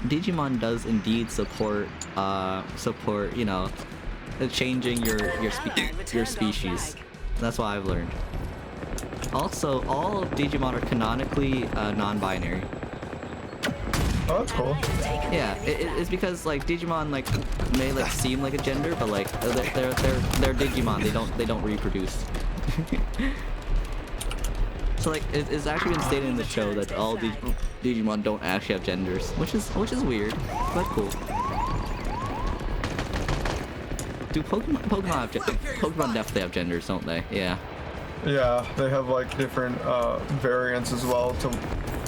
Digimon does indeed support, you know, changing your species. That's what I've learned. Also, all Digimon are canonically non-binary. Oh, that's cool. Yeah, it's because like Digimon like may like seem like a gender, but like they're Digimon. They don't reproduce. So like it's actually been stated in the show that all Digimon don't actually have genders, which is weird, but cool. Do Pokemon have Pokemon definitely have genders, don't they? Yeah. Yeah, they have like different variants as well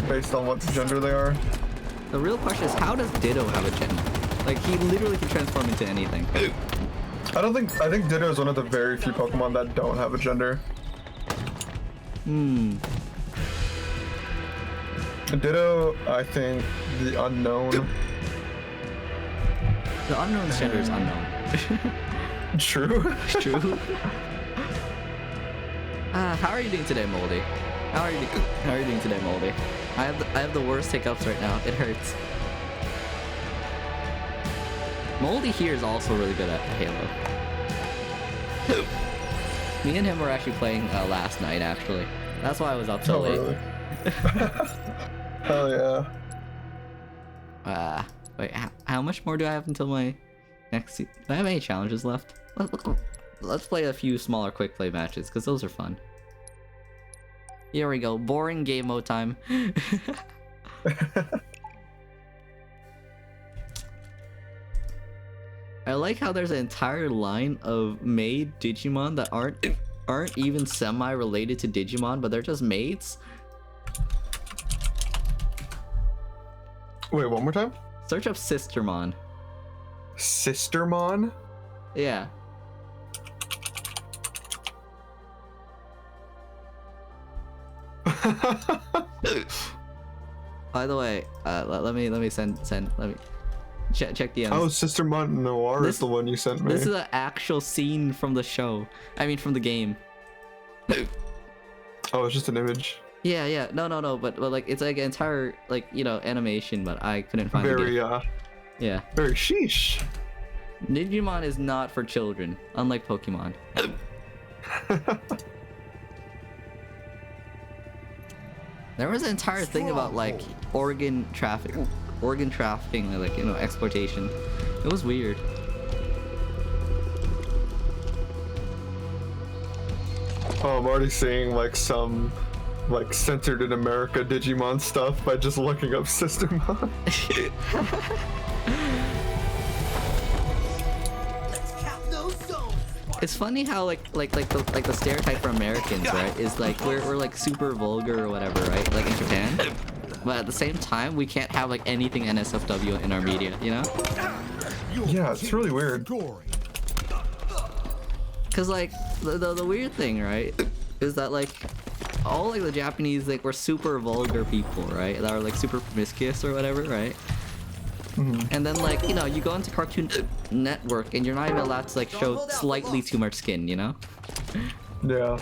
based on what gender they are. The real question is, how does Ditto have a gender? Like, he literally can transform into anything. I think Ditto is one of the very few Pokemon that don't have a gender. Ditto, I think the unknown. The unknown's gender is unknown. True. True. How are you doing today, Moldy? How are you doing today, Moldy? I have the worst hiccups right now. It hurts. Moldy here is also really good at Halo. Me and him were actually playing last night, actually. That's why I was up so late. Really? Hell yeah. Wait, how much more do I have until my next do I have any challenges left? Let's play a few smaller quick play matches, because those are fun. Here we go. Boring game mode time. I like how there's an entire line of made Digimon that aren't even semi-related to Digimon, but they're just mates. Wait, one more time? Search up Sistermon. Sistermon? Yeah. By the way, let me check the ends. Oh, Sistermon Noir is the one you sent me. This is an actual scene from the show. I mean, from the game. Oh, it's just an image. Yeah. No. But like, it's like an entire, like, you know, animation, but I couldn't find it. Yeah. Very sheesh. Digimon is not for children, unlike Pokemon. There was an entire thing about like organ trafficking, like, you know, exploitation. It was weird. Oh, I'm already seeing like some like centered in America Digimon stuff by just looking up Sistermon. It's funny how like the stereotype for Americans, right, is like we're like super vulgar or whatever, right? Like in Japan. But at the same time, we can't have like anything NSFW in our media, you know? Yeah, it's really weird. Cause like the weird thing, right, is that like all like the Japanese, like, were super vulgar people, right? That are like super promiscuous or whatever, right? And then, like, you know, you go into Cartoon Network and you're not even allowed to like show slightly too much skin, you know? Yeah.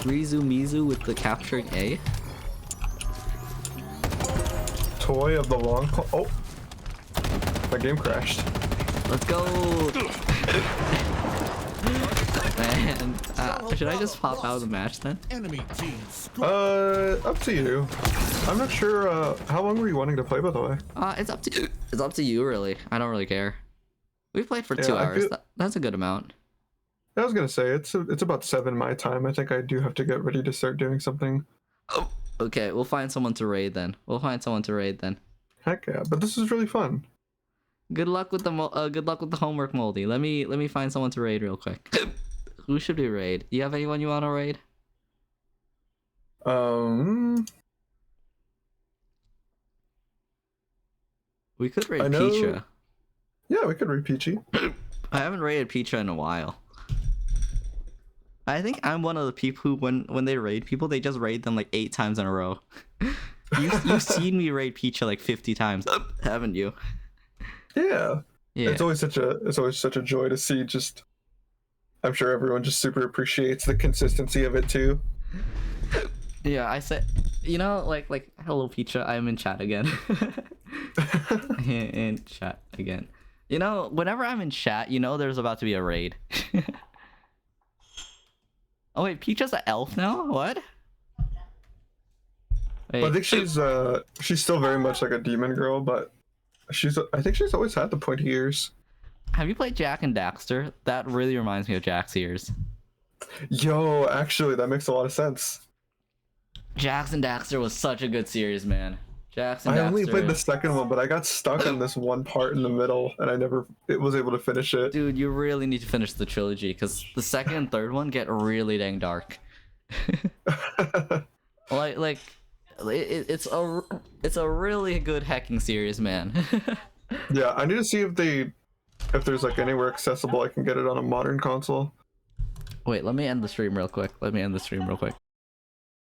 Rizumizu with the capturing A. Toy of the long call. Oh, my game crashed. Let's go. Man, should I just pop out of the match then? Up to you. I'm not sure. How long were you wanting to play, by the way? It's up to you, really. I don't really care. We've played for 2 hours. That's a good amount. I was gonna say it's about 7 my time. I think I do have to get ready to start doing something. Oh, okay. We'll find someone to raid then. Heck yeah! But this is really fun. Good luck with the homework, Moldy. Let me find someone to raid real quick. Who should we raid? Do you have anyone you want to raid? We could raid Picha. Yeah, we could raid Peachy. I haven't raided Picha in a while. I think I'm one of the people who, when they raid people, they just raid them like 8 times in a row. You've seen me raid Picha like 50 times, haven't you? Yeah. It's always such a joy to see. Just, I'm sure everyone just super appreciates the consistency of it too. Yeah, I said, you know, like hello Picha, I'm in chat again. In chat again. You know, whenever I'm in chat, you know there's about to be a raid. Oh wait, Picha's an elf now? What? Wait. Well, I think she's still very much like a demon girl, but I think she's always had the pointy ears. Have you played Jack and Daxter? That really reminds me of Jack's ears. Yo, actually, that makes a lot of sense. Jax and Daxter was such a good series, man. Jax and I Daxter. only played the second one, but I got stuck on this one part in the middle, and I never was able to finish it. Dude, you really need to finish the trilogy because the second and third one get really dang dark. It's a really good hacking series, man. Yeah, I need to see if there's like anywhere accessible I can get it on a modern console. Wait, let me end the stream real quick.